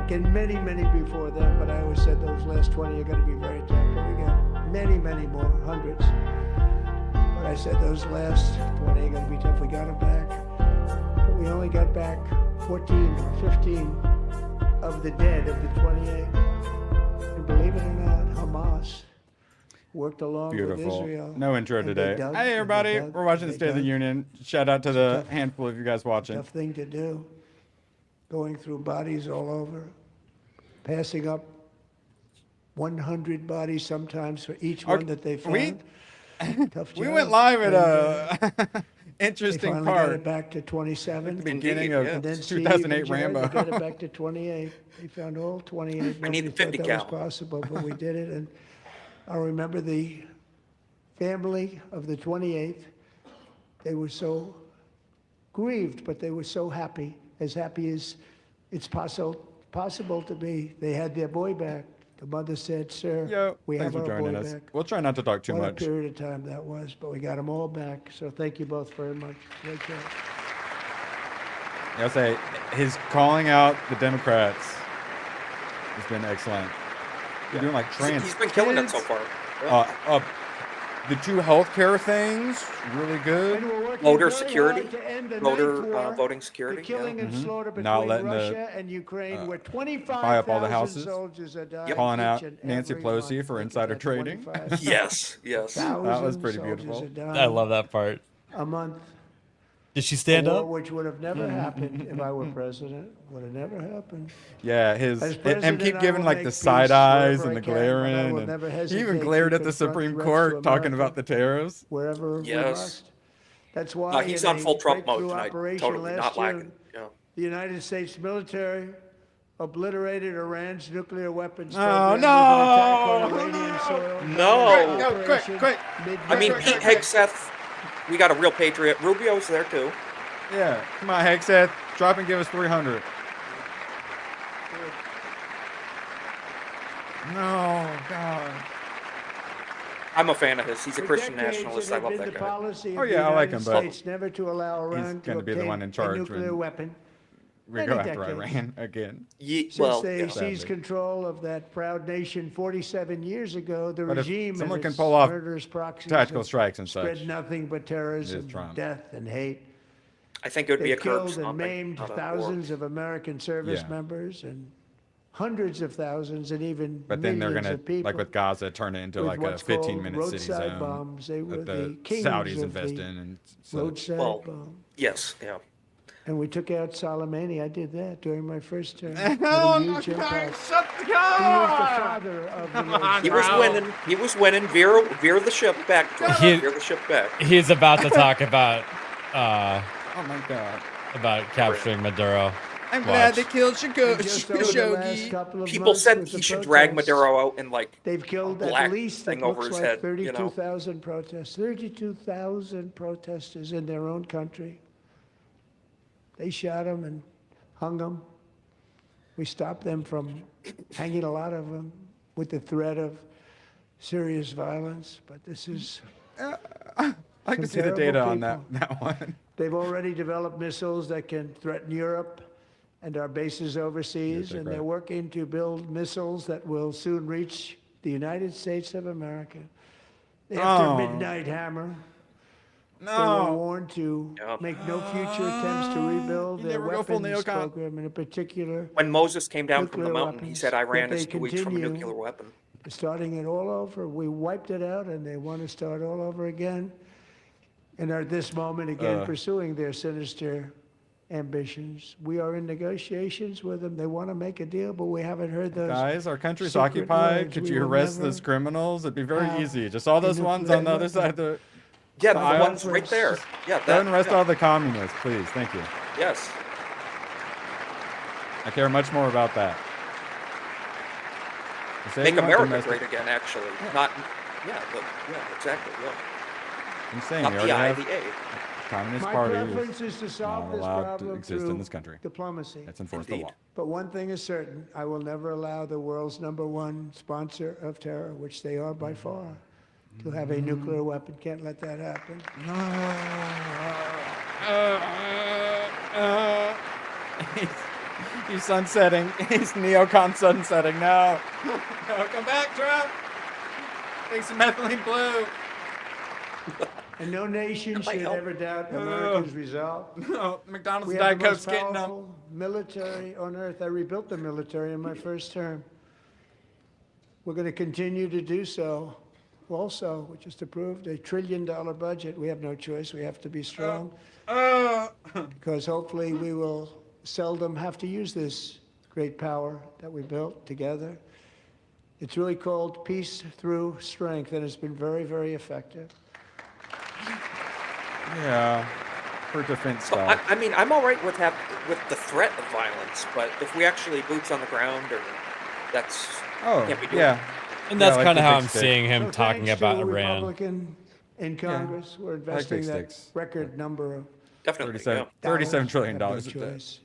back, and many, many before then, but I always said those last 20 are going to be very tough. We got many, many more, hundreds. But I said those last 20 are going to be tough. We got them back. But we only got back 14 or 15 of the dead of the 28. And believe it or not, Hamas worked along with Israel. No intro today. Hey, everybody. We're watching the State of the Union. Shout out to the handful of you guys watching. Tough thing to do. Going through bodies all over. Passing up 100 bodies sometimes for each one that they found. Tough job. We went live at a interesting they part. Got it back to 27. The beginning of and then 2008 Rambo. They got it back to 28. They found all 28. We need the 50 that cal. was possible, but we did it. And I remember the family of the 28th. They were so grieved, but they were so happy as it's possible to be. They had their boy back. The mother said, "Sir, we have our boy back." We'll try not to talk too What much. a period of time that was, but we got them all back. So thank you both very much. Great job. I'll say his calling out the Democrats has been excellent. They're doing like trans. He's been killing it so far. Yeah. The two healthcare things, really good. Voter security, voting security. The killing and slaughter between Not letting Russia and Ukraine, where 25,000 buy up all the houses. soldiers are dying. Calling out each and Nancy every Pelosi month. for insider trading. 25,000 Yes. That was pretty soldiers beautiful. are dying I love that part. a month. Did she stand A war up? which would have never happened if I were president. Would have never happened. Yeah, As him president, keep I giving will like make the peace side eyes wherever and I the can, but I glaring, will and never he hesitate even to glared at the confront Supreme threats Court to talking America about the tariffs. wherever we Yes. must. That's why He's in on a full Trump mode breakthrough tonight. operation Totally last not June, lagging. Yeah. the United States military obliterated Iran's nuclear weapons Oh, program no! with an attack on Iranian soil. No. Go, quick. I mean, Pete Hegseth, we got a real patriot. Rubio's there too. Yeah, come on, Hegseth, drop and give us 300. No, God. I'm a fan of his. He's a For Christian decades, nationalist. it I had love been that the guy. policy of Oh, yeah, the I like United him, but States never to allow Iran to gonna be the obtain one in a charge nuclear when weapon. We Many go after decades. Iran again. Since Well, they yeah. seized Sadly. control of that proud nation 47 years ago, the But if regime someone and can its pull off murderous proxies tactical have strikes and spread such, nothing but terrorism, it is Trump. death, and hate. I think it would be They've a curb killed and stomping, maimed not a war. thousands of American service Yeah. members and hundreds of thousands and even But then they're millions gonna, of people. like with Gaza, turn it into with like a what's called 15-minute city roadside zone bombs. They were that the the kings Saudis of invest the in and such. roadside Well, bomb. Yes, yeah. And we took out Soleimani. I did that during my first term. Oh, Had a no, huge God, impact. shut the He was the car! father of the roadside He was bomb. winning. He was winning. Veer the ship back. He- Veer the ship back. He's about to talk about Oh my God. capturing Maduro. I'm glad Watch. they killed And just over the last Khashoggi. couple of People months said with he the should drag protests, Maduro out in like They've killed a black at least, thing it over looks his like head, you know. 32,000 protests. 32,000 protesters in their own country. They shot them and hung them. We stopped them from hanging a lot of them with the threat of serious violence. But this is, I can some see the terrible data on people. that one. they've already developed missiles that can threaten Europe and our bases overseas, they're and great. they're working to build missiles that will soon reach the United States of America. After Oh. Midnight Hammer, they were No. warned to Yep. make no future attempts to rebuild You their never go full weapons neocon. program, and in particular, when Moses came down from the Nuclear mountain, he weapons, said Iran that is they 2 weeks from a continue. nuclear weapon. starting it all over. We wiped it out, and they want to start all over again, and are at this moment again pursuing their sinister ambitions. We are in negotiations with them. They want to make a deal, but we haven't heard those. Guys, our country's secret occupied. words. Could We you will arrest never those criminals? It'd be very have easy. Just all a those ones on the nuclear other side of the... Yeah, The the aisle? ones right there. Yeah, Go and arrest yeah. all the communists, please. Thank you. Yes. I care much more about that. Say Make we want America domestic- great again, actually. Not, yeah, but, yeah, exactly, yeah. I'm saying Not we the already I, have the A. Communist My Party preference is is to solve not this allowed to problem exist through in this country. diplomacy. Let's enforce the Indeed. law. But one thing is certain, I will never allow the world's #1 sponsor of terror, which they are by far, to have a nuclear weapon. Can't let that happen. He's sunsetting. He's neocon sunsetting. No. No, come back, Trump. Take some methylene blue. And no nation should help. ever doubt America's resolve. No, McDonald's We Diet have the Coke's most getting them. powerful military on earth. I rebuilt the military in my first term. We're going to continue to do so. Also, we just approved $1 trillion budget. We have no choice. We have to be strong because hopefully we will seldom have to use this great power that we built together. It's really called peace through strength, and it's been very, very effective. Yeah. For defense So, stuff. I mean, I'm all right with the threat of violence, but if we actually boots on the ground, or that's can't be doing. yeah. And that's like kind the of how big I'm stick. seeing him So talking thanks about to a Iran. Republican in Congress, we're big investing that sticks. record number of Definitely. 37, Yeah. $37 trillion. have no at that. choice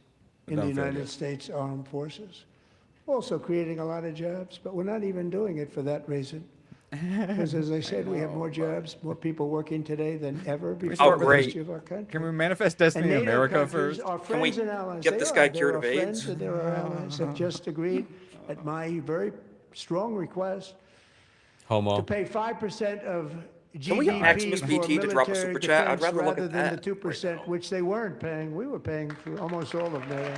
in Don't the feel United good. States Armed Forces. Also creating a lot of jobs, but we're not even doing it for that reason. Because as I said, we have more jobs, more people working today than ever before start in the with- history of our country. Can we manifest And destiny in NATO America countries first? are Can we friends and allies. get They this are. guy There cured are of AIDS? friends and there are allies have just agreed at my very strong request Homo. to pay 5% of Can we get GDP Maximus for BT to drop a military super chat? I'd defense rather look rather at than that the right 2%, now. which they weren't paying. We were paying for almost all of NATO.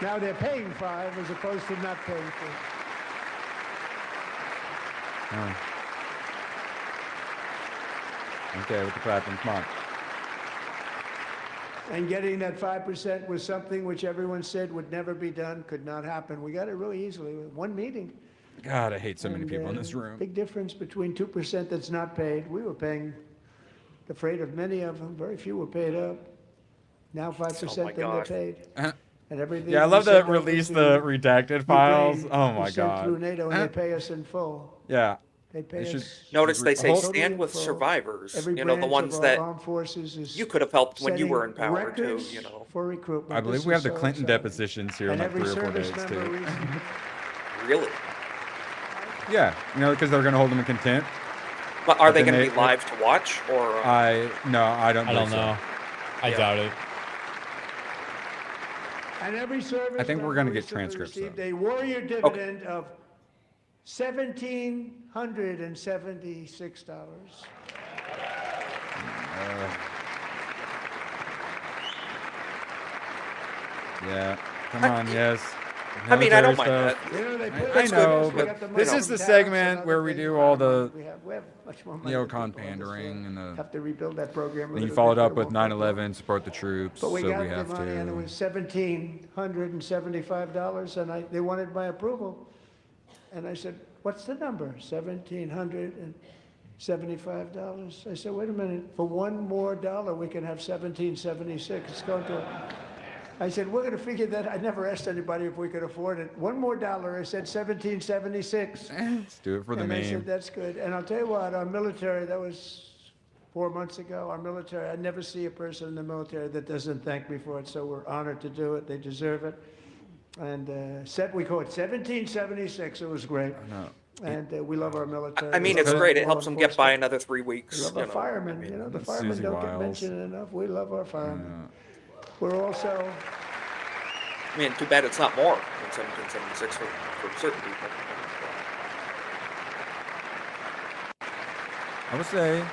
Now they're paying 5 as opposed to not paying 4. Oh. Okay, with the clapping. Come on. And getting that 5% was something which everyone said would never be done, could not happen. We got it really easily with one meeting. God, I hate so many And, people in this room. Big difference between 2% that's not paid. We were paying the freight of many of them. Very few were paid up. Now 5%, my then they're God. paid. And everything. Yeah, I we love send to over release to the redacted files. Ukraine, Oh we my send through god. NATO and they pay us in full. Yeah. They pay They should- us. Notice they say Hold- stand with Totally in full. survivors. Every You know, the branch ones of that our armed forces is you could have helped when you were in setting power too. records You know, for recruitment. I believe This we have is the so Clinton exciting. depositions here in And like every 3 or 4 service days member too. recently- really. Yeah, you know, because they're gonna hold them in contempt. But are But they then going to they- be live to watch, or I I don't don't know. I Yeah. doubt it. And every service I think we're member gonna get recently transcripts, received though. a warrior dividend of $1,776. Yeah. Come on, yes. I mean, I don't mind Military that. stuff. You know, they put I us know, first. We but got the this money is from the tariffs and segment other where we things. do We all have money. the We have much more money than neocon people pandering understand. and the. Have to rebuild that program. a Then you little followed bit, up but with it won't take long. 9/11, support the troops, But we so got we the have money, and it to. was $1,775, and they wanted my approval. And I said, what's the number? $1,775. I said, wait a minute, for $1 more, we can have $1,776. It's going to. I said, we're going to figure that. I never asked anybody if we could afford it. $1 more, I said $1,776. Let's do it for the And I said, meme. that's good. And I'll tell you what, our military, that was 4 months ago, our military, I never see a person in the military that doesn't thank me for it, so we're honored to do it. They deserve it. And we call it 1776. It was great. No. And we love our military. I mean, We it's love great. our It helps law them get by enforcement. another 3 We weeks. love You our know. firemen. I mean, You know, the Susie firemen don't get Wiles. mentioned enough. We love our firemen. We're also, I mean, too bad it's not more than 1776 for certain people. I would say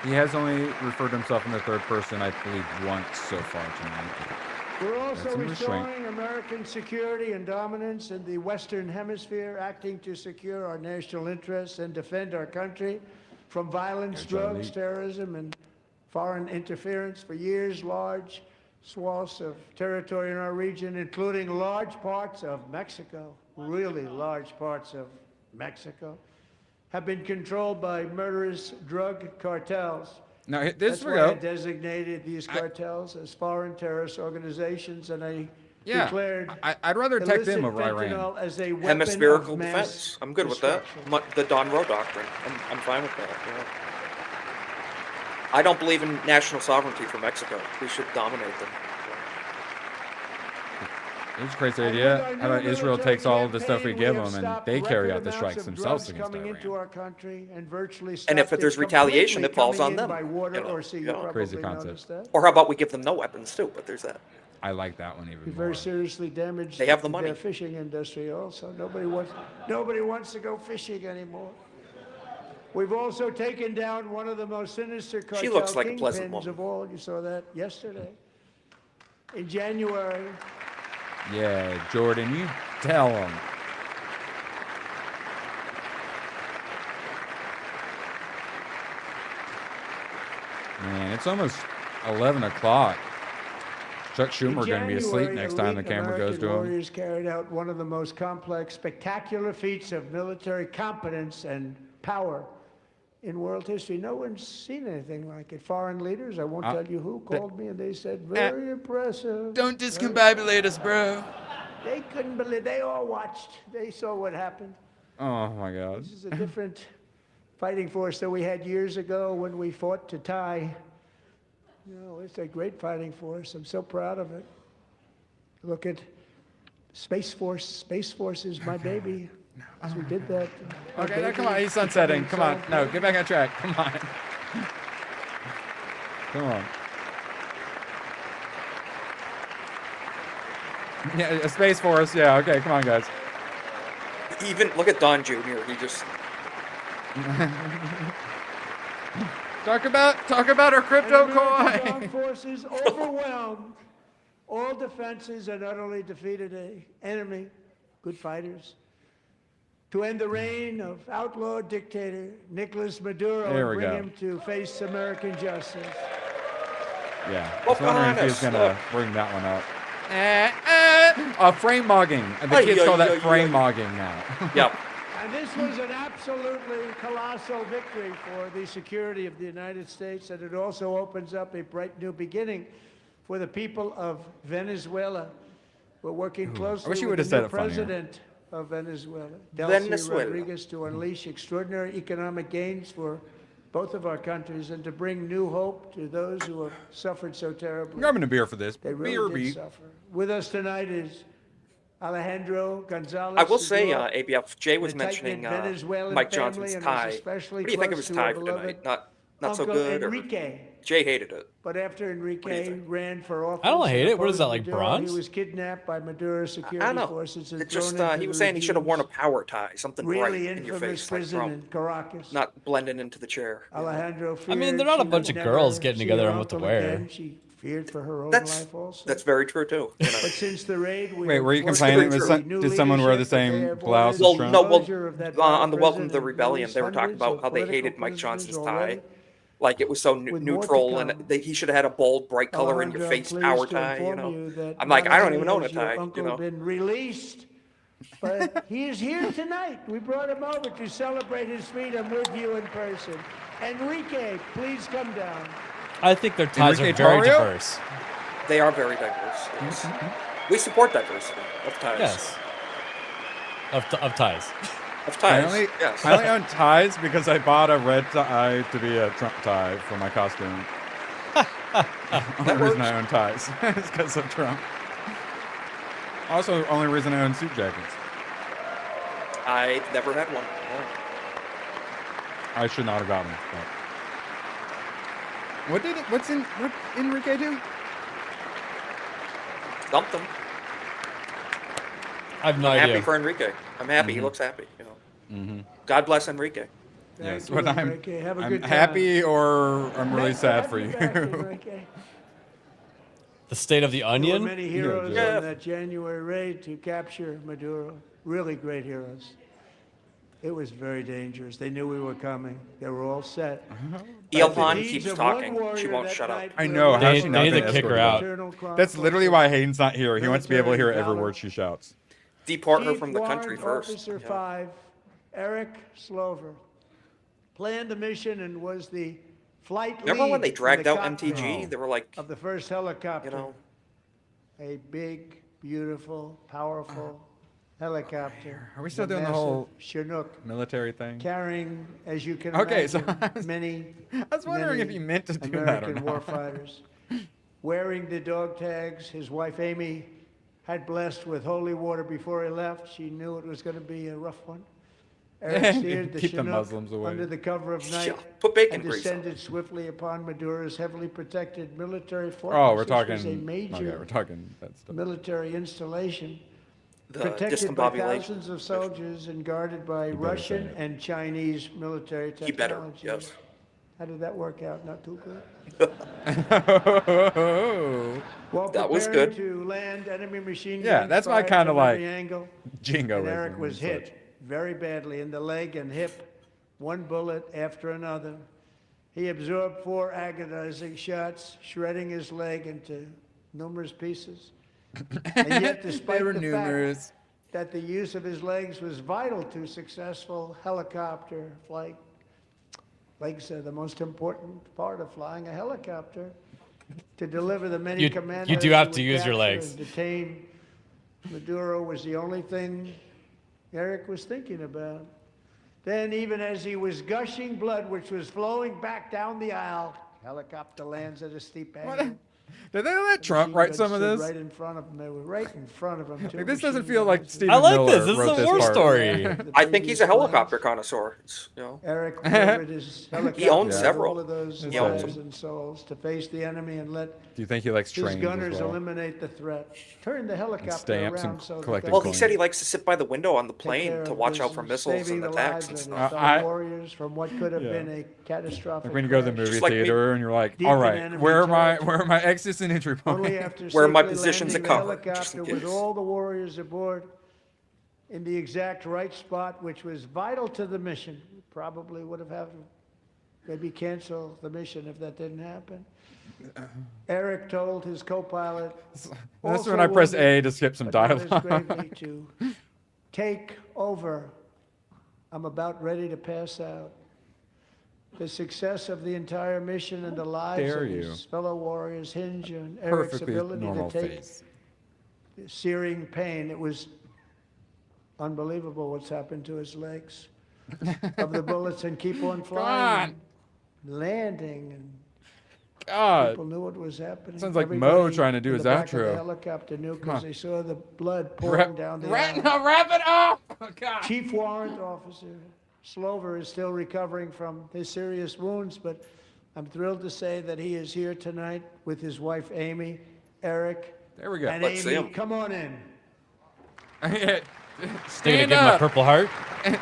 he has only referred to himself in the third person, I believe, once so far tonight. we're also That's some restraint. restoring American security and dominance in the Western Hemisphere, acting to secure our national interests and defend our country from violence, Good job, drugs, Lee. terrorism, and foreign interference. For years, large swaths of territory in our region, including large parts of Mexico, really large parts of Mexico, have been controlled by murderous drug cartels. Now, this That's we why I go. designated these cartels as foreign terrorist organizations, and I Yeah, declared I'd rather attack illicit them over Iran. fentanyl as a weapon Hemispherical of mass defense. I'm good with that. destruction. The Don Roe doctrine. I'm fine with that. Yeah. I don't believe in national sovereignty for Mexico. We should dominate them. It's a crazy And idea. with our How about new Israel military takes all of the stuff we campaign, give have them and stopped they carry record out the amounts strikes of themselves drugs against coming into Iran? our country and virtually And if stopped there's it retaliation, it completely falls on coming in them, by water you know, or sea. You yeah. probably Crazy noticed concept. that. Or how about we give them no weapons too? But there's that. I like that one Be even very more. seriously damaged They have the money. their fishing industry also. Nobody wants to go fishing anymore. We've also taken down one of the most sinister cartel She looks like a pleasant kingpins woman. of all. You saw that yesterday. In January, Yeah, Jordan, you tell him. Man, it's almost 11 o'clock. Chuck Schumer going to be asleep next time the camera goes to him. Warriors carried out one of the most complex, spectacular feats of military competence and power in world history. No one's seen anything like it. Foreign leaders, I won't tell you who, called me and they said, very impressive. Don't discombobulate us, bro. They couldn't believe, they all watched. They saw what happened. Oh, my God. This is a different fighting force that we had years ago when we fought to tie. You know, it's a great fighting force. I'm so proud of it. Look at Space Force. Space Force is my baby. As we did that. Okay, now come on. He's sunsetting. Come on. No, get back on track. Come on. Come on. Yeah, a Space Force. Yeah, okay. Come on, guys. Even look at Don Jr. He just Talk about our crypto American armed coin. forces overwhelmed all defenses and utterly defeated an enemy, good fighters, to end the reign of outlaw dictator Nicolas Maduro There and we bring go. him to face American justice. Yeah. I was wondering if he was behind going us. to bring that one up. Frame mogging. The Ay, kids ay, call that ay, frame ay. mogging now. Yep. And this was an absolutely colossal victory for the security of the United States, and it also opens up a bright new beginning for the people of Venezuela. We're working closely wish you with would've the said new it funnier. president of Venezuela, Delcy Venezuela. Rodriguez, to unleash extraordinary economic gains for both of our countries and to bring new hope to those who have suffered so terribly. I'm grabbing a beer for this. They Beer really did beat. suffer. With us tonight is Alejandro Gonzalez. I will say, who grew up ABF, Jay was the tight-knit mentioning Venezuelan Mike family Johnson's and was tie. especially What do you think of close his to our tie for beloved tonight? Not so Uncle good, or Enrique. Jay hated it. But after Enrique think? ran for office, I don't hate and it. What is that, opposed like Maduro, bronze? He was kidnapped by Maduro's I security don't know. forces and It's just thrown into he was the saying he should have worn a regime's power tie, something bright really in your infamous face, like prison Trump, in Caracas. not blending into the chair. you know? Alejandro feared mean, they're not a she bunch would of girls never getting see together her on what to uncle wear. again. She feared for her own That's life also. that's very true too. You know? But since the raid, we Wait, have were you worked complaining? with Was the some- new did someone wear the leadership, but they same have blouse ordered as Well, Trump? no, well, closure of that on the Welcome to prison the and Rebellion, they were talking hundreds about of how they political hated Mike prisoners Johnson's already. tie. Like it was so With more to neutral, and come. he should have had a bold, bright color in your Alejandro, face I'm power pleased to tie. You inform know, you that I'm like, not I don't only even own a has your tie. uncle You know, been released, but he is here tonight. We brought him over to celebrate his freedom with you in person. Enrique, please come down. I think their ties Enrique are very Tarrio? diverse. they are very diverse. Yes. We support diversity of ties. Yes. Of ties. Of I ties. only, yes. I only own ties because I bought a red tie to be a Trump tie for my costume. Only reason I own ties is because of Trump. Also, only reason I own suit jackets. I've never had one. I should not have gotten them. But... What Enrique do? Dumped them. I have no I'm happy idea. for Enrique. I'm happy. He looks happy. You know. God bless Enrique. Yes, Thank but you, I'm Enrique. Have a I'm good time. happy or I'm really Nice to sad have for you. back, Enrique. The state of the There were onion? many heroes Yeah. on that January raid to capture Maduro. Really great heroes. It was very dangerous. They knew we were coming. They were all set. Ilhan The deeds keeps of one talking. She warrior won't that shut up. night I will know, live how They- she they not need been to kick her escorted? out. eternal That's chronicles literally of why Hayden's not here. He wants to be able to hear military every valor. word she shouts. Deport her Chief from the country Warrant first. Officer you know. 5, Eric Slover, planned the mission and was the flight Remember when lead they in dragged the out cockpit MTG? They were like, of the first helicopter. you know, A big, beautiful, powerful helicopter. Are we still The doing the massive whole Chinook, military thing? carrying, as you can Okay, so imagine, I was- many, I was wondering if many you meant to do that or American not. warfighters. Wearing the dog tags, his wife Amy had blessed with holy water before he left. She knew it was going to be a rough one. Eric steered the Keep the Chinook Muslims away. under the cover of night Yeah, put bacon and grease on. descended swiftly upon Maduro's heavily protected military fortress. Oh, we're This was talking. a major Okay, we're talking that stuff. military installation The protected by discombobulation. thousands of soldiers and guarded by better Russian say it. and Chinese military He better, technology. yes. How did that work out? Not too good. While That was preparing good. to land, enemy machine Yeah, guns that's my fired kinda from like every angle, Jingo. and Eric was hit very badly in the leg and hip, one bullet after another. He absorbed 4 agonizing shots, shredding his leg into numerous pieces. And yet, despite They were the numerous. fact that the use of his legs was vital to successful helicopter flight, legs are the most important part of flying a helicopter. To deliver the many You commandos do have who to would use your capture legs. and detain Maduro was the only thing Eric was thinking about. Then, even as he was gushing blood, which was flowing back down the aisle, helicopter lands at a steep angle. Did they let Trump Machine write guns some of stood this? Right in front of him. They were right in front of him. Too. Like, this doesn't Machine feel like guns. Stephen I like Miller this. This is wrote a war part. story. The I think he's a previous helicopter plans. connoisseur. It's, you know, Eric delivered his helicopter. He owns with several. All of those He owns lives them. and souls to face the enemy and let Do you think he likes his trains gunners as well? eliminate the threat. Turn the helicopter stamps and around so that collecting they well, can he said he likes to sit by the window on the take plane care to of watch out for business, missiles saving and the attacks lives and of stuff. his I- warriors from what could have Yeah. been a catastrophic Like when you go to the crash. movie like me. theater and you're like, Deep all in right, enemy where are territory. my exits and entry Only points? after Where are my safely positions landing of the cover, just in helicopter with case. all the warriors aboard in the exact right spot, which was vital to the mission. Probably would have had to maybe cancel the mission if that didn't happen. Eric told his co-pilot. That's also when I press wounded, A to skip some but not as dialogue. gravely, to take over. I'm about ready to pass out. The success of the entire mission and the lives dare of you. his fellow warriors hinge on Eric's Perfectly ability normal to take face. the searing pain. It was unbelievable what's happened to his legs of the bullets and keep on flying, and landing, and God. people knew what was happening. Sounds like Mo Everybody trying to do in his the back of outro. The helicopter knew on. because they saw the blood pouring down the aisle. Wrap it up! Oh, God. Chief Warrant Officer Slover is still recovering from his serious wounds, but I'm thrilled to say that he is here tonight with his wife Amy, Eric, There we go. and Let's see Amy. him. Come on in. They're gonna Stand give him a up. Purple Heart.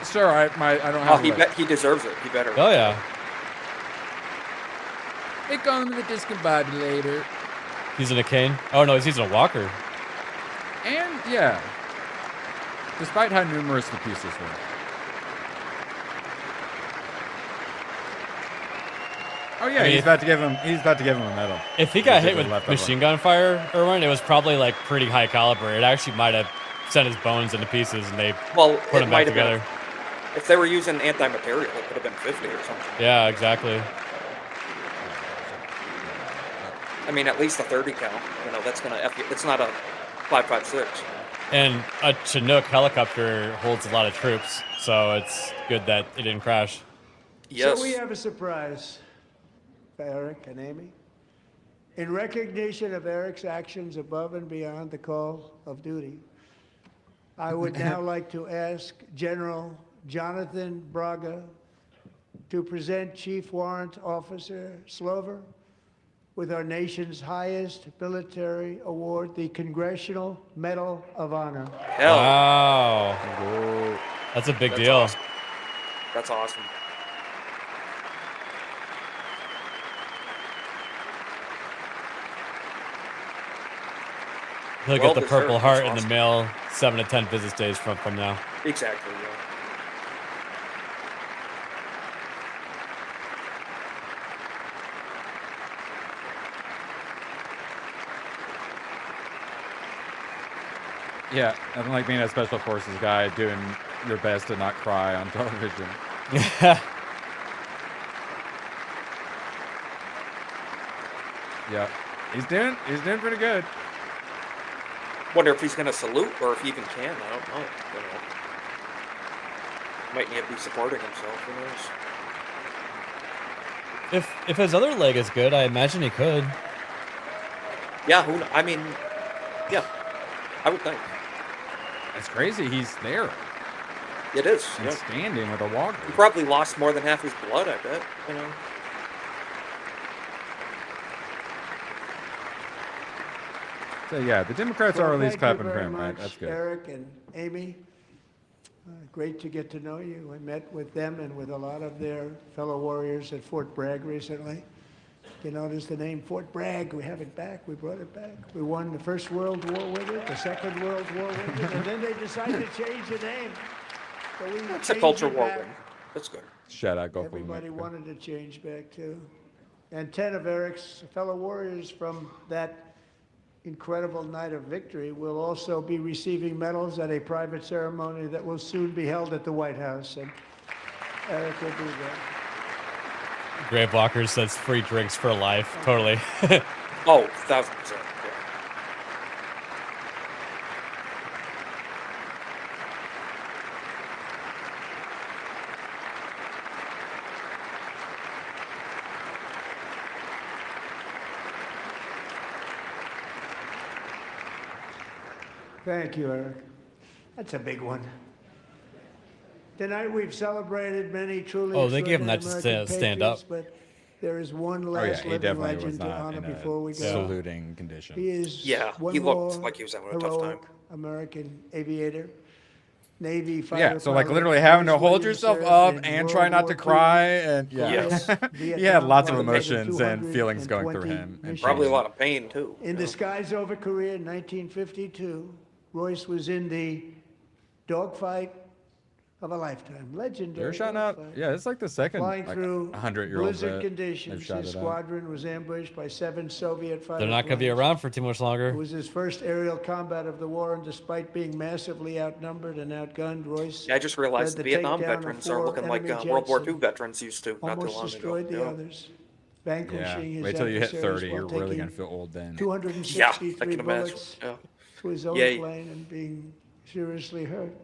Sure, I don't Oh, have he one. he deserves it. He better. Oh yeah. They call him the discombobulator. He's in a cane. Oh no, he's using a walker. And, yeah. Despite how numerous the pieces were. Oh yeah, I mean, he's about to give him a medal. If he got hit They with left that machine gun fire, Erwin, it was probably like pretty high caliber. It actually might have sent his bones into pieces, and they Well, put it him might back have been. together. If they were using anti-material, it could have been 50 or something. Yeah, exactly. I mean, at least a 30 cal. You know, that's gonna. It's not a 5.56. And a Chinook helicopter holds a lot of troops, so it's good that it didn't crash. Yes. So we have a surprise for Eric and Amy. In recognition of Eric's actions above and beyond the call of duty, I would now like to ask General Jonathan Braga to present Chief Warrant Officer Slover with our nation's highest military award, the Congressional Medal of Honor. Hell, Wow. That's a big That's deal. awesome. That's awesome. He'll Well get the deserved. Purple That's Heart in the awesome. mail 7 to 10 business days from now. Exactly. Yeah. Yeah, nothing like being a special forces guy doing your best to not cry on television. Yeah, he's doing pretty good. Wonder if he's gonna salute or if he even can. I don't know. You know. Might need to be supporting himself. Who knows? If his other leg is good, I imagine he could. Yeah. Who? I mean, yeah. I would think. It's crazy. He's there. It is. and Yeah. standing with a walker. He probably lost more than half his blood. I bet. You know. So yeah, the Democrats Well, are at least thank you clapping for very him, right? much, That's good. Eric and Amy. Great to get to know you. I met with them and with a lot of their fellow warriors at Fort Bragg recently. You notice the name Fort Bragg. We have it back. We brought it back. We won the First World War with it, the Second World War with it, and then they decided to change the name. So we It's a changed culture it war back. win. That's good. Shout out, go for Everybody Mexico. wanted to change back too. And 10 of Eric's fellow warriors from that incredible night of victory will also be receiving medals at a private ceremony that will soon be held at the White House. And Eric will be there. Gravewalker says free drinks for life. Totally. Oh, 1,000%. Yeah. Thank you, Eric. That's a big one. Tonight we've celebrated many truly Oh, they gave him extraordinary that to American stand patriots, up. But there is one Oh yeah, last he living definitely was legend to not honor in before we a go. saluting condition. He is Yeah, one he looked more like he was having a tough heroic time. American aviator, Navy fighter Yeah, so like pilot, literally having to Royce hold Williams yourself served up in and World try not War to II, cry, and yeah, Yes. he had Vietnam lots of flight over emotions and feelings going through 220 him. And missions. Probably a lot of pain too. In Yeah. the skies over Korea in 1952, Royce was in the dogfight of a lifetime. Legendary. They're shouting out. dogfight. Yeah, it's like the second Flying like through 100-year-old blizzard vet conditions, they've shouted his out. squadron was ambushed by 7 Soviet fighter They're not going to be planes. around for too much It longer. was his first aerial combat of the war, and despite being massively outnumbered and outgunned, Royce Yeah, I just realized led the the Vietnam takedown of veterans are 4 looking like enemy World War jets II and veterans used to not too almost long ago. destroyed the Yeah. others, vanquishing Yeah, his wait till you hit adversaries 30. while You're really taking gonna feel old then. 263 Yeah, I can imagine. bullets Yeah. to his own Yay. plane and being seriously hurt.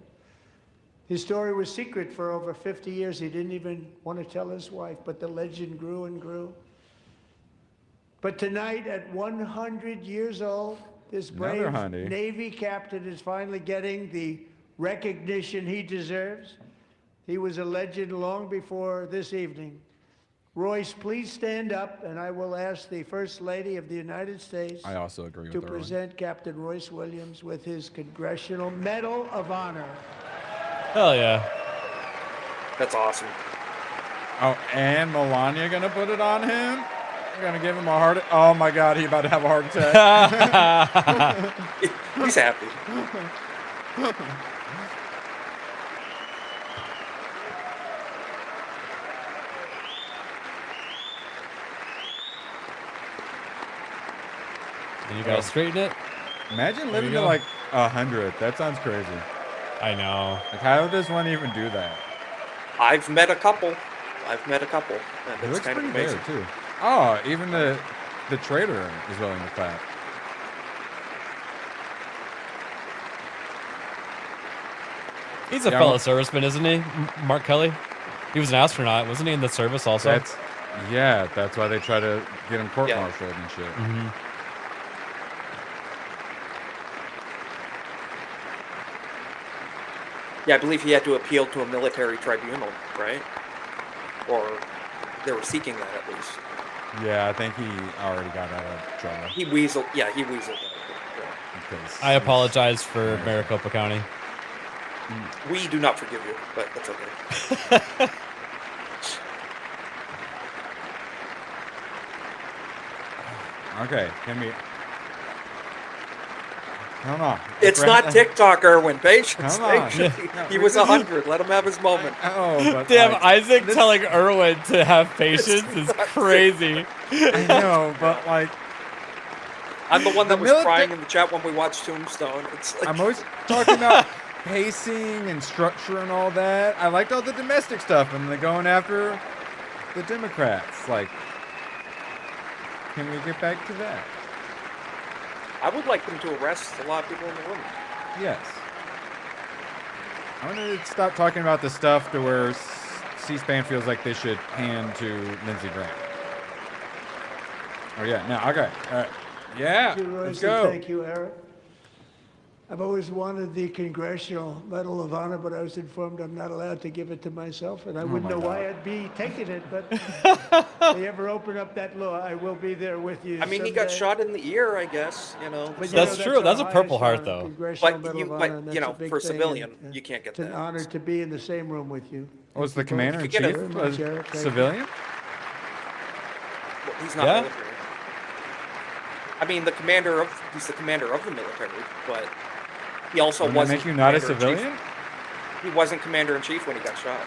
His story was secret for over 50 years. He didn't even want to tell his wife, but the legend grew and grew. But tonight, at 100 years old, this brave Another honey. Navy captain is finally getting the recognition he deserves. He was a legend long before this evening. Royce, please stand up, and I will ask the First Lady of the United States I also agree to with Erwin. present Captain Royce Williams with his Congressional Medal of Honor. Hell yeah. That's awesome. Oh, and Melania gonna put it on him. Gonna give him a heart. Oh my God, he about to have a heart attack. He's happy. And you guys straighten it? Imagine There living you to go. like 100. That sounds crazy. I know. Like, how does one even do that? I've met a couple. And It it's looks kind of pretty amazing. there too. Oh, even the traitor is willing to clap. He's a Yeah, fellow well- serviceman, isn't he? Mark Kelly? He was an astronaut. Wasn't he in the service also? That's why they try to get him court-martialed and shit. Mm-hmm. Yeah, I believe he had to appeal to a military tribunal, right? Or they were seeking that at least. Yeah, I think he already got out of trouble. He weaseled out. Yeah. Because I apologize for Maricopa County. We do not forgive you, but that's okay. Okay, can we? Come on. It's not TikTok, Erwin. Patience. Come on. Patience. No, He was 100. Let him have his moment. Oh, but Damn, like, Isaac telling Erwin to have patience is crazy. I know, but like, I'm the one that The was milita- crying in the chat when we watched Tombstone. It's like, I'm always talking about pacing and structure and all that. I liked all the domestic stuff, and they're going after the Democrats. Like, can we get back to that? I would like them to arrest a lot of people in the room. Yes. I want to stop talking about the stuff to where C-SPAN feels like they should hand to Lindsey Graham. Oh yeah, no, okay, all right. Yeah, Thank you, Royce, let's and go. thank you, Eric. I've always wanted the Congressional Medal of Honor, but I was informed I'm not allowed to give it to myself, and I wouldn't my know why God. I'd be taking it. But if they ever open up that law, I will be there with you. I mean, he got someday. shot in the ear, I guess. You know. But so- you That's know, true. our That's a Purple highest Heart, honor, though. Congressional But Medal you, of Honor, and but that's a you know, big for a thing, civilian, and, you can't get it's an that. honor to be in the same room with you. Was the Thank you both. commander in You get it. chief Very much, a Eric. Thank you. civilian? Well, he's not Yeah? military. I mean, he's the commander of the military, but he also Wouldn't that wasn't. make you not a commander-in-chief. civilian? He wasn't commander in chief when he got shot.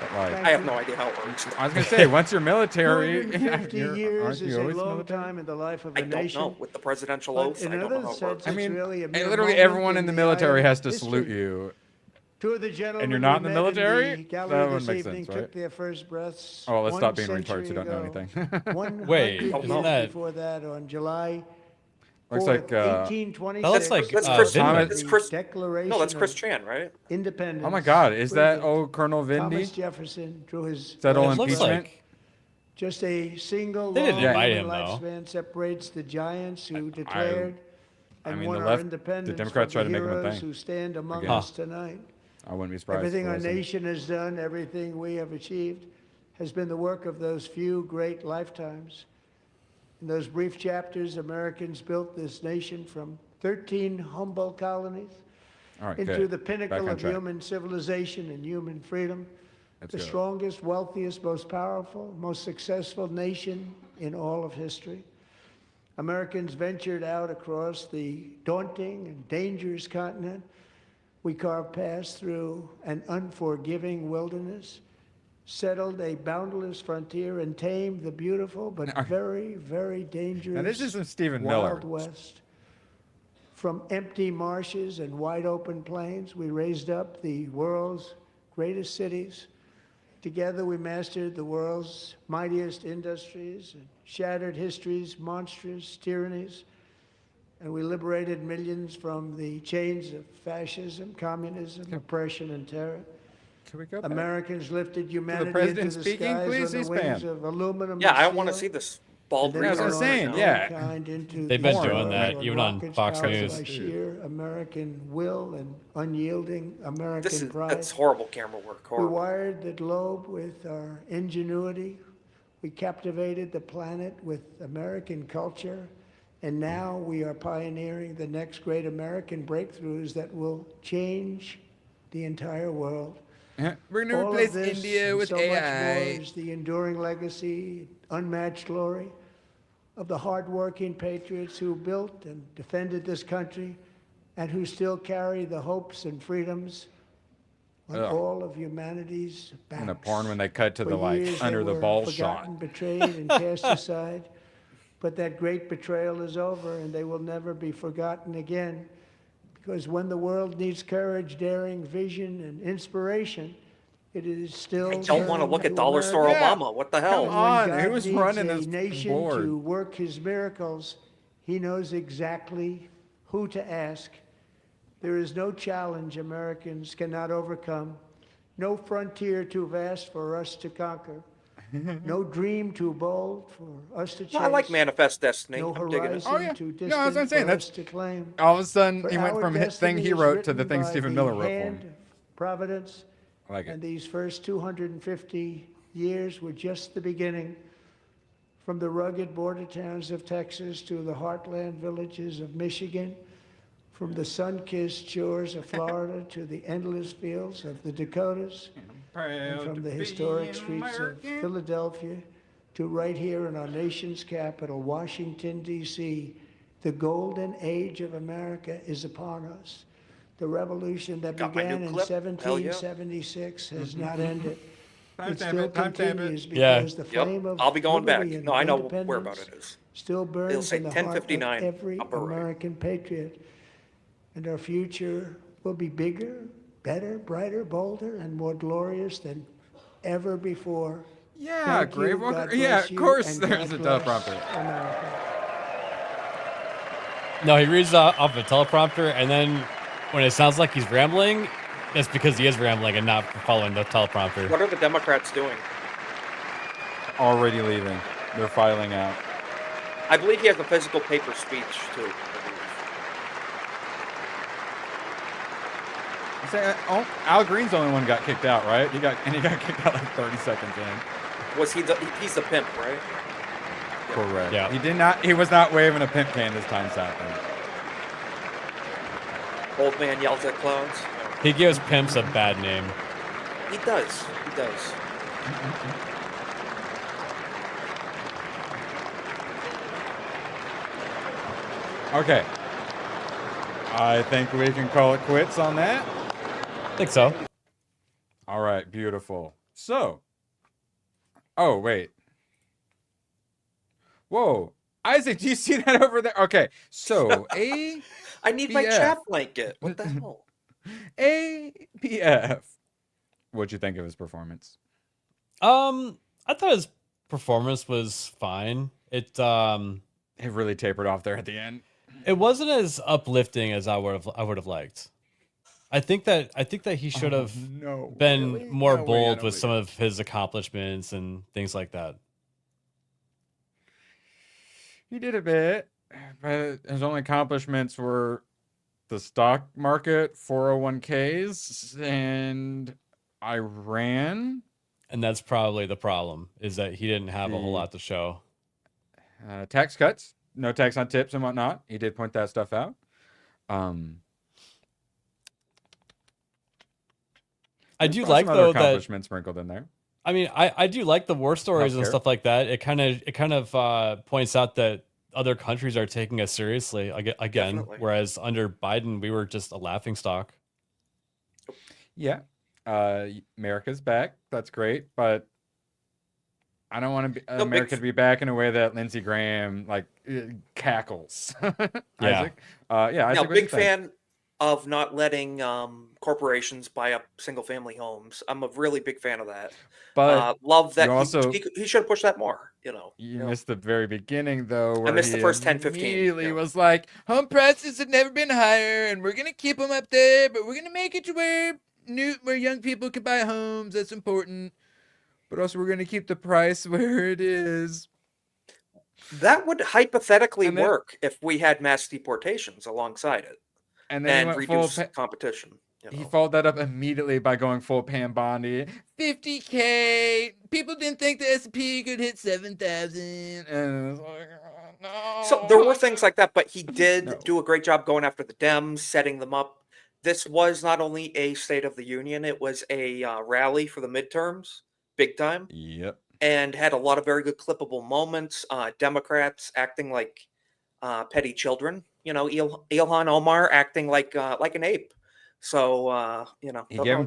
But like, Thank I have you. no idea how it works. I was gonna say, once you're military, 250 aren't years you is a always long military? time in the life of I a don't nation. know. With the presidential But oath, in I don't know another how it sense, works. I it's mean, really a mere literally moment everyone in the the military eye of has to history. salute you. Two of the gentlemen you're not we in the met military? the gallery That wouldn't this make evening sense, right? took their first breaths. Oh, let's one stop being retards century who don't know ago. anything. 100 Wait, years isn't that- before that, on July Looks 4th, like, 1826, That looks like, That's uh, Chris. Vinland. That's the Chris. Declaration No, that's Chris of Chan, right? Independence. Oh my God, is that President Colonel Thomas Vindy? Jefferson drew his Is that all It last looks impeachment? like just a single They didn't long invite human him, though. lifespan separates the giants who declared I and mean, won the our left- the independence Democrats from tried to the make him a heroes thing. who stand among Again. us tonight. I wouldn't be surprised. Everything if it our wasn't. nation has done, everything we have achieved, has been the work of those few great lifetimes. In those brief chapters, Americans built this nation from 13 humble colonies All right, into good. the Back pinnacle on of track. human civilization and human freedom. Let's The go. strongest, wealthiest, most powerful, most successful nation in all of history. Americans ventured out across the daunting and dangerous continent. We carved paths through an unforgiving wilderness, settled a boundless frontier, and tamed the beautiful but very, very dangerous Now, this isn't Stephen Miller. Wild West. From empty marshes and wide open plains, we raised up the world's greatest cities. Together, we mastered the world's mightiest industries and shattered history's monstrous tyrannies. And we liberated millions from the chains of fascism, communism, oppression, and terror. Can we go back? Americans lifted humanity into president the speaking, skies please? on the wings C-SPAN. of aluminum Yeah, and I want to steel. see this bald And Yeah, then that's what I'm retard. on saying, yeah. mankind into They've the been doing stars that, on even on rockets Fox powered News. by sheer American will and unyielding American pride. That's horrible camera work. We Horrible. wired the globe with our ingenuity. We captivated the planet with American culture. And now we are pioneering the next great American breakthroughs that will change the entire world. We're gonna All of replace this India and with so much more AI. is the enduring legacy, unmatched glory of the hardworking patriots who built and defended this country and who still carry the hopes and freedoms on Ugh. all of humanity's backs. In the porn when they cut to For the like years under they the were ball forgotten, shot. betrayed, and cast aside. But that great betrayal is over, and they will never be forgotten again. Because when the world needs courage, daring, vision, and inspiration, it is still. I don't want to turning look at to Dollar America. Store Yeah. Obama. What the Come hell? And when on, God who's needs running a this nation board? to work his miracles, he knows exactly who to ask. There is no challenge Americans cannot overcome, no frontier too vast for us to conquer, no dream too bold for us to chase. I like Manifest Destiny. No I'm digging it. horizon Oh, yeah. too No, distant that's what I'm saying. for That's- us to claim. All of a sudden, For he went our from his thing destiny he is wrote to the written thing by Stephen the Miller wrote for hand him. of Providence. I like it. And these first 250 years were just the beginning. From the rugged border towns of Texas to the heartland villages of Michigan, from the sun-kissed shores of Florida to the endless fields of the Dakotas, and from the historic streets of Philadelphia to right here in our nation's capital, Washington, D.C., the golden age of America is upon us. The revolution that Got my began new in clip. Hell yeah. 1776 has not ended. Time It stamp still it, time stamp it. continues Yeah. because the Yep. flame of I'll be going back. liberty and No, I know independence where about it is. still burns say in the heart of 1059. every I'll be right. American patriot. And our future will be bigger, better, brighter, bolder, and more glorious than ever before. Yeah, Thank you, Grave God Walker. bless Yeah, of you, course and there's God a bless teleprompter. America. No, he reads off a teleprompter, and then when it sounds like he's rambling, that's because he is rambling and not following the teleprompter. What are the Democrats doing? Already leaving. They're filing out. I believe he has a physical paper speech too. I believe. You say, Al Green's the only one who got kicked out, right? He got kicked out like 30 seconds in. Was he he's the pimp, right? Correct. Yeah. He was not waving a pimp can this time, sadly. Old man yells at clowns. He gives pimps a bad name. He does. He does. Okay. I think we can call it quits on that. I think so. All right, beautiful. So, oh, wait. Whoa. Isaac, do you see that over there? Okay, so I need my chat blanket. What the hell? APF. What'd you think of his performance? I thought his performance was fine. It really tapered off there at the end. It wasn't as uplifting as I would have liked. I think that he should have been more bold with some of his accomplishments and things like that. He did a bit, but his only accomplishments were the stock market, 401ks, and Iran. And that's probably the problem, is that he didn't have a whole lot to show. Tax cuts, no tax on tips and whatnot. He did point that stuff out. I do like though accomplishments sprinkled in there. I mean, I do like the war stories and stuff like that. It kind of points out that other countries are taking us seriously again. Definitely. Whereas under Biden, we were just a laughingstock. Yeah, America's back. That's great, but I don't want America to be back in a way that Lindsey Graham cackles. Isaac? Now, big fan of not letting corporations buy up single-family homes. I'm a really big fan of that. But love that he should have pushed that more. You missed the very beginning, though. Where I missed the first 10, 15. Immediately was like, home prices have never been higher, and we're gonna keep them up there, but we're gonna make it to where young people can buy homes. That's important. But also, we're gonna keep the price where it is. That would hypothetically work if we had mass deportations alongside it. And then reduce competition. He followed that up immediately by going full Pam Bondi. 50K. People didn't think the S&P could hit 7,000. And it was like, no. So there were things like that, but he did do a great job going after the Dems, setting them up. This was not only a State of the Union, it was a rally for the midterms, big time. Yep. And had a lot of very good clippable moments. Democrats acting like petty children. Ilhan Omar acting like an ape. So he gave him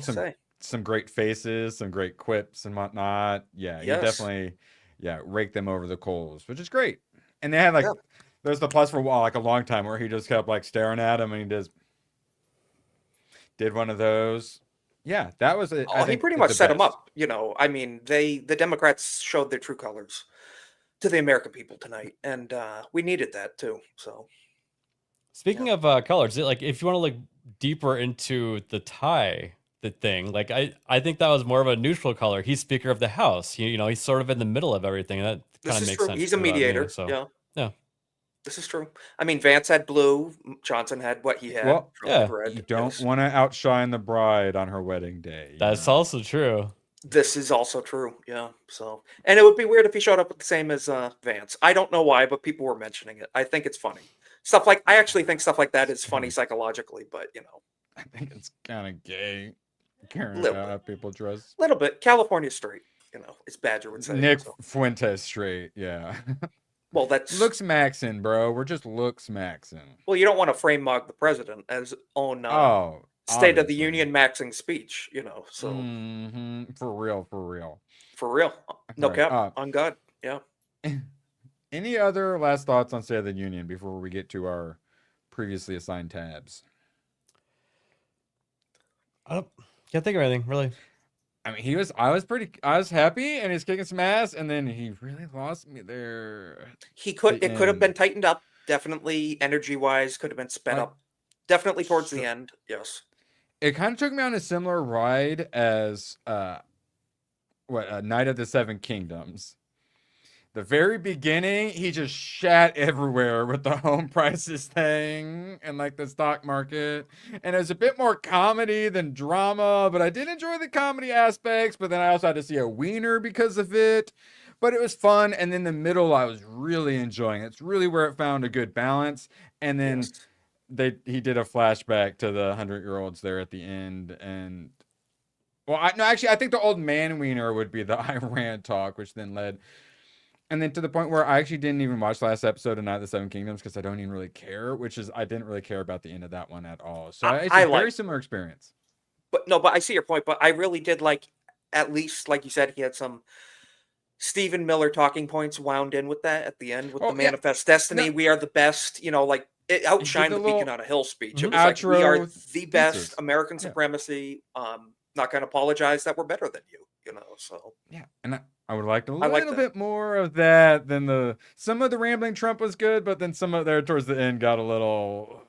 some great faces, some great quips and whatnot. Yeah, he definitely raked them over the coals, which is great. And they had there's the plus for a long time where he just kept staring at him, and he just did one of those. Yeah, that was it. He pretty much set him up. I mean, the Democrats showed their true colors to the American people tonight, and we needed that too. So. Speaking of colors, if you want to look deeper into the thing, I think that was more of a neutral color. He's Speaker of the House. He's sort of in the middle of everything. That kind of makes sense. He's a mediator. Yeah. This is true. I mean, Vance had blue. Johnson had what he had. Well, red. You don't want to outshine the bride on her wedding day. That's also true. This is also true. Yeah. So, and it would be weird if he showed up with the same as Vance. I don't know why, but people were mentioning it. I think it's funny. I actually think stuff like that is funny psychologically, but I think it's kind of gay. Caring about how people dress. A little bit. California straight, as Badger would say. Nick Fuentes straight, yeah. Well, that's looks maxing, bro. We're just looks maxing. Well, you don't want to frame mug the president as own State of the Union maxing speech, So for real. No cap on God. Yeah. Any other last thoughts on State of the Union before we get to our previously assigned tabs? I can't think of anything, really. I mean, I was happy, and he's kicking some ass, and then he really lost me there. It could have been tightened up, definitely energy-wise, could have been sped up. Definitely towards the end, yes. It kind of took me on a similar ride as Night of the Seven Kingdoms. the very beginning, he just shat everywhere with the home prices thing and like the stock market. And it was a bit more comedy than drama, but I did enjoy the comedy aspects. But then I also had to see a wiener because of it. But it was fun. And then the middle, I was really enjoying. It's really where it found a good balance. And then he did a flashback to the 100-year-olds there at the end. And well, I think the old man wiener would be the Iran talk, which then led. And then to the point where I actually didn't even watch the last episode of Night of the Seven Kingdoms because I don't even really care, I didn't really care about the end of that one at all. So it's a very similar experience. But I see your point, but I really did like, at least, like you said, he had some Stephen Miller talking points wound in with that at the end with the Manifest Destiny. No. We are the best, like it outshined the Beacon on a Hill speech. It was like, we are the best, American supremacy. Not going to apologize that we're better than you, so. Yeah, and I would like a little bit more of that than some of the rambling Trump was good, but then some of there towards the end got a little.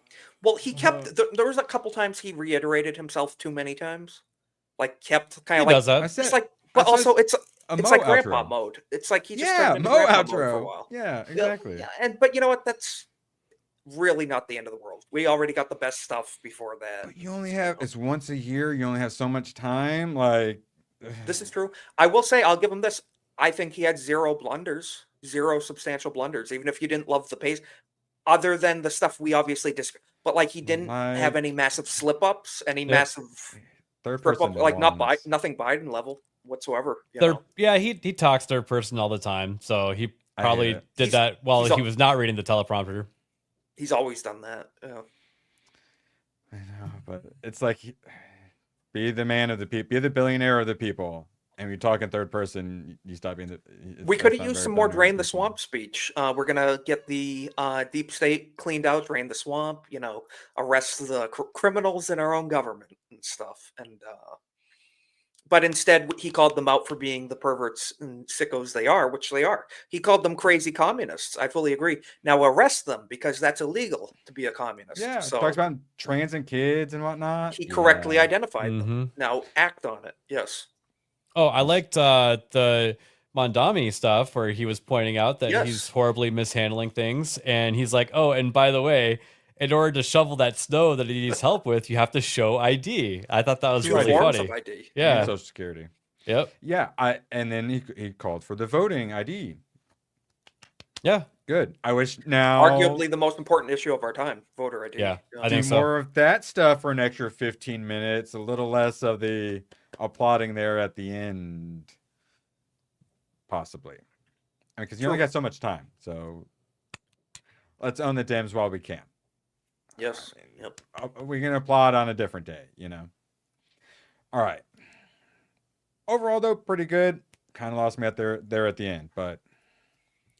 Well, he kept, there was a couple times he reiterated himself too many times. Like kept kind of like, does that. It's like, but also it's like grandpa mode. It's like he just turned into grandpa mode for a while. Yeah, exactly. Yeah, but you know what? That's really not the end of the world. We already got the best stuff before that. But you only have, it's once a year. You only have so much time. Like, this is true. I will say, I'll give him this. I think he had zero substantial blunders, even if you didn't love the pace, other than the stuff we obviously disagree. But like, he didn't have any massive slip ups, any massive third person, like nothing Biden level whatsoever. He talks third person all the time, so he probably did that while he was not reading the teleprompter. He's always done that. Yeah. I know, but it's like, be the man of the people, be the billionaire of the people. And we talk in third person, you stop being we could have used some more Drain the Swamp speech. We're going to get the deep state cleaned out, drain the swamp, arrest the criminals in our own government and stuff. And but instead, he called them out for being the perverts and sickos they are, which they are. He called them crazy communists. I fully agree. Now arrest them because that's illegal to be a communist. Yeah, so talks about trans and kids and whatnot. He correctly identified them. Now act on it. Yes. Oh, I liked the Mondami stuff where he was pointing out that he's horribly mishandling things. And he's like, oh, and by the way, in order to shovel that snow that he needs help with, you have to show ID. I thought that was really funny. Of ID. Yeah. And Social Security. Yep. Yeah. And then he called for the voting ID. Yeah. Good. I wish now. Arguably the most important issue of our time, voter ID. Yeah. I think more of that stuff for an extra 15 minutes, a little less of the applauding there at the end. Possibly. Because you only got so much time. So let's own the Dems while we can. Yes. Yep. We can applaud on a different day, All right. Overall, though, pretty good. Kind of lost me there at the end, but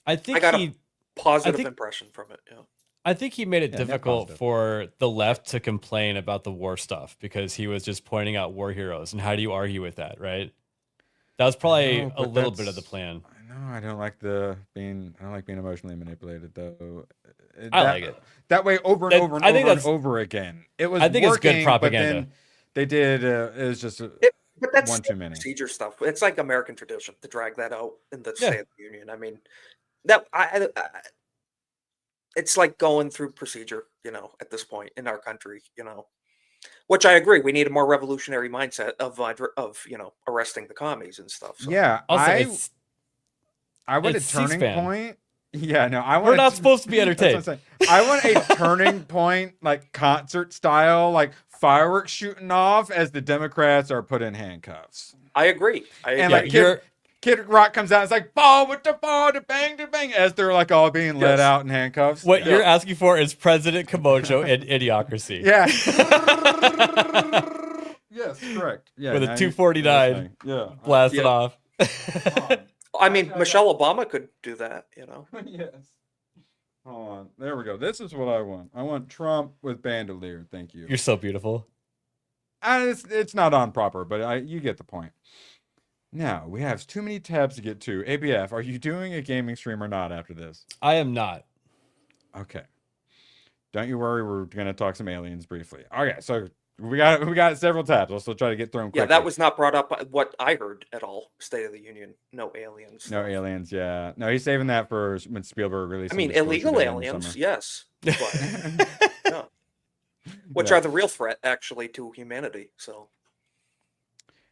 I think I got a positive impression from it. Yeah. I think he made it difficult for the left to complain about the war stuff because he was just pointing out war heroes, and how do you argue with that, right? That was probably a little bit of the plan. I know. I don't like being emotionally manipulated, though. I like it that way over and over and over again. It was. I think it's good propaganda. But then they did. It was just but that's one too many procedure stuff. It's like American tradition to drag that out in the State of the Union. I mean, that it's like going through procedure, at this point in our country, which I agree. We need a more revolutionary mindset of arresting the commies and stuff. So. Yeah. Also, I want a turning point. Yeah, no, we're not supposed to be entertained. I want a turning point, like concert style, like fireworks shooting off as the Democrats are put in handcuffs. I agree. And like Kid Rock comes out, it's like ball with the ball, to bang, as they're like all being let out in handcuffs. What you're asking for is President Kimojo and Idiocracy. Yeah. Yes, correct. Yeah, with a 249 blasted off. I mean, Michelle Obama could do that, Yes. Hold on. There we go. This is what I want. I want Trump with bandolier. Thank you. You're so beautiful. It's not on proper, but you get the point. Now, we have too many tabs to get to. ABF, are you doing a gaming stream or not after this? I am not. Okay. Don't you worry. We're going to talk some aliens briefly. Okay, so We got several tabs. We'll still try to get through them quickly. Yeah, that was not brought up. What I heard at all. State of the Union. No aliens. No aliens. Yeah. No, he's saving that for when Spielberg releases. I mean, illegal aliens. Yes. But, yeah. Which are the real threat, actually, to humanity. So.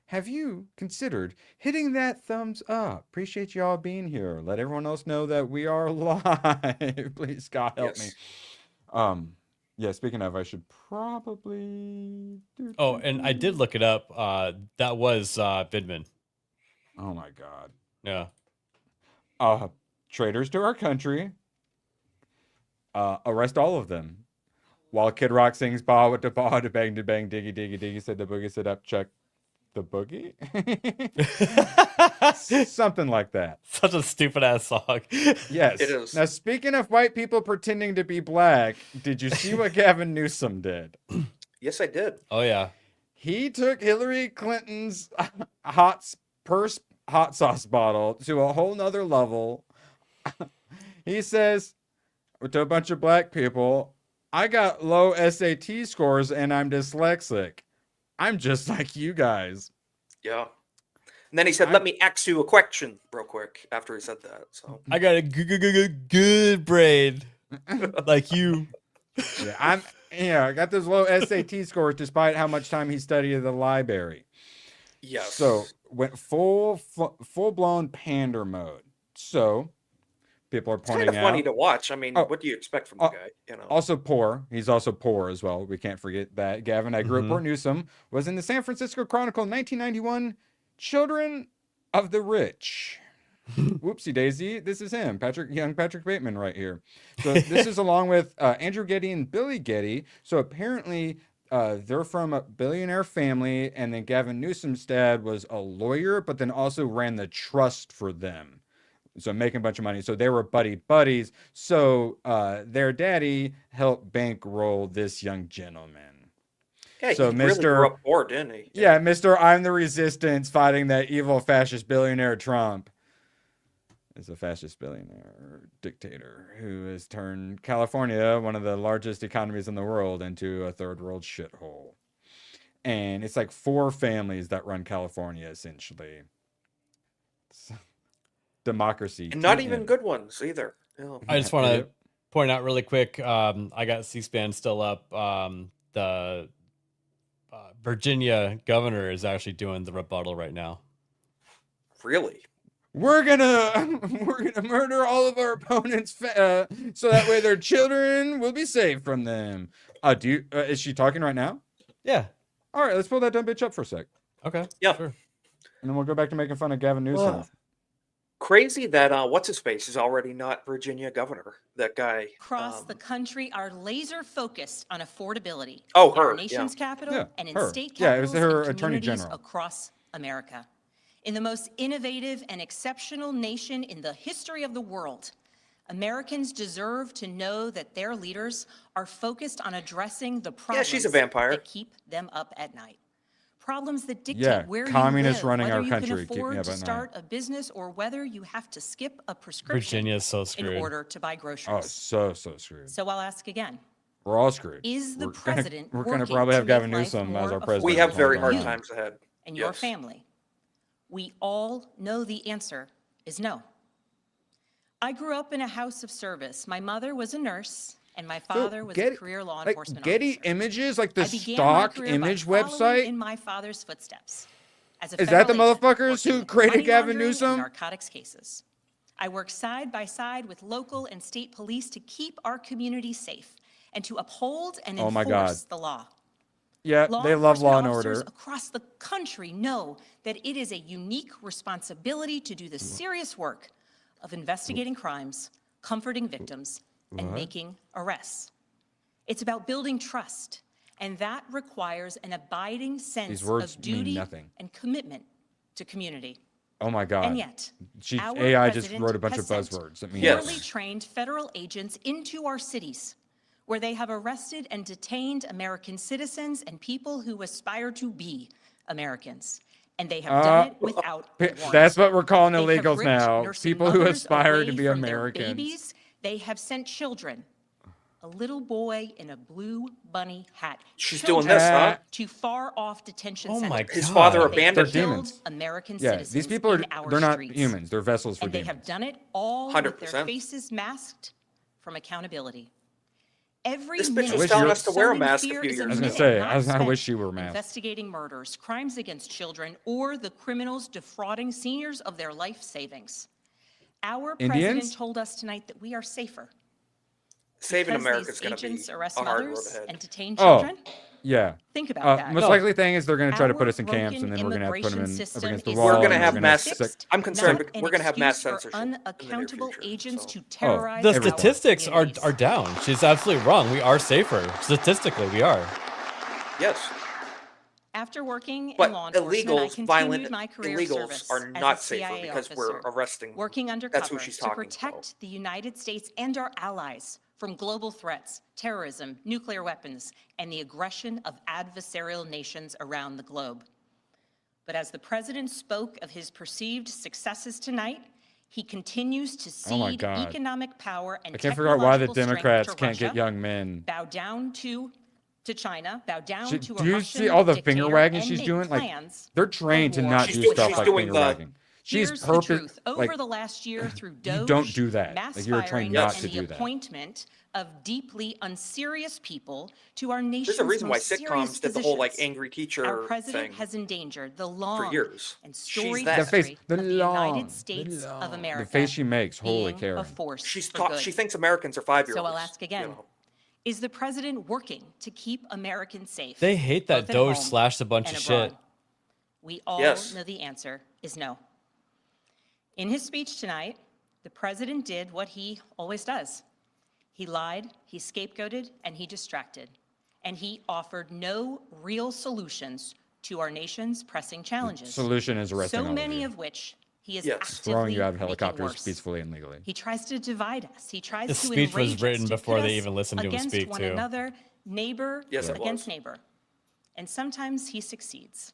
Have you considered hitting that thumbs up? Appreciate y'all being here. Let everyone else know that we are live. Please, God help me. Yeah, speaking of, I should probably Oh, and I did look it up. That was Vindman. Oh my God. Yeah. Traitors to our country. Arrest all of them. While Kid Rock sings "Ba with the ba, da bang, da bang, diggy, diggy, diggy," said the boogie, sit up, check the boogie. Something like that. Such a stupid ass song. Yes. It is. Now, speaking of white people pretending to be black, did you see what Gavin Newsom did? Yes, I did. Oh yeah. He took Hillary Clinton's hot sauce bottle to a whole nother level. He says to a bunch of black people, "I got low SAT scores and I'm dyslexic. I'm just like you guys." Yeah. And then he said, "Let me ask you a question real quick," after he said that. So I got a good brain, like you. Yeah, I got those low SAT scores despite how much time he studied at the library. yes. So went full blown pander mode. So people are It's kind pointing of funny out. to watch. I mean, what do you expect from the guy? You know. Also poor. He's also poor as well. We can't forget that. Gavin, Rupert Newsom was in the San Francisco Chronicle in 1991. Children of the Rich. Whoopsie daisy. This is him, young Patrick Bateman right here. So this is along with Andrew Getty and Billy Getty. So apparently they're from a billionaire family, and then Gavin Newsom's dad was a lawyer, but then also ran the trust for them. So making a bunch of money. So they were buddies. So their daddy helped bankroll this young gentleman. Yeah, So he really grew up poor, didn't he? Yeah, Mr. I'm the resistance fighting that evil fascist billionaire Trump. Is a fascist billionaire dictator who has turned California, one of the largest economies in the world, into a third world shithole. And it's like 4 families that run California, essentially. Democracy. And not even good ones either. Yeah. I just want to point out really quick. I got C-SPAN still up. The Virginia governor is actually doing the rebuttal right now. Really? We're gonna murder all of our opponents so that way their children will be saved from them. Is she talking right now? Yeah. All right, let's pull that dumb bitch up for a sec. Okay. Yeah. Sure. And then we'll go back to making fun of Gavin Newsom. Crazy that what's his face is already not Virginia governor. That guy across the country are laser focused on affordability. Oh, in her our nation's capital and in state Yeah, it was capitals her and attorney communities general. across America. In the most innovative and exceptional nation in the history of the world, Americans deserve to know that their leaders are focused on addressing the problems she's a vampire. that keep them up at night. Problems that dictate where communists you live, running whether our you country can keep me afford up to at night. start a business or whether you have to skip a prescription Virginia is so in screwed. order to buy groceries. Oh, so screwed. So I'll ask again. We're all screwed. Is the We're president gonna working probably have to Gavin make life Newsom as more our president. We have very affordable hard for you times ahead. and your Yes. family? We all know the answer is no. I grew up in a house of service. My mother was a nurse, and my father was a career law enforcement Getty officer. Images, like the I began my stock career by image following website. in my father's footsteps. As a Is that the federal agent motherfuckers who working in created money Gavin laundering and Newsom? narcotics cases. I worked side by side with local and state police to keep our community safe and to uphold and Oh my God. enforce the law. Yeah, Law they love Law and enforcement officers Order. across the country know that it is a unique responsibility to do the serious work of investigating crimes, comforting victims, and making arrests. It's about building trust, and that requires an abiding sense words of mean duty nothing. and commitment to community. Oh my God. And yet, our AI just president wrote a bunch of has sent buzzwords that mean Yes. poorly trained federal agents into our cities, where they have arrested and detained American citizens and people who aspire to be Americans. And they have done it without a warrant. That's what we're calling They have illegals ripped now. nursing People who mothers aspire to away be from their Americans. babies. They have sent children a little boy in a blue bunny hat. She's doing Children this, huh? To far off detention Oh my centers. His God. father They abandoned They're him. killed demons. American Yeah, citizens these people are, in our they're not streets. humans. They're vessels for And they demons. have done it all with their 100%. faces masked from accountability. Every This bitch minute was telling of us to wear a sowing mask a fear few is years I was ago. gonna minute say, not I spent wish she were masked. investigating murders, crimes against children, or the criminals defrauding seniors of their life savings. Our Indians? president told us tonight that we are safer. Saving Because America these is going to be agents arrest a hard road mothers ahead. and detain Oh, children. yeah. Think about that. Most No. likely thing is they're going to try to put Our us in camps, and broken then we're going to have to put them immigration in, up system against the is wall. We're not gonna and have we're mass- fixed, I'm concerned not an we're gonna have mass excuse for censorship in the near unaccountable future, agents so- to terrorize The our statistics are communities. down. She's absolutely wrong. We are safer. Statistically, we are. Yes. After working But in law enforcement, I illegals, violent continued my career illegals service are as not a safer CIA because we're officer, arresting. working That's undercover who she's to talking protect about. the United States and our allies from global threats, terrorism, nuclear weapons, and the aggression of adversarial nations around the globe. But as the president spoke of his perceived successes tonight, he continues to Oh my cede God. economic power and I can't figure out why the technological strength Democrats to can't get Russia, young men. bow down to China, bow down She- to a do you Russian see all the finger dictator, wagging and she's make doing? Like, plans they're trained to war not She's do doing- stuff she's like doing finger the- wagging. She's Here's the purpose truth. Over like the last year through you Doge, don't do that. mass Like, you're firing, trained not and to the do that. appointment of deeply unserious people to our nation's There's a reason why most serious sitcoms did the whole like positions. angry teacher Our president thing. has endangered the long years. and She's storied that. the face, history the of the long, United States of America. the face she makes. Holy being Karen. a force She's for taught. good. She thinks Americans are 5-year-olds. So I'll ask again. Is the president working to keep Americans safe? They hate that both at Doge home slashed a bunch and of abroad? shit. We all Yes. know the answer is no. In his speech tonight, the president did what he always does. He lied, he scapegoated, and he distracted. And he offered no real solutions to our nation's pressing challenges. Solution is arresting So all many of of which he is Yes. actively throwing you out of making helicopters worse. peacefully and legally. He tries to divide us. He tries The to speech was enrage us, written to before pit they us even listened to him against speak, one too. another, neighbor Yes, it against was. neighbor. And sometimes he succeeds.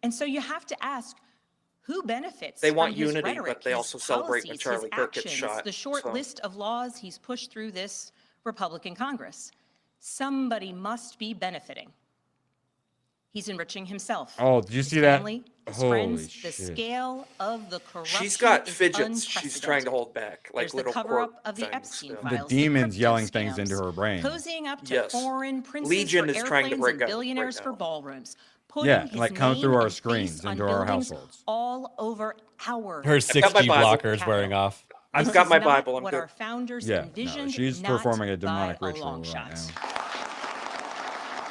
And so you have to ask, who benefits They from want his unity, rhetoric, but they his also celebrate when policies, Charlie his Kirk gets actions, shot, the short so. list of laws he's pushed through this Republican Congress? Somebody must be benefiting. He's enriching himself. Oh, did you his see that? family, his Holy friends. The shit. scale of the corruption She's got is fidgets. She's trying to unprecedented. hold back, like There's the little cover-up court of the things, Epstein yeah. files, demons crypto yelling things scams, into her brain. cozying up to Yes. foreign princes Legion for is trying to airplanes break and out right billionaires for now. ballrooms, putting Yeah, his like come through name our and face screens on into our buildings households. all over our Her got my 6G Bible. blockers wearing off. I've This got is my not Bible. I'm what good. our founders Yeah, no, envisioned, she's not performing a by demonic a ritual long right shot. now.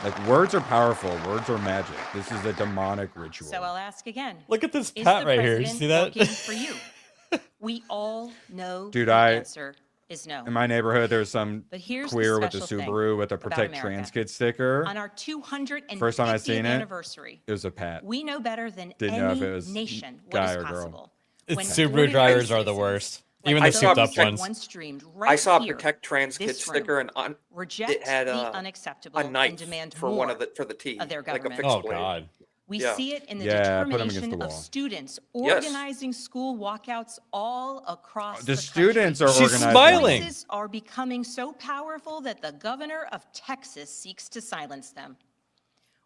Like, words are powerful. Words are magic. This is a demonic ritual. So I'll ask again. Look at this Is pat the right here. You president see that? working for you? We all know Dude, the I- answer is no. In my neighborhood, there's some But here's the queer with a special thing Subaru with a about Protect America. Trans Kids sticker. On our 250th First time I seen it, anniversary, It was a pat. we know better than Didn't know any if it was nation what guy is or girl. possible. It's when Subaru ordinary drivers are the citizens, worst. like Even the those souped up that ones. once dreamed right I saw a here, Protect Trans Kids this room, sticker, and on reject it had the a unacceptable knife and demand for more one of the T, of their like a government. fixed Oh blade. God. We Yeah. see it in the Yeah, put 'em against determination the of wall. students Yes. organizing school walkouts all across The the students country. are She's organizing. smiling. Voices are becoming so powerful that the governor of Texas seeks to silence them.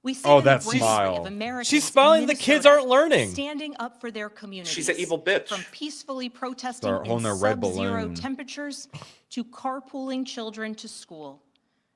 We see Oh, it in the that bravery smile. of Americans She's in smiling. The kids Minnesota aren't learning. Standing up for their communities. She's an evil bitch. From peacefully protesting Start in holding a red sub-zero balloon. temperatures to carpooling children to school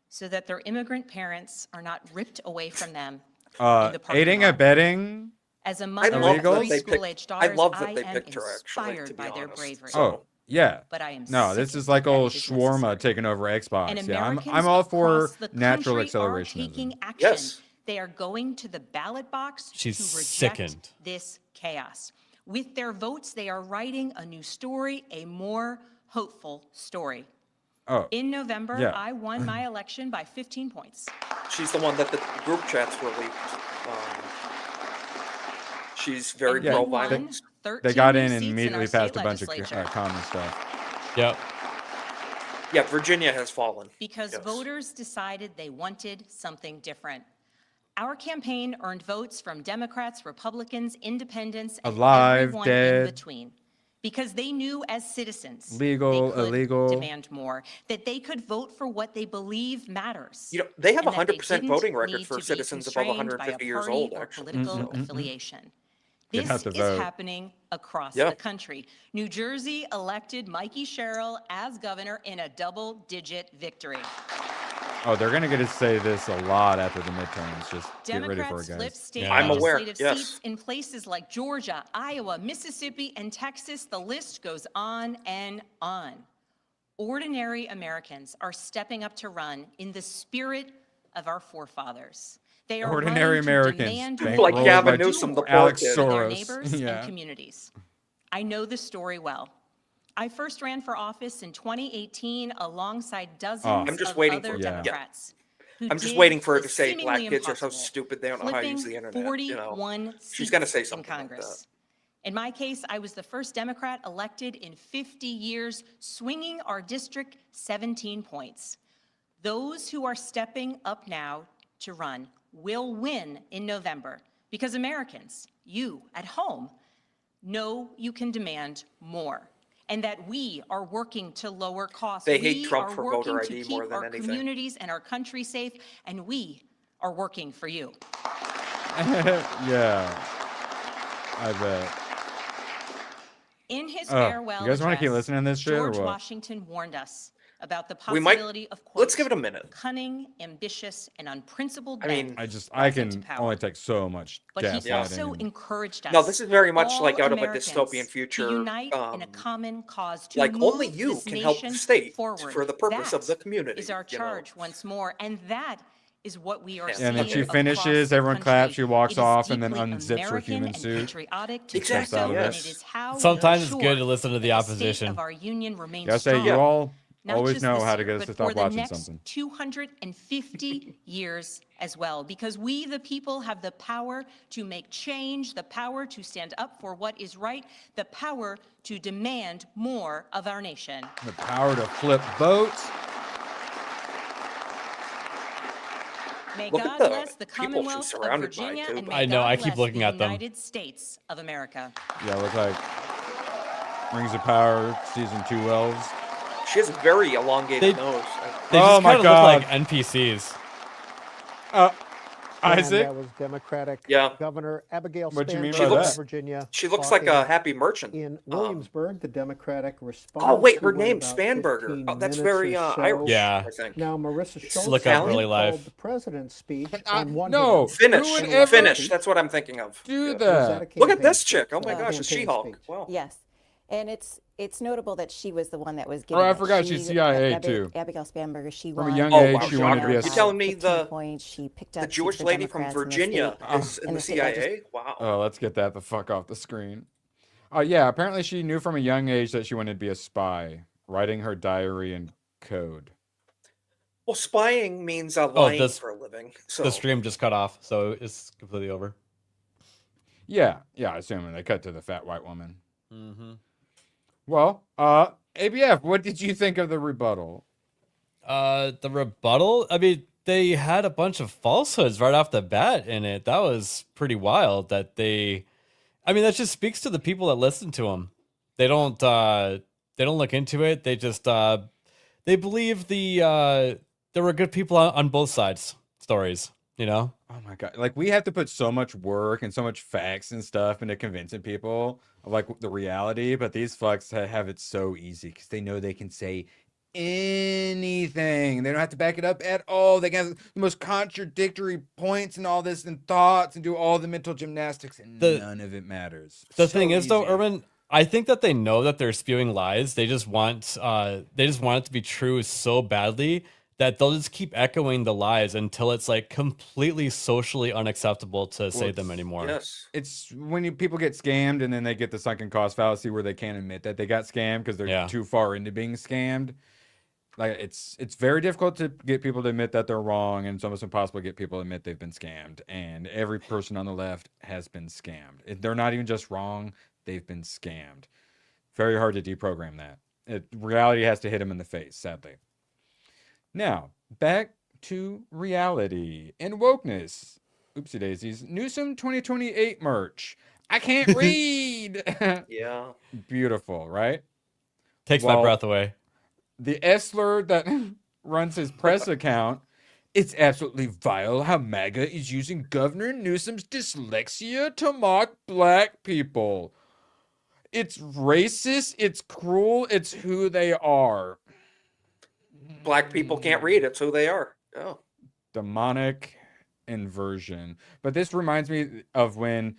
so that their immigrant parents are not ripped away from them in the parking Aiding, lot. abetting. As a I mother love of that three they school-age picked. daughters, I love that they am picked her. Actually, inspired to be by their honest. bravery. So, Oh, yeah. But I am No, this sickened is like that old it is shawarma necessary. taking over Xbox. And Yeah, Americans I'm all for across the natural country are accelerationism. taking action. Yes. They are going to the ballot box She's to reject sickened. this chaos. With their votes, they are writing a new story, a more hopeful story. Oh, In November, Yeah. I won my election by 15 points. she's the one that the group chats were leaked. She's very And Yeah, pro we won violence. 13 they got new in seats and in immediately our state passed a bunch of legislature. common stuff. Yep. Yeah, Virginia has fallen. Because Yes. voters decided they wanted something different. Our campaign earned votes from Democrats, Republicans, Independents, and Alive, everyone dead. in between. because they knew as citizens Legal, they could illegal. demand more, that they could vote for what they believe matters. You know, they have a and that they 100% didn't voting record need for to be citizens above constrained by a 150 years party old, or actually. political affiliation. Get This out to is vote. happening across Yeah. the country. New Jersey elected Mikey Sherrill as governor in a double-digit victory. Oh, they're gonna get to say this a lot after the midterms. Just get ready for Democrats it, flipped guys. state Yeah. I'm aware, legislative yes. seats in places like Georgia, Iowa, Mississippi, and Texas. The list goes on and on. Ordinary Americans are stepping up to run in the spirit of our forefathers. They are Ordinary running to Americans, demand bankrolled more Like and Gavin do Newsom, the more poor Alex kid. for their Soros. neighbors Yeah. and communities. I know the story well. I first ran for office in 2018 alongside dozens I'm just of waiting other for- yeah. Democrats. who I'm just did waiting for her the to say black seemingly kids are so impossible, stupid they don't know how to use the flipping internet. You know, 41 she's gonna say seats in something like that. Congress. In my case, I was the first Democrat elected in 50 years, swinging our district 17 points. Those who are stepping up now to run will win in November because Americans, you at home, know you can demand more and that we are working to lower costs. They hate We Trump are for working voter to ID keep more than our anything. communities and our country safe, and we are working for you. Yeah, I bet. In his Oh, farewell you guys wanna keep address, listening to this shit or George what? Washington warned us about the We might- possibility of, quote, let's give it a minute. cunning, ambitious, and unprincipled I men mean, I just, rising I to can power. only take so much But he gaslighting. also and- encouraged us. No, this is very much all like out of a Americans, dystopian future, to unite in a common cause, to like only move you this can help the nation state forward. for the purpose of That the community, is our you know. charge once more, and that is what we are Yeah. seeing And then she across finishes, the everyone claps, country. she walks It is off, and then deeply unzips her American human and suit. patriotic to do Exactly, so, and yes. it is how we Sometimes it's good ensure to listen to the that state opposition. of our union remains Gotta say, strong. you all Not always just know this how to year, get us but to for stop the watching next something. 250 years as well, because we, the people, have the power to make change, the power to stand up for what is right, the power to demand more of our nation. The power to flip votes. May Look at God the bless the people she's Commonwealth of surrounded by, Virginia, too. and may I know, God I keep bless looking the at them. United States of America. Yeah, look like Rings of Power, season 2 elves. She has a very elongated They- nose. They Oh just my kind of look like God. NPCs. And Isaac? that was Democratic Yeah. Governor Abigail What you mean Spanberger by of that? Virginia. She looks like a talking happy merchant. in Williamsburg, the Democratic response. Oh wait, her who went name's about Spanberger. 15 Oh, that's minutes very or so. Irish. Yeah. I think. Now, Marissa Schultz look up called really live. the president's speech I- on one no. hand. Finish. Who would and ever Finish. That's what I'm thinking of. Do Yeah. Was that a that. Look at campaign this speech? chick. Oh So my a gosh, a campaign She-Hulk. speech. Wow. Yes, and it's notable that she was the one that was Oh, giving I it. forgot she's CIA too. Abigail Spanberger, she From a won. young Oh, age, wow, she wanted to be a. shocker. You're telling me 15 the points. She picked the up Jewish seats for lady from Democrats in the Virginia state- is in in the the state legis- CIA? Wow. Oh, let's get that the fuck off the screen. Oh yeah, apparently she knew from a young age that she wanted to be a spy, writing her diary in code. Well, spying means lying this- for a living. So The stream just cut off, so it's completely over. Yeah, assuming they cut to the fat white woman. Mm-hmm. Well, ABF, what did you think of the rebuttal? The rebuttal, I mean, they had a bunch of falsehoods right off the bat in it. That was pretty wild that I mean, that just speaks to the people that listen to them. They don't look into it. They just, they believe there were good people on both sides stories, you know? Oh my god! Like we have to put so much work and so much facts and stuff into convincing people of like the reality, but these fucks have it so easy because they know they can say anything. They don't have to back it up at all. They can have the most contradictory points and all this and thoughts and do all the mental gymnastics, and none of it matters. The So thing is, though, easy. Urban, I think that they know that they're spewing lies. They just want it to be true so badly that they'll just keep echoing the lies until it's like completely socially unacceptable to say them anymore. yes. It's when people get scammed and then they get the sunken cost fallacy where they can't admit that they got scammed because they're too far into being scammed. Like it's very difficult to get people to admit that they're wrong, and it's almost impossible to get people to admit they've been scammed. And every person on the left has been scammed. They're not even just wrong; they've been scammed. Very hard to deprogram that. Reality has to hit them in the face, sadly. Now back to reality and wokeness. Oopsie daisies. Newsom 2028 merch. I can't read. Yeah. Beautiful, right? Takes my Well, breath away. the Essler that runs his press account, it's absolutely vile how MAGA is using Governor Newsom's dyslexia to mock black people. It's racist, it's cruel, it's who they are. Black people can't read. It's who they are. Oh. Demonic inversion. But this reminds me of when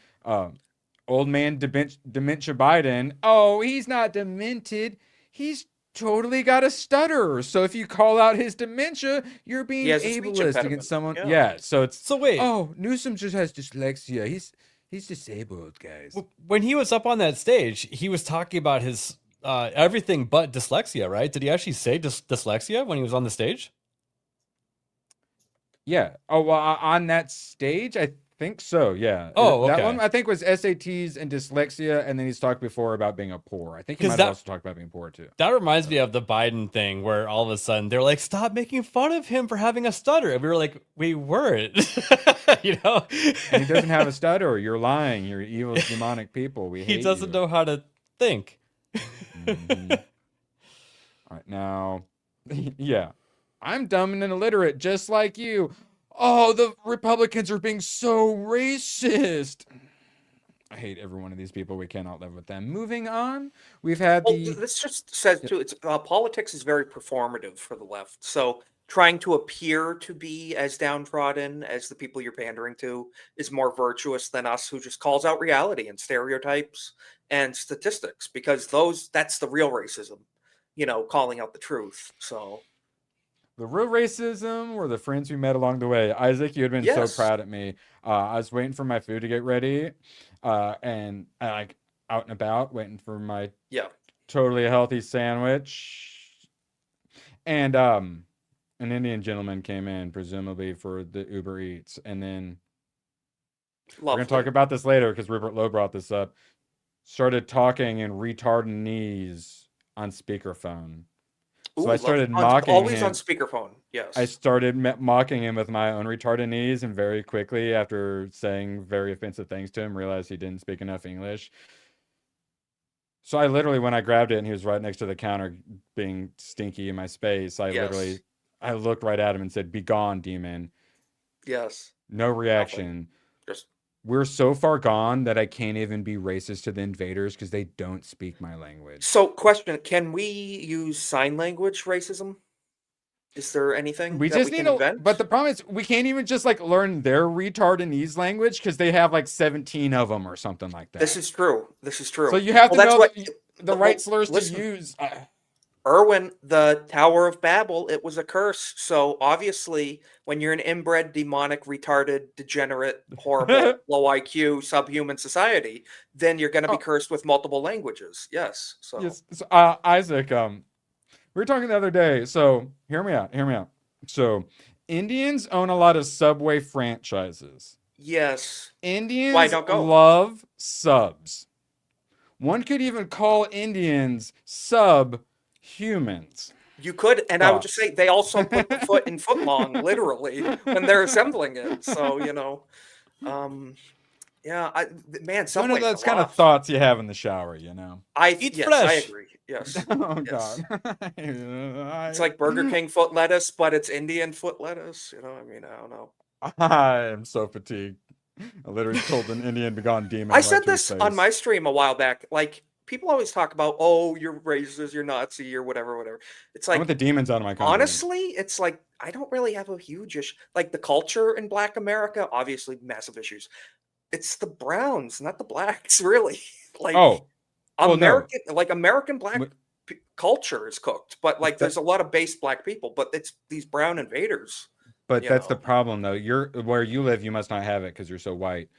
old man dementia Biden, oh, he's not demented. He's totally got a stutter. So if you call out his dementia, you're being He has a speech ableist impediment. against someone. Yeah. Yeah. So it's So wait, oh, Newsom just has dyslexia. He's disabled, guys. when he was up on that stage, he was talking about his everything but dyslexia, right? Did he actually say dyslexia when he was on the stage? Yeah. Oh, well, on that stage, I think so. Yeah. Oh, That okay. one I think was SATs and dyslexia, and then he's talked before about being a poor. I think he 'Cause might that- have also talked about being poor too. That reminds me of the Biden thing where all of a sudden they're like, stop making fun of him for having a stutter. And we were like, we weren't. You know? And he doesn't have a stutter. You're lying. You're evil, demonic people. We hate He doesn't you. know how to think. Mhm. All right, now, yeah, I'm dumb and illiterate, just like you. Oh, the Republicans are being so racist. I hate every one of these people. We cannot live with them. Moving on, we've had Well, the this just says too. It's politics is very performative for the left. So trying to appear to be as downtrodden as the people you're pandering to is more virtuous than us, who just calls out reality and stereotypes and statistics, because that's the real racism. Calling out the truth. So real racism were the friends we met along the way. Isaac, you had been Yes. so proud at me. I was waiting for my food to get ready, and I like out and about, waiting for my yeah, totally healthy sandwich. And an Indian gentleman came in, presumably for the Uber Eats, and then we're lovely. gonna talk about this later because Rupert Lowe brought this up. Started talking in retardinese on speakerphone. So Ooh, I started on- mocking always him. on speakerphone. Yes. I started mocking him with my own retardinese, and very quickly, after saying very offensive things to him, realized he didn't speak enough English. So I literally, when I grabbed it and he was right next to the counter being stinky in my space, I Yes. looked right at him and said, "Be gone, demon." Yes. No reaction. Just We're so far gone that I can't even be racist to the invaders because they don't speak my language. so, question: can we use sign language racism? Is there anything We that just we need can to, invent? but the problem is we can't even just like learn their retardinese language because they have like 17 of them or something like that. This is true. This is true. So you have to Well, that's know what the well, right slurs listen. to use. Irwin, the Tower of Babel, it was a curse. So obviously, when you're an inbred, demonic, retarded, degenerate, horrible, low IQ, subhuman society, then you're going to be Oh. cursed with multiple languages. Yes. So Yes. So, Isaac, we were talking the other day. So hear me out. So Indians own a lot of Subway franchises. yes, Indians don't go? love subs. One could even call Indians subhumans. you could, and I would just Thoughts? say they also put the foot in footlong, literally, when they're assembling it. So yeah, man, One Subway of those fell kind of off. thoughts you have in the shower, you know. Eat Yes, I flesh. agree. Yes. Oh Yes. God. It's like Burger King foot lettuce, but it's Indian foot lettuce. I don't know. I am so fatigued. I literally told an Indian begone demon. I right said to his this on face. my stream a while back. Like, people always talk about, oh, you're racist, you're Nazi, or whatever. It's I like, want the demons out of my country. honestly, it's like, I don't really have a huge issue. Like, the culture in Black America, obviously, massive issues. It's the browns, not the blacks, really. Like, Oh, well, no. American Black Wh- culture is cooked, but like, That- there's a lot of base Black people, but it's these brown invaders. But you that's the know. problem, though. You're where you live. You must not have it because you're so white.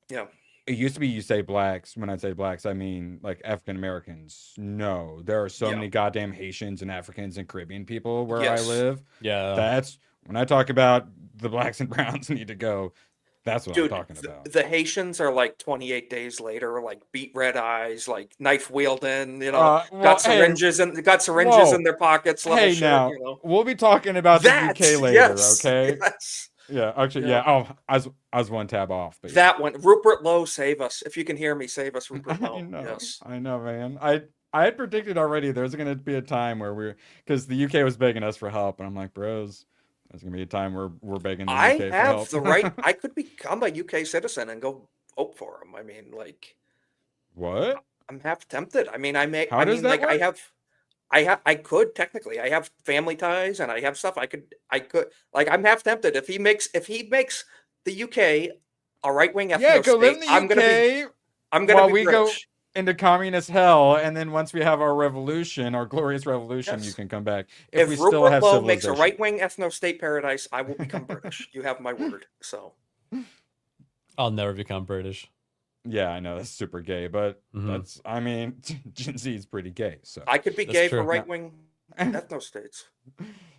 Yeah. It used to be you say blacks. When I say blacks, I mean like African Americans. No, there are so Yeah. many goddamn Haitians and Africans and Caribbean people where Yes. I live. Yeah. That's when I talk about the blacks and browns need to go. That's what Dude, I'm talking about. the Haitians are like 28 days later, like beat red eyes, like knife wielding, Well, got hey, syringes in whoa. in their pockets. Level Hey, shit, now we'll be talking about the UK later, yes, okay? yes. Yeah, actually, Yeah. yeah. Oh, I was one tab off, but That one, Rupert Lowe, save us. If you can hear me, save us, Rupert I Lowe. know, Yes. I know, man. I had predicted already there's going to be a time where because the UK was begging us for help, and I'm like, bros, there's going to be a time where we're begging the I UK for have help. the right. I could become a UK citizen and go vote for him. I mean, like, What? I'm half tempted. I mean, I may. How I does mean, that like, work? I could technically. I have family ties, and I have stuff. I could. Like, I'm half tempted. If he makes the UK a right wing Yeah, ethno go live in state, the I'm gonna be. UK I'm gonna while be we go British. into communist hell, and then once we have our revolution, our glorious revolution, you Yes. can come back if we If still Rupert have Lowe makes a civilization. right wing ethno state paradise, I will become British. You have my word. So I'll never become British. Yeah, I know that's super gay, but Mhm. I mean, Gen Z is pretty gay, so. I could be That's gay true. for right wing ethno states.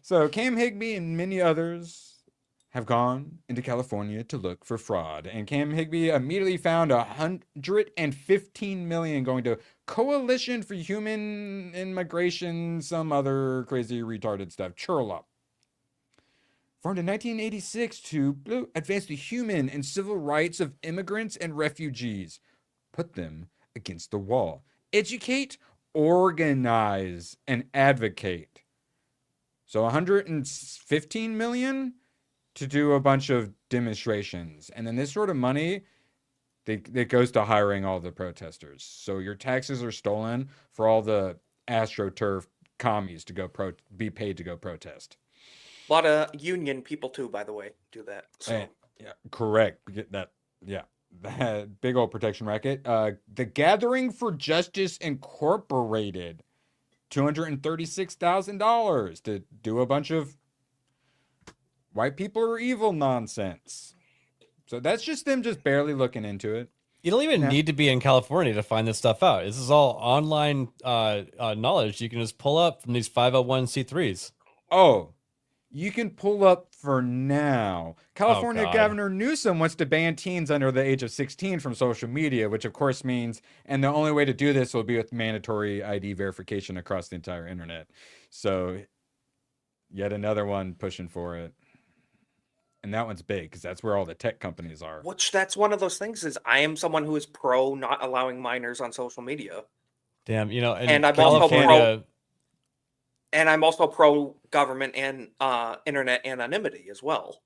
So Cam Higbee and many others have gone into California to look for fraud, and Cam Higbee immediately found 115 million going to Coalition for Human Immigration, some other crazy retarded stuff. Churla. Formed in 1986 to advance the human and civil rights of immigrants and refugees, put them against the wall, educate, organize, and advocate. So 115 million to do a bunch of demonstrations. And then this sort of money, that goes to hiring all the protesters. So your taxes are stolen for all the AstroTurf commies to go be paid to go protest. A lot of union people too, by the way, do that. So And, yeah, correct. Get that. Yeah. That big old protection racket. The Gathering for Justice Incorporated, $236,000 to do a bunch of white people are evil nonsense. So that's just them just barely looking into it. You don't even need to be in California to find this stuff out. This is all online knowledge you can just pull up from these 501c3s. Oh, you can pull up for now. California God. Governor Newsom wants to ban teens under the age of 16 from social media, which of course means, and the only way to do this will be with mandatory ID verification across the entire internet. So yet another one pushing for it. And that one's big because that's where all the tech companies are. which that's one of those things is I am someone who is pro not allowing minors on social media. Damn, you know, And I'm also California, And I'm also pro government and internet anonymity as well.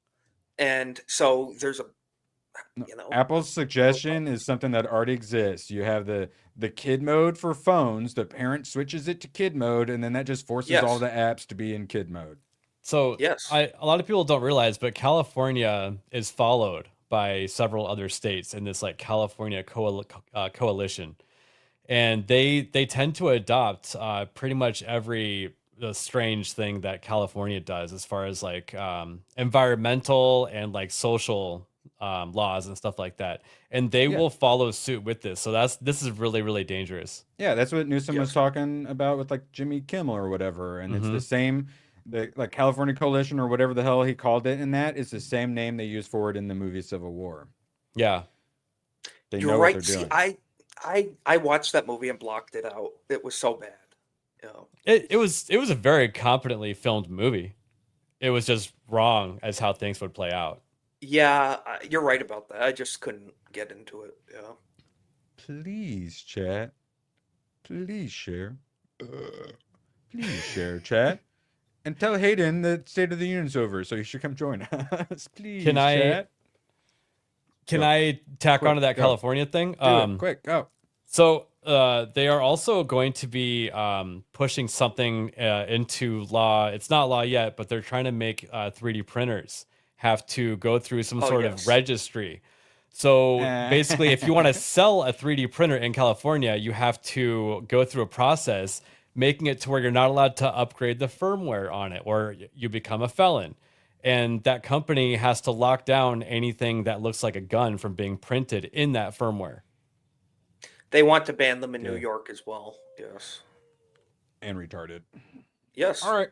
And so there's Apple's suggestion is something that already exists. You have the kid mode for phones. The parent switches it to kid mode, and then that just forces all the apps to be in kid mode. So yes, a lot of people don't realize, but California is followed by several other states in this like California coalition, and they tend to adopt pretty much every strange thing that California does as far as like environmental and like social laws and stuff like that, and they will follow suit with this. So this is really, really dangerous. Yeah, that's what Newsom was talking about with like Jimmy Kimmel or whatever, and it's the same. The like California Coalition or whatever the hell he called it, and that is the same name they use for it in the movie Civil War. Yeah, they you're know right. what they're doing. I watched that movie and blocked it out. It was so bad. It was a very competently filmed movie. It was just wrong as how things would play out. Yeah, you're right about that. I just couldn't get into it. Yeah. Please, chat. Please share. Please share, chat. And tell Hayden that State of the Union's over, so you should come join us. Please, chat. Can I tack onto that California thing? Quick, go. So they are also going to be pushing something into law. It's not law yet, but they're trying to make 3D printers have to go through some sort of registry. So basically, if you want to sell a 3D printer in California, you have to go through a process making it to where you're not allowed to upgrade the firmware on it, or you become a felon. And that company has to lock down anything that looks like a gun from being printed in that firmware. They want to ban them in New York as well. Yes. And retarded. Yes. All right.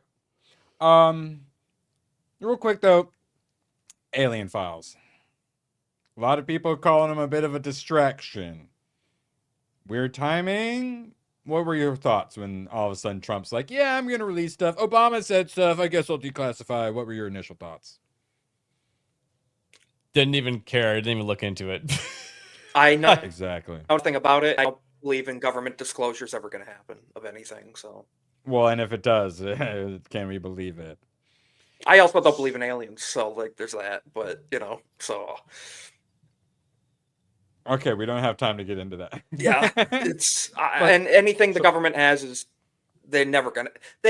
Real quick though, Alien Files. A lot of people calling them a bit of a distraction. Weird timing. What were your thoughts when all of a sudden Trump's like, yeah, I'm going to release stuff. Obama said stuff. I guess I'll declassify. What were your initial thoughts? didn't even care. Didn't even look into it. I know Exactly. nothing about it. I don't believe in government disclosures ever going to happen of anything. So Well, and if it does, can we believe it? I also don't believe in aliens. So like, there's that. But so Okay, we don't have time to get into that. yeah, it's and anything the government has is they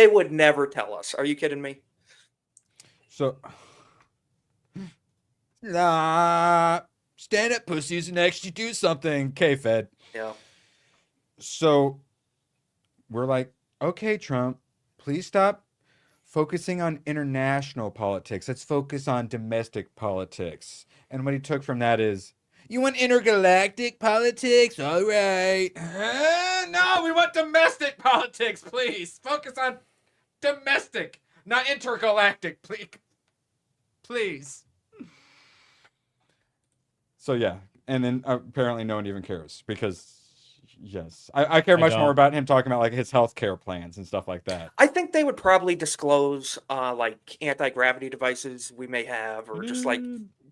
would never tell us. Are you kidding me? So, nah, stand up, pussies, and actually do something. K-Fed. Yeah. So, we're like, okay, Trump, please stop focusing on international politics. Let's focus on domestic politics. And what he took from that is, you want intergalactic politics? All right. No, we want domestic politics, please. Focus on domestic, not intergalactic, please. Please. So yeah, and then apparently no one even cares because yes, I care much more about him talking about like his healthcare plans and stuff like that. I think they would probably disclose like anti-gravity devices we may have, or just like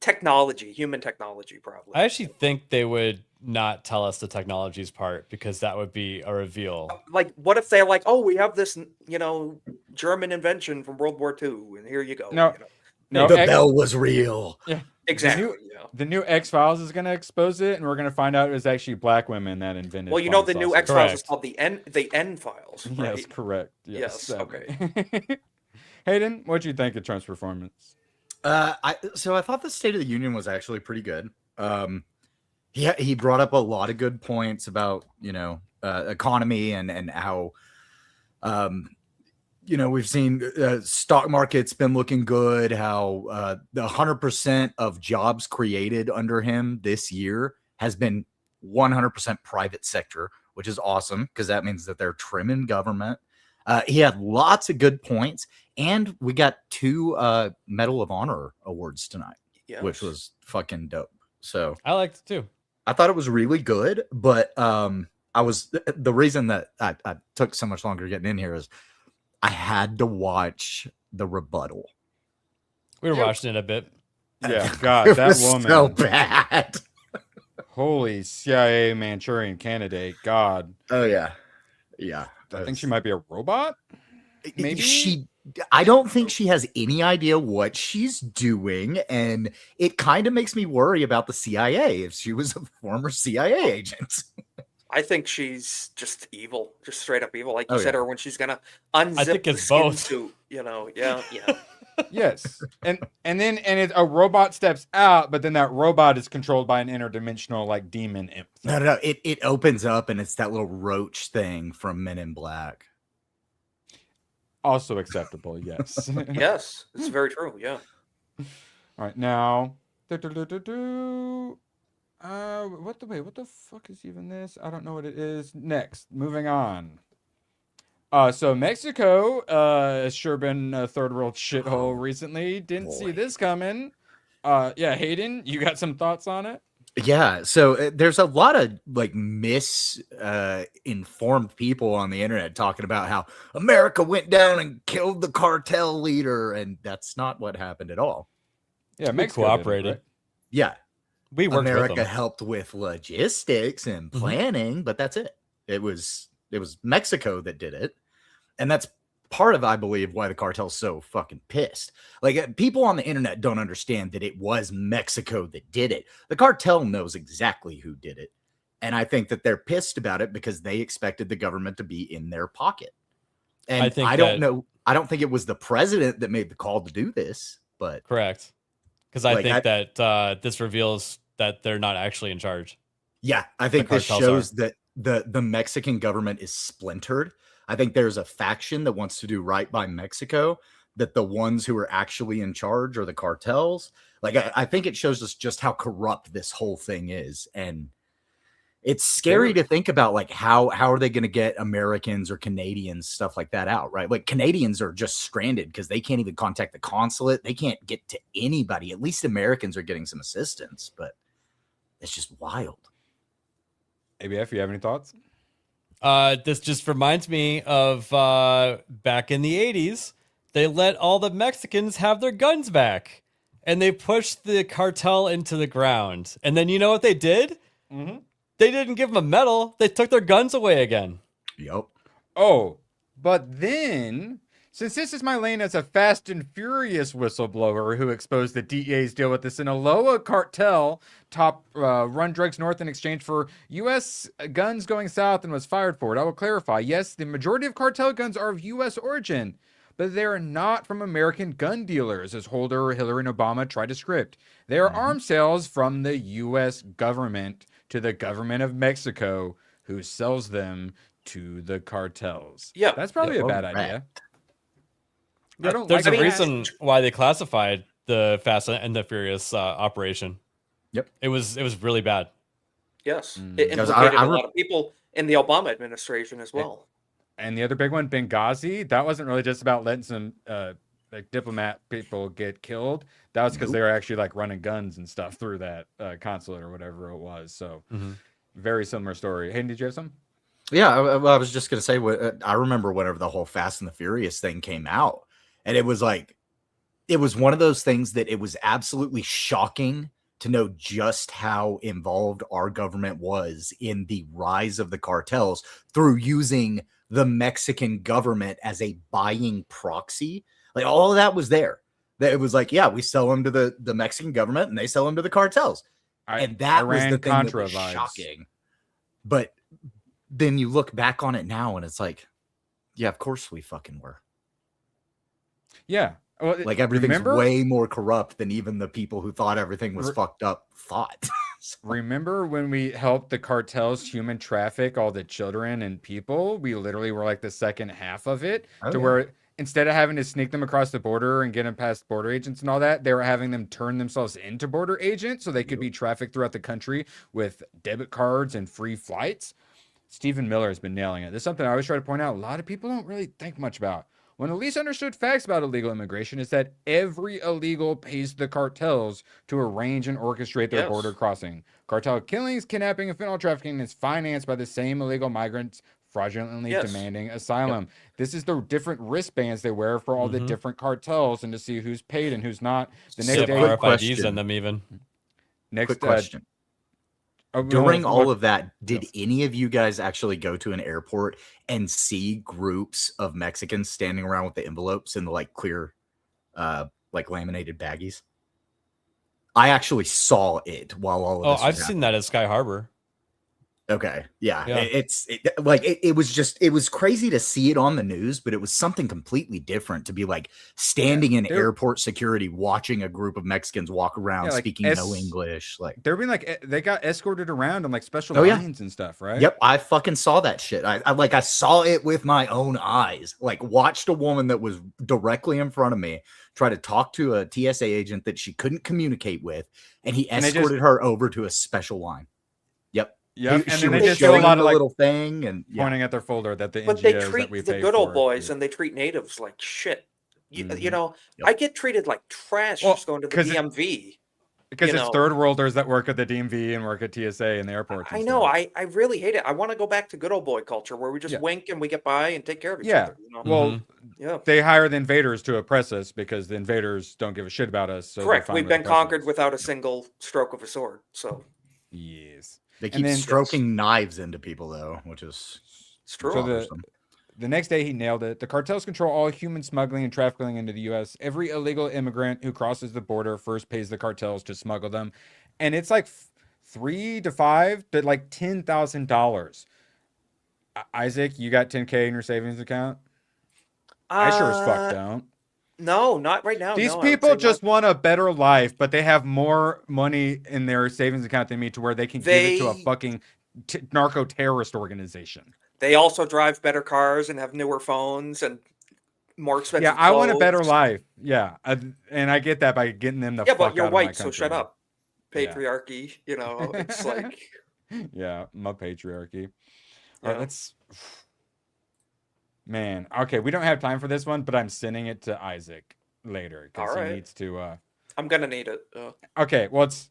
technology, human technology, probably. I actually think they would not tell us the technologies part because that would be a reveal. Like, what if they're like, "Oh, we have this, German invention from World War II, and here you go." No, no, the bell was real. Yeah, exactly. The new X-Files is going to expose it, and we're going to find out it was actually black women that invented. Well, the new X-Files is called the N Files. Right? Yes, correct. Yes, okay. Hayden, what do you think of Trump's performance? I thought the State of the Union was actually pretty good. He brought up a lot of good points about economy and how we've seen stock market's been looking good, how the 100% of jobs created under him this year has been 100% private sector, which is awesome because that means that they're trimming government. He had lots of good points, and we got 2 Medal of Honor awards tonight, which was fucking dope. So I liked it too. I thought it was really good, but the reason that I took so much longer getting in here is I had to watch the rebuttal. We were watching it a bit. Yeah, God, it that was woman. so bad. Holy CIA Manchurian candidate. God. Oh yeah. Yeah. I think she might be a robot. Maybe I don't think she has any idea what she's doing, and it kind of makes me worry about the CIA if she was a former CIA agent. I think she's just evil, just straight up evil, like you said, or when she's gonna unzip the skin suit, yeah. Yes, and then a robot steps out, but then that robot is controlled by an interdimensional like demon imp. No, it opens up and it's that little roach thing from Men in Black. Also acceptable, yes. Yes, it's very true. Yeah. All right, now. What the fuck is even this? I don't know what it is. Next, moving on. So Mexico has sure been a third world shithole recently. Didn't see this coming. Yeah, Hayden, you got some thoughts on it? Yeah, so there's a lot of like misinformed people on the internet talking about how America went down and killed the cartel leader, and that's not what happened at all. Yeah, Mexico cooperated. did, right? Yeah, we worked America with them. helped with logistics and planning, but that's it. It was Mexico that did it, and that's part of, I believe, why the cartel's so fucking pissed. Like, people on the internet don't understand that it was Mexico that did it. The cartel knows exactly who did it, and I think that they're pissed about it because they expected the government to be in their pocket. And I don't know. I don't think it was the president that made the call to do this, but correct. Because I think that this reveals that they're not actually in charge. Yeah, I think this shows that the Mexican government is splintered. I think there's a faction that wants to do right by Mexico, that the ones who are actually in charge are the cartels. Like, I think it shows us just how corrupt this whole thing is. And it's scary to think about, like, how are they going to get Americans or Canadians, stuff like that out, right? Like, Canadians are just stranded because they can't even contact the consulate. They can't get to anybody. At least Americans are getting some assistance, but it's just wild. ABF, you have any thoughts? This just reminds me of back in the 80s, they let all the Mexicans have their guns back. and they pushed the cartel into the ground. And then you know what they did? Mm-hmm. They didn't give them a medal. They took their guns away again. Yep. Oh, but then, since this is my lane as a Fast and Furious whistleblower who exposed the DEA's deal with the Sinaloa cartel top run drugs north in exchange for U.S. guns going south and was fired for it, I will clarify. Yes, the majority of cartel guns are of U.S. origin, but they are not from American gun dealers, as Holder, Hillary, and Obama tried to script. They are arms sales from the U.S. government to the government of Mexico, who sells them to the cartels. Yeah. That's probably a bad correct. idea. Yeah, I don't there's like a that. reason why they classified the Fast and the Furious operation. Yep. It was really bad. Yes, Mm. it Because implicated I a lot of people in the Obama administration as well. And the other big one, Benghazi, that wasn't really just about letting some like diplomat people get killed. That was because they were actually like running guns and stuff through that consulate or whatever it was. So very similar story. Hayden, did you have some? Yeah, I was just gonna say, I remember whenever the whole Fast and the Furious thing came out, and it was like, it was one of those things that it was absolutely shocking to know just how involved our government was in the rise of the cartels through using the Mexican government as a buying proxy. Like, all of that was there. That it was like, yeah, we sell them to the Mexican government and they sell them to the cartels. And that was the thing that was shocking. But then you look back on it now and it's like, yeah, of course we fucking were. Yeah. Well, Like, everything's way more corrupt than even the people who thought everything was fucked up thought. Remember when we helped the cartels human traffic all the children and people? We literally were like the second half of it, where instead of having to sneak them across the border and get them past border agents and all that, they were having them turn themselves into border agents so they could be trafficked throughout the country with debit cards and free flights. Stephen Miller has been nailing it. This is something I always try to point out. A lot of people don't really think much about. One of the least understood facts about illegal immigration is that every illegal pays the cartels to arrange and orchestrate their border crossing. Cartel killings, kidnapping, and fentanyl trafficking is financed by the same illegal migrants fraudulently demanding asylum. This is the different wristbands they wear for all the different cartels and to see who's paid and who's not. The next day, RFIDs in them even. Quick question. During all of that, did any of you guys actually go to an airport and see groups of Mexicans standing around with the envelopes in the like clear, like laminated baggies? I actually saw it while all of this was seen that at Sky Harbor. Okay. Yeah. It was crazy to see it on the news, but it was something completely different to be like standing in airport security, watching a group of Mexicans walk around speaking no English. Like, they're being like, they got escorted around on like special lines and stuff, right? Yep. I fucking saw that shit. I saw it with my own eyes, like watched a woman that was directly in front of me try to talk to a TSA agent that she couldn't communicate with. And he escorted her over to a special line. Yep. Yeah, and she then they was just do a lot of like little thing and pointing at their folder that the NGOs But they that treat we the pay good old for. boys and they treat natives like shit. You know, I get treated like trash just going to the DMV. Because it's third worlders that work at the DMV and work at TSA and the airports. I know. I really hate it. I want to go back to good old boy culture where we just wink and we get by and take care of each other. You know? Well, they hire the invaders to oppress us because the invaders don't give a shit about us. So correct. We've been conquered without a single stroke of a sword. So yes. They keep stroking knives into people, though, which is true. So the next day, he nailed it. The cartels control all human smuggling and trafficking into the U.S. Every illegal immigrant who crosses the border first pays the cartels to smuggle them. And it's like $3,000 to $5,000 to like $10,000. Isaac, you got $10K in your savings account? I sure as fuck don't. No, not right now. These people just want a better life, but they have more money in their savings account than me to where they can give it to a fucking narco-terrorist organization. They also drive better cars and have newer phones and more expensive Yeah, I want a better life. Yeah, and I get that by getting them the fuck out of my country. Yeah, but you're white, so shut up. Patriarchy, you know, it's like... Yeah, my patriarchy. All right, let's... Man, okay, we don't have time for this one, but I'm sending it to Isaac later because he needs to. I'm gonna need it. Okay, well, it's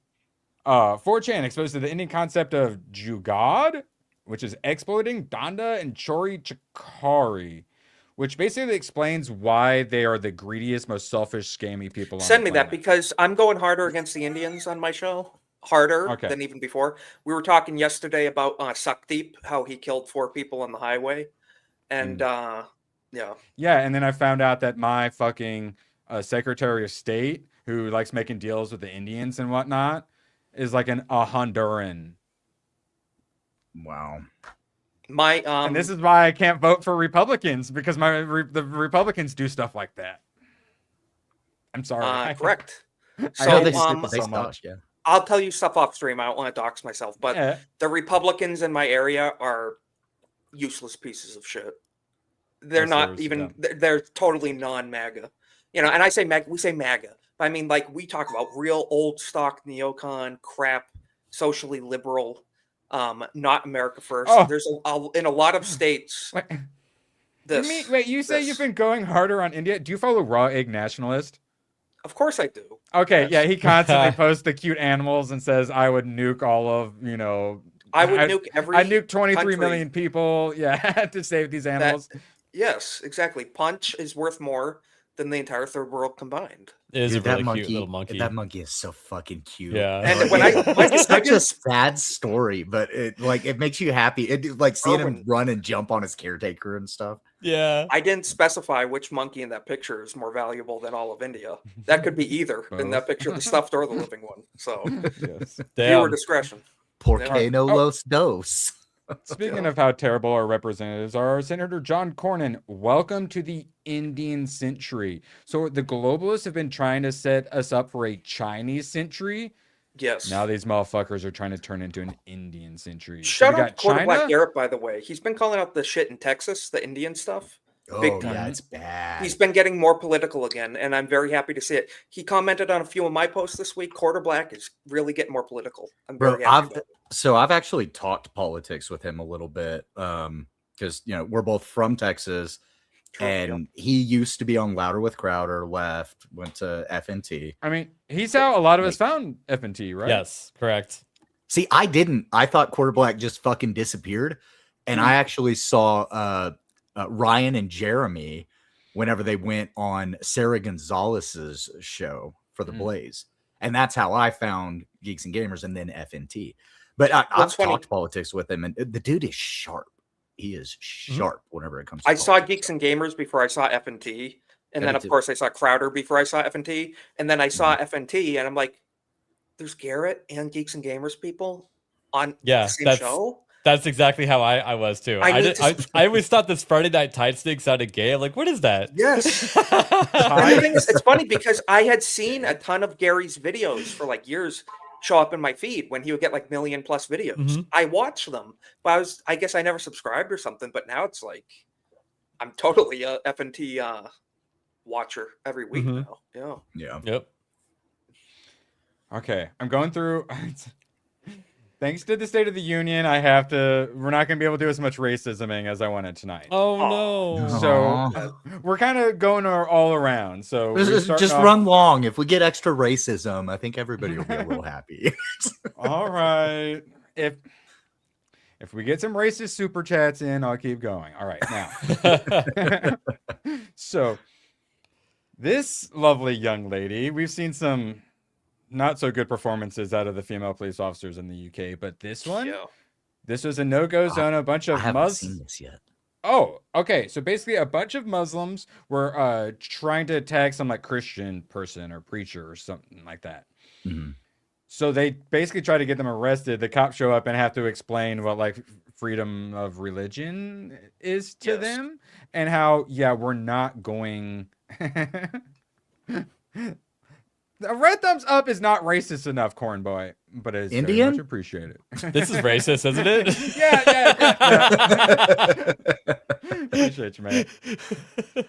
4chan exposed to the Indian concept of Jugad, which is exploiting Danda and Chori Chakari, which basically explains why they are the greediest, most selfish, scammy people on the Send me that planet. because I'm going harder against the Indians on my show. Harder Okay. than even before. We were talking yesterday about Suckdeep, how he killed 4 people on the highway. And yeah. Yeah, and then I found out that my fucking Secretary of State, who likes making deals with the Indians and whatnot, is like a Honduran. Wow. My and this is why I can't vote for Republicans, because the Republicans do stuff like that. I'm sorry. Correct. I So, hate these um, people so much. Yeah. I'll tell you stuff off stream. I don't want to dox myself, but Yeah. the Republicans in my area are useless pieces of shit. They're not even, they're totally non-MAGA. You know, and I say MAGA, we say MAGA. But I mean, like, we talk about real old stock neocon crap, socially liberal, not America first. Oh. There's in a lot of states. Wait, you say you've been going harder on India? Do you follow Raw Egg Nationalist? Of course I do. Okay, Yes. yeah, he constantly posts the cute animals and says, I would nuke all of, you know... I would nuke every I nuked 23 country million people, yeah, to save these animals. Yes, exactly. Punch is worth more than the entire third world combined. It is Dude, a really cute little monkey. That monkey is so fucking cute. Yeah. And when it's such a sad story, but it makes you happy. It like seeing him run and jump on his caretaker and stuff. Yeah. I didn't specify which monkey in that picture is more valuable than all of India. That could be either in that picture, the stuffed or the living one. So Yes. viewer discretion. Porque no los dos. Speaking of how terrible our representatives are, Senator John Cornyn, welcome to the Indian century. So the globalists have been trying to set us up for a Chinese century. Yes. Now these motherfuckers are trying to turn into an Indian century. Shout so out to Black Garrett, by the way. He's been calling out the shit in Texas, the Indian stuff. Big time. Yeah, it's bad. He's been getting more political again, and I'm very happy to see it. He commented on a few of my posts this week. Quarter Black is really getting more political. I'm very happy about it. So I've actually talked politics with him a little bit because, you know, we're both from Texas. True, and he used to be on Louder with Crowder, left, went to FNT. I mean, he's how a lot of us found FNT, right? Yes, correct. See, I didn't. I thought Quarter Black just fucking disappeared. And I actually saw Ryan and Jeremy whenever they went on Sarah Gonzalez's show for the Blaze. And that's how I found Geeks and Gamers and then FNT. But I've talked politics with him, and the dude is sharp. He is sharp whenever it comes to politics. I saw Geeks and Gamers before I saw FNT. And then, of course, I saw Crowder before I saw FNT. And then I saw FNT, and I'm like, there's Garrett and Geeks and Gamers people on the same show? That's exactly how I was, too. I always thought this Friday Night Tights thing sounded gay. I'm like, what is that? Yes. And the thing is, it's funny because I had seen a ton of Gary's videos for like years show up in my feed when he would get like 1 million+ videos. I watched them, but I guess I never subscribed or something. But now it's like I'm totally a FNT watcher every week now. Yeah. Yep. Okay, I'm going through. Thanks to the State of the Union, we're not going to be able to do as much racisming as I wanted tonight. Oh, no. So we're kind of going all around. So just run long. If we get extra racism, I think everybody will be a little happy. All right. If we get some racist super chats in, I'll keep going. All right, now. So this lovely young lady, we've seen some not so good performances out of the female police officers in the UK, but this one, this was a no-go zone. A bunch of I haven't seen this yet. Oh, okay. So basically, a bunch of Muslims were trying to attack some like Christian person or preacher or something like that. So they basically try to get them arrested. The cops show up and have to explain what like freedom of religion is to them, and how we're not going. A red thumbs up is not racist enough, Corn Boy, but it's very much appreciated. This is racist, isn't it? Yeah. Appreciate you, man.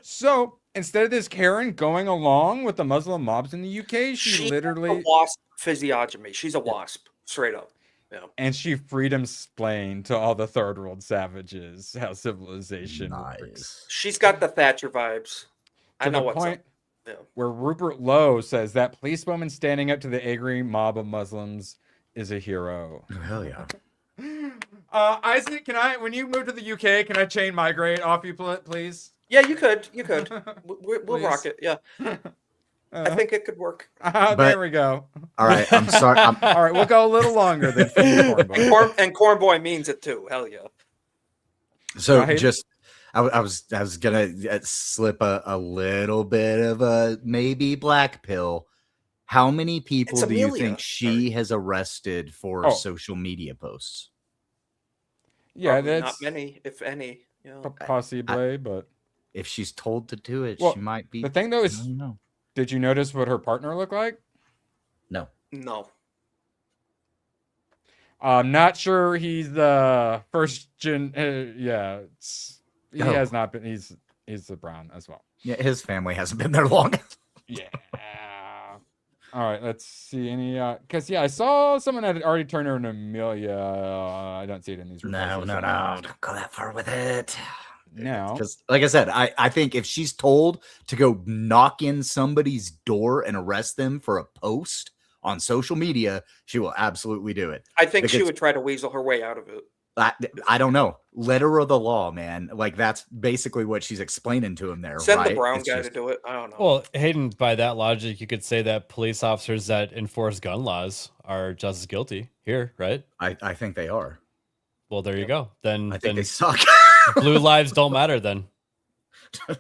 So instead of this Karen going along with the Muslim mobs in the UK, she literally has a wasp physiognomy. She's a wasp, straight up. Yeah. And she freedom-splained to all the third world savages how civilization works. She's got the Thatcher vibes. I know what's up. Where Rupert Lowe says that policewoman standing up to the angry mob of Muslims is a hero. Oh, hell yeah. Isaac, when you move to the UK, can I chain migrate off you, please? Yeah, you could. We'll rock Please. it. Yeah, I think it could work. There we go. All right, I'm sorry. All right, we'll go a little longer than Corn Boy. And Corn Boy means it too. Hell yeah. So Right? just, I was gonna slip a little bit of a maybe black pill. How many people do you think she has arrested for social media posts? Yeah, Probably that's not many, if any. Yeah. possibly, but if she's told to do it, well, she might be. The thing though is, I don't know. Did you notice what her partner looked like? No. I'm not sure he's the first gen. Yeah, he has not been. He's the Brown as well. Yeah, his family hasn't been there long. Yeah. All right, let's see any. Because I saw someone that had already turned her into Amelia. I don't see it in these results. No, don't go that far with it. No, because like I said, I think if she's told to go knock in somebody's door and arrest them for a post on social media, she will absolutely do it. I think she would try to weasel her way out of it. I don't know. Letter of the law, man. Like that's basically what she's explaining to him there. Send the Brown guy to do it. I don't know. Well, Hayden, by that logic, you could say that police officers that enforce gun laws are just as guilty here, right? I think they are. Well, there you go. Then I think they suck. Blue lives don't matter then.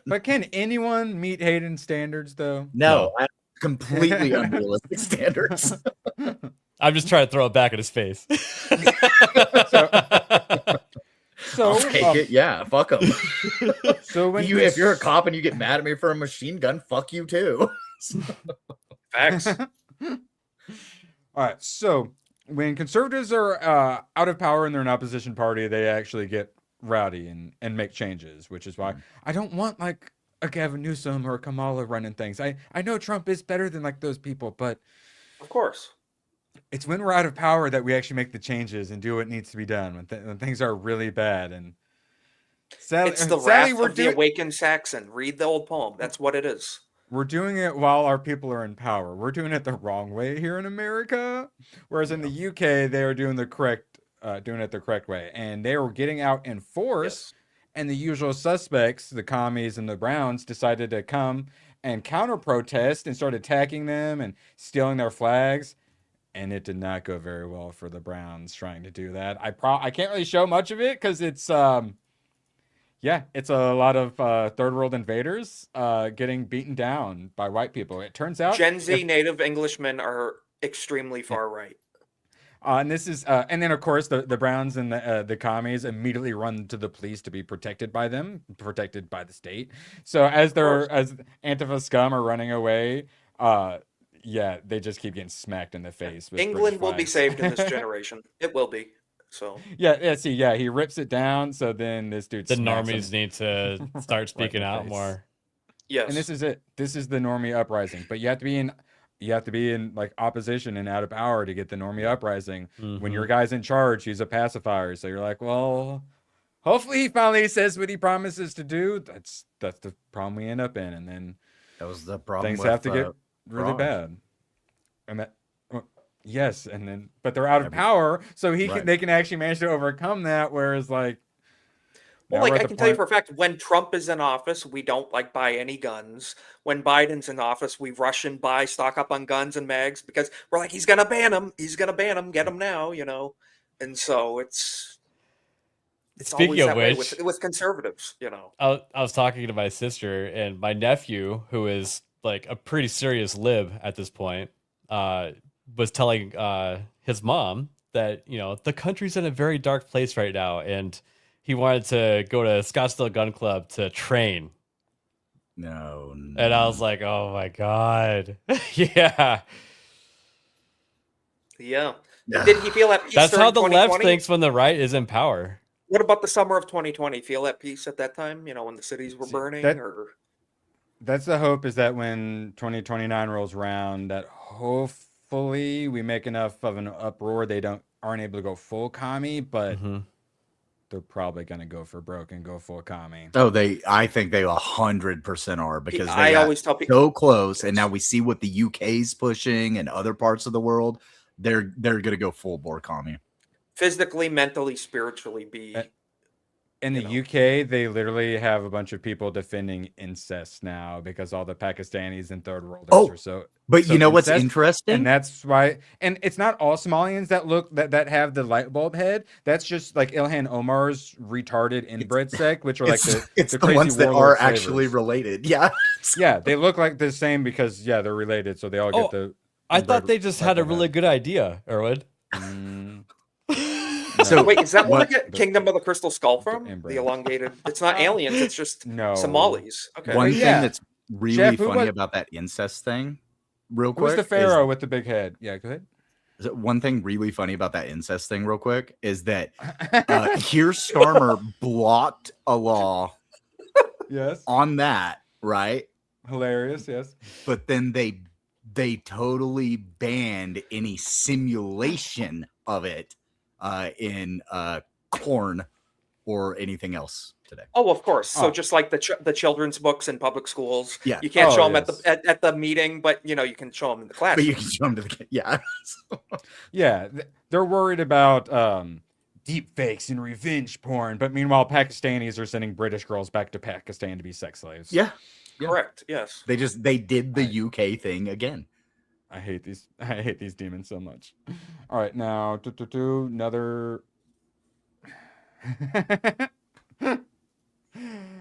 But can anyone meet Hayden's standards though? No. Completely unrealistic standards. I'm just trying to throw it back at his face. So I'll take it. Yeah, fuck him. So when if you're a cop and you get mad at me for a machine gun, fuck you too. Facts. All right. So when conservatives are out of power and they're an opposition party, they actually get rowdy and make changes, which is why I don't want like a Gavin Newsom or a Kamala running things. I know Trump is better than like those people, but of course. It's when we're out of power that we actually make the changes and do what needs to be done when things are really bad. And it's the wrath of the awakened Saxon. Read the old poem. That's what it is. We're doing it while our people are in power. We're doing it the wrong way here in America, whereas in the UK they are doing it the correct way, and they were getting out in force. Yes. And the usual suspects, the commies and the Browns, decided to come and counter protest and start attacking them and stealing their flags. And it did not go very well for the Browns trying to do that. I can't really show much of it because it's it's a lot of third world invaders getting beaten down by white people. It turns out Gen Z native Englishmen are extremely far right. And this is and then of course the Browns and the commies immediately run to the police to be protected by them, protected by the state. So as Antifa scum are running away, they just keep getting smacked in the face. With England will be saved in this generation. It will be. So he rips it down. So then this dude. The normies need to start speaking out more. Yes, and this is it. This is the normie uprising. But you have to be in like opposition and out of power to get the normie uprising. Mm-hmm. When your guy's in charge, he's a pacifier. So you're like, well, hopefully he finally says what he promises to do. That's the problem we end up in, and then that was the problem. Things have to get really bad, and that yes, and then but they're out of power, so they can actually manage to overcome that. Whereas like, well, like I can tell you for a fact, when Trump is in office, we don't like buy any guns. When Biden's in office, we rush and stock up on guns and mags because we're like, he's gonna ban them. He's gonna ban them. Get them now, And so it's speaking of which, with conservatives, I was talking to my sister and my nephew, who is like a pretty serious lib at this point, was telling his mom that the country's in a very dark place right now, and he wanted to go to Scottsdale Gun Club to train. No. And I was like, oh my God. Yeah. Did he feel at peace? That's how the left thinks when the right is in power. What about the summer of 2020? Feel at peace at that time? When the cities were burning? That's the hope, is that when 2029 rolls around, that hopefully we make enough of an uproar they aren't able to go full commie, but they're probably going to go for broke and go full commie. Oh, I think they 100% are, because I always tell people so close, and now we see what the UK's pushing and other parts of the world. They're going to go full bore commie. Physically, mentally, spiritually, In the UK, they literally have a bunch of people defending incest now because all the Pakistanis and third worlders are so. But so you know what's incest, interesting? and that's why. And it's not all Somalians that have the light bulb head. That's just like Ilhan Omar's retarded inbred sect, which are like the crazy ones that warlord are actually slavers. related. Yeah. Yeah, they look like the same because they're related, so they all get the. I thought inbred they just light had a bulb really head. good idea, Erwin. So Wait, is that where what- we get Kingdom of the Crystal Skull from? inbred. The elongated. It's not aliens. It's just No. Somalis. Okay. One But thing yeah. that's really Jeff, who funny was- about that incest thing, real Who's quick, the pharaoh with the big head? Yeah, go ahead. one thing really funny about that incest thing, real quick, is that Keir Starmer blocked a law Yes. on that, right? Hilarious. Yes. But then they totally banned any simulation of it in corn or anything else today. Oh, of course. So Oh. just like the children's books in public schools, Yeah. you can't Oh, show them yes. at the meeting, but you can show them in the class. But you can show them to the yeah. Yeah, they're worried about deep fakes and revenge porn, but meanwhile, Pakistanis are sending British girls back to Pakistan to be sex slaves. Yeah. Correct. Yes. They did the UK thing again. I hate these demons so much. All right, now another.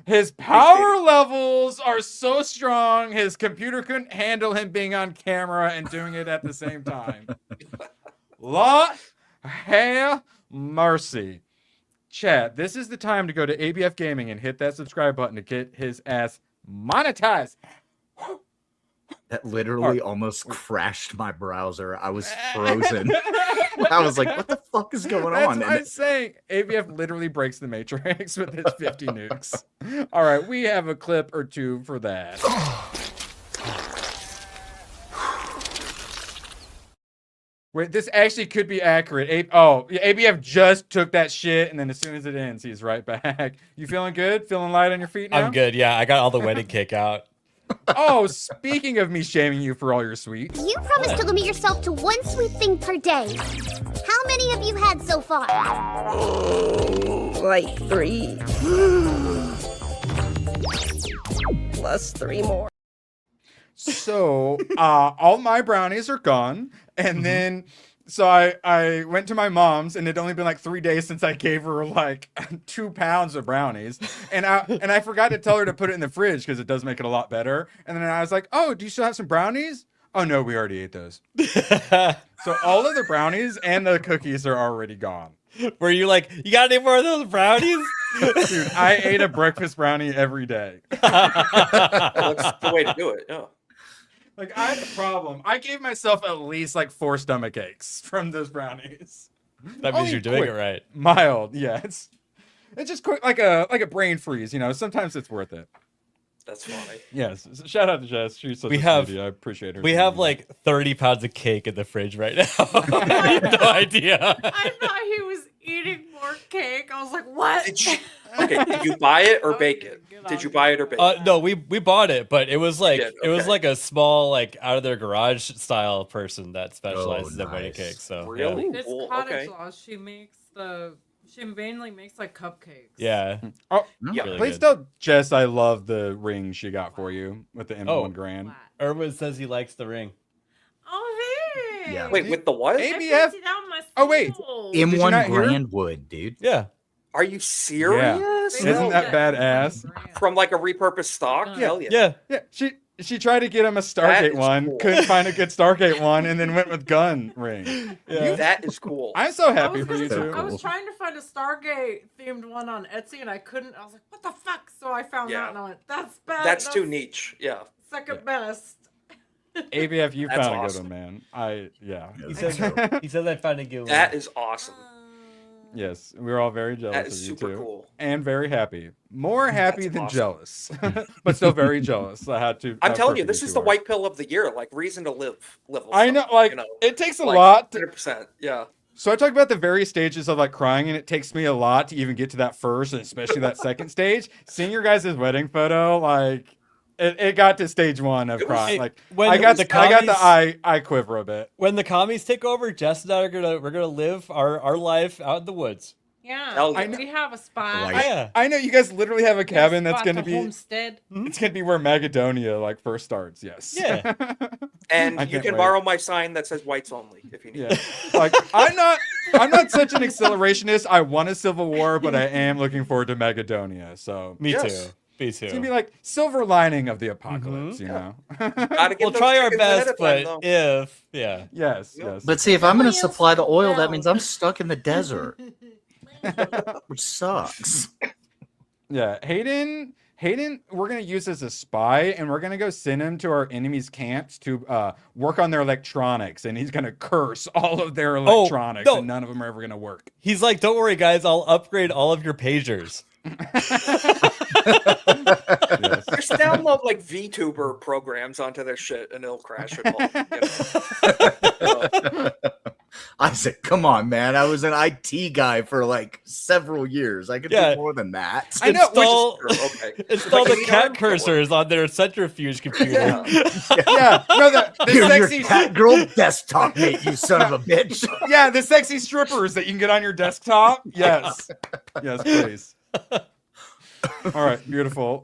His power levels are so strong, his computer couldn't handle him being on camera and doing it at the same time. Lord have mercy. Chat, this is the time to go to ABF Gaming and hit that subscribe button to get his ass monetized. That literally almost crashed my browser. I was frozen. I was like, what the fuck is going That's on? what And I'm saying. ABF literally breaks the matrix with his 50 nukes. All right, we have a clip or two for that. Wait, this actually could be accurate. ABF just took that shit, and then as soon as it ends, he's right back. You feeling good? Feeling light on your feet now? I'm good. Yeah, I got all the wedding cake out. Oh, speaking of me shaming you for all your sweets. You promised to limit yourself to one sweet thing per day. How many have you had so far? Like 3. Plus 3 more. So, all my brownies are gone. And then, so I went to my mom's, and it'd only been like 3 days since I gave her like 2 pounds of brownies. And I forgot to tell her to put it in the fridge because it does make it a lot better. And then I was like, oh, do you still have some brownies? Oh, no, we already ate those. So all of the brownies and the cookies are already gone. Were you like, you got any more of those brownies? Dude, I ate a breakfast brownie every day. That's the way to do it. Yeah. Like, I had a problem. I gave myself at least like 4 stomach aches from those brownies. That means Only you're doing quick. it right. Mild, yeah. It's just quick, like a brain freeze. Sometimes it's worth it. That's funny. Yes. Shout out to Jess. She's such We a have- sweetie. I appreciate her. We have like 30 pounds of cake in the fridge right now. I have no idea. I thought he was eating more cake. I was like, what? Did you buy it or bake it? Get Did out you of buy here. it or bake it? No, we bought it, but it was like did? it was Okay. like a small like out of their garage style person that specializes in wedding nice. cakes. So Really? It's Cool, cottage okay. laws. She mainly makes like cupcakes. yeah. Oh, Yeah. Really please good. tell Jess I love the ring she got for you with the M1 Oh. grand. Flat. Irwin says he likes the ring. Oh, hey. Yeah. Wait, with the what? Hey, I ABF? picked it out my Oh, wait. soul. you M1 not hear? Grandwood, dude. Yeah. Are you serious? They Isn't don't that get badass? grand. From like a repurposed stock? Yeah. Hell yeah. Yeah. Yeah, she tried to get him a That Stargate is one, cool. couldn't find a good Stargate one, and then went with gun ring. Yeah. That is cool. I'm so I happy was for you gonna- too. I was trying to find a Stargate themed one on Etsy and I couldn't. I was like, what the fuck? So I found Yeah. that and I went, that's bad. That's too niche. Yeah. Second best. ABF, you That's found a good awesome. one, man. Yeah. He says he says I found a good one. That is awesome. Yes, we were all very jealous That of is you super too, cool. and very happy. More happy That's than awesome. jealous, but still very jealous. I had to. I'm how telling you, perfect this you is two the are. white pill of the year. Like reason to live. I know, like it takes a like, lot. To, 100%. Yeah. so I talk about the various stages of like crying, and it takes me a lot to even get to that first, and especially that second stage. Seeing your guys' wedding photo, like it got to stage 1 of It was- crying. Like when I got the I got the commies- eye quiver a bit. When the commies take over, Jess and I are gonna live our life out in the woods. Yeah, Hell yeah. we have a spot. Like- I know you guys literally have a cabin that's going to be. homestead. It's going to be where Macedonia like first starts. Yes. Yeah. And I you can't can wait. borrow my sign that says whites only if you need. Yeah. Like I'm not such an accelerationist. I want a civil war, but I am looking forward to Macedonia. So Me Yes. too. Me too. it's gonna be like silver lining of the apocalypse, you know. Gotta get We'll those try our chickens ahead best, of time, but though. if yes. But see, if I'm going to Oil supply the oil, that spilled. means I'm stuck in the desert, which sucks. Yeah, Hayden, we're gonna use as a spy, and we're gonna go send him to our enemies' camps to work on their electronics, and he's gonna curse all of their electronics, no. and none of them are ever gonna work. he's like, don't worry, guys, I'll upgrade all of your pagers. Yes. Just download like VTuber programs onto their shit and it'll crash it all. Isaac, come on, man. I was an IT guy for like several years. I could Yeah. do more than that. I know, Install, Okay. install Like, the you cat know, cursors on their centrifuge computer. Yeah. Yeah, no, the Your sexy, cat girl desktop mate, you son of a bitch. yeah, the sexy strippers that you can get on your desktop. Yes, yes, please. All right, beautiful.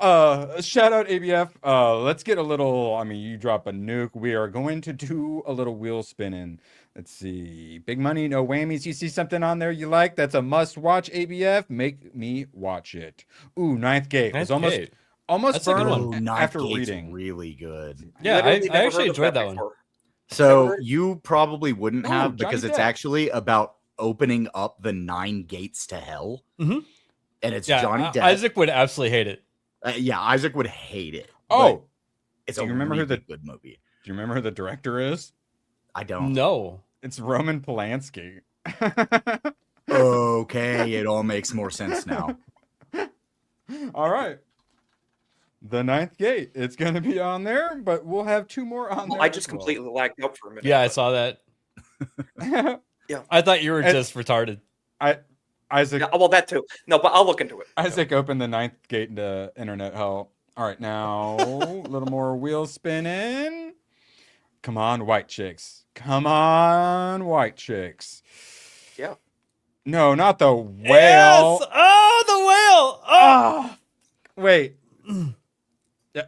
Shout out ABF. Let's get a little. I mean, you drop a nuke. We are going to do a little wheel spinning. Let's see. Big money, no whammies. You see something on there you like? That's a must watch. ABF. Make me watch it. Ooh, Ninth Gate. Ninth was Gate. almost That's a good burned one. Ooh, Ninth after Gate's reading. really good. Yeah, Literally I never actually heard of enjoyed that one. before. So Never- you probably wouldn't Ooh, have because Johnny it's Depp. actually about opening up the 9 gates to hell. Mhm. And it's Yeah, Johnny Depp. Isaac would absolutely hate it. Yeah, Isaac would hate it. Oh, but it's do a you remember who really the- good movie. do you remember who the director is? I don't. No. It's Roman Polanski. Okay, it all makes more sense now. All right. The Ninth Gate. It's going to be on there, but we'll have 2 more on there. I just as well. completely lagged out for a minute. Yeah, I but- saw that. Yeah. I thought you were And- just retarded. Isaac, Yeah, well, that too. No, but I'll look into it. Isaac opened the Ninth Gate into internet hell. All right, now a little more wheel spinning. Come on, white chicks. Come on, white chicks. Yeah. No, not the whale. Yes! Oh, the whale! Oh! Wait. Yeah.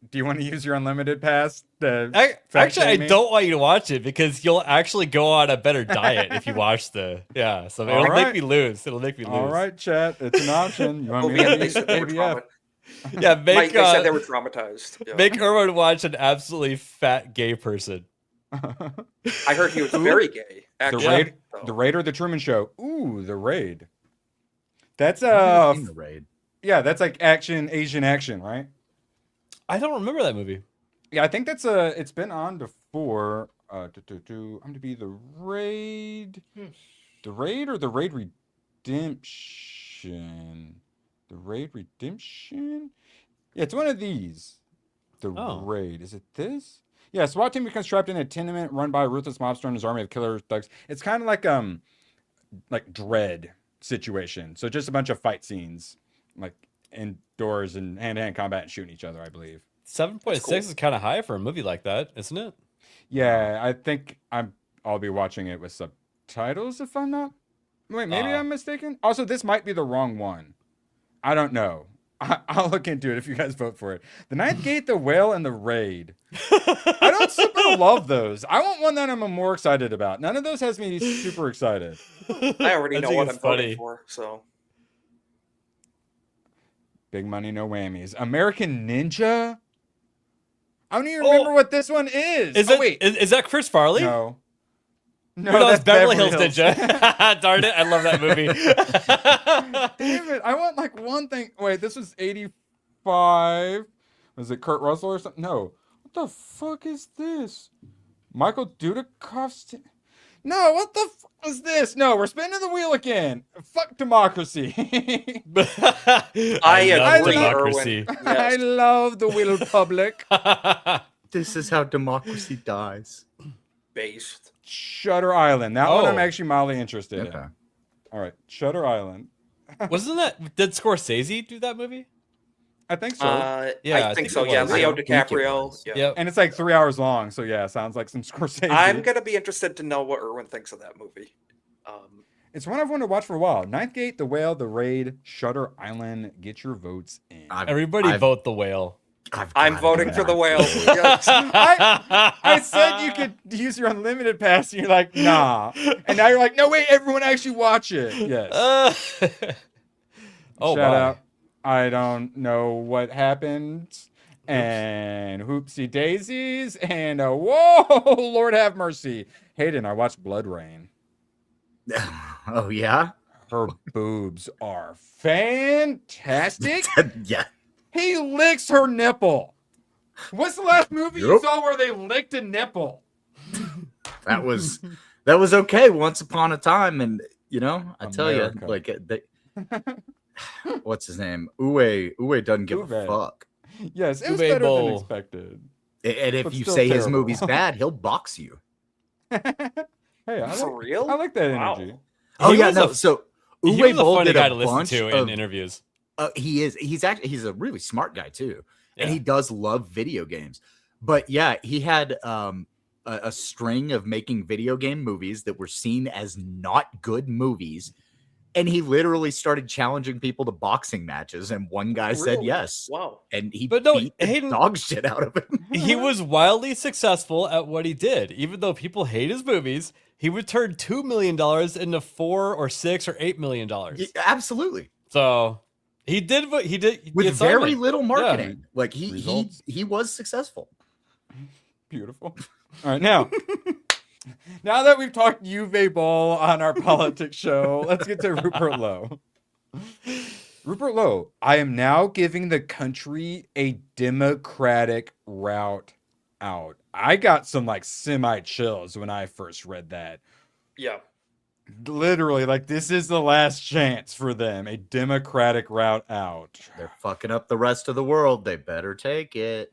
Do you want to use your unlimited pass? Actually, I don't want you to watch it because you'll actually go on a better diet if you watch so it'll All make right. me lose. It'll make me lose. All right, chat. It's an option. You want Oh, me to man, they use said they were ABF? Yeah, They said they were traumatized. Yeah. make Erwin watch an absolutely fat gay person. I heard he was very gay. The Actually, raid, so. the raid or the Truman Show. Ooh, the raid. That's I've never seen The Raid. yeah, that's like Asian action, right? I don't remember that movie. Yeah, I think that's it's been on before. I'm to be the raid, the raid or the raid redemption, the raid redemption. Yeah, it's one of these. The raid, is it this? Yeah, SWAT team becomes trapped in a tenement run by a ruthless mobster and his army of killer thugs. It's kind of like Dread situation. So just a bunch of fight scenes, like indoors and hand-to-hand combat and shooting each other, I believe. 7.6 is kind of high for a movie like that, isn't it? Yeah, I think I'll be watching it with subtitles if I'm not. Wait, maybe I'm mistaken. Also, this might be the wrong one. I don't know. I'll look into it if you guys vote for it. The Ninth Gate, the Whale, and the Raid. I don't super love those. I want one that I'm more excited about. None of those has me super excited. I already know think what it's I'm voting funny. for. So Big money, no whammies. American Ninja. I don't even remember what this one is. Is is that Chris Farley? No. No, No, that's it's Beverly Hills Ninja. Darn it, I love that movie. Damn it! I want like one thing. Wait, this was 85. Was it Kurt Russell or something? No. What the fuck is this? Michael Dudikoff's. No, what the fuck is this? No, we're spinning the wheel again. Fuck democracy. I love agree, democracy. Erwin. I Yes. love the wheel public. This is how democracy dies. Based. Shutter Island. That one I'm Oh. actually mildly interested in. Okay. All right, Shutter Island. Did Scorsese do that movie? I think so. Yeah, I think so. it Yeah, was. Leo I think it DiCaprio. was. Yeah. Yep. And it's like 3 hours long, so yeah, sounds like some Scorsese. I'm gonna be interested to know what Erwin thinks of that movie. It's one I've wanted to watch for a while. Ninth Gate, The Whale, The Raid, Shutter Island. Get your votes in. Everybody vote The Whale. I'm voting for The Whale. Yes. I said you could use your unlimited pass, and you're like, nah. And now you're like, no, wait, everyone actually watch it. Yes. Oh, Shout my. out. I don't know what happened. And whoopsie daisies. And whoa, Lord have mercy. Hayden, I watched Blood Rain. Oh, yeah? Her boobs are fantastic. Yeah. He licks her nipple. What's the last movie you saw where they licked a nipple? That was okay once upon a time, and I tell you, America. like what's his name? Uwe doesn't give a fuck. Yes, it was Uwe better Boll. than expected. And if But you still say his terrible. movie's bad, he'll box you. Hey, For real? I like that Wow. energy. Oh He yeah, was no. a- So He Uwe was a Boll funny did guy a to listen bunch to of in interviews. he's a really smart guy too, and Yeah. he does love video games. But yeah, he had a string of making video game movies that were seen as not good movies, and he literally started challenging people to boxing matches, and one guy said Really? yes, Wow. and he But no, beat the Hayden- dog shit out of him. He was wildly successful at what he did. Even though people hate his movies, he would turn $2 million into $4 or $6 or $8 million. Absolutely, So he did what he did with the very assignment. little Yeah. marketing. Like Results. he was successful. Beautiful. All right, now that we've talked Uwe Boll on our politics show, let's get to Rupert Lowe. Rupert Lowe, I am now giving the country a democratic route out. I got some like semi chills when I first read that. Yeah. Literally, like this is the last chance for them, a democratic route out. They're fucking up the rest of the world. They better take it.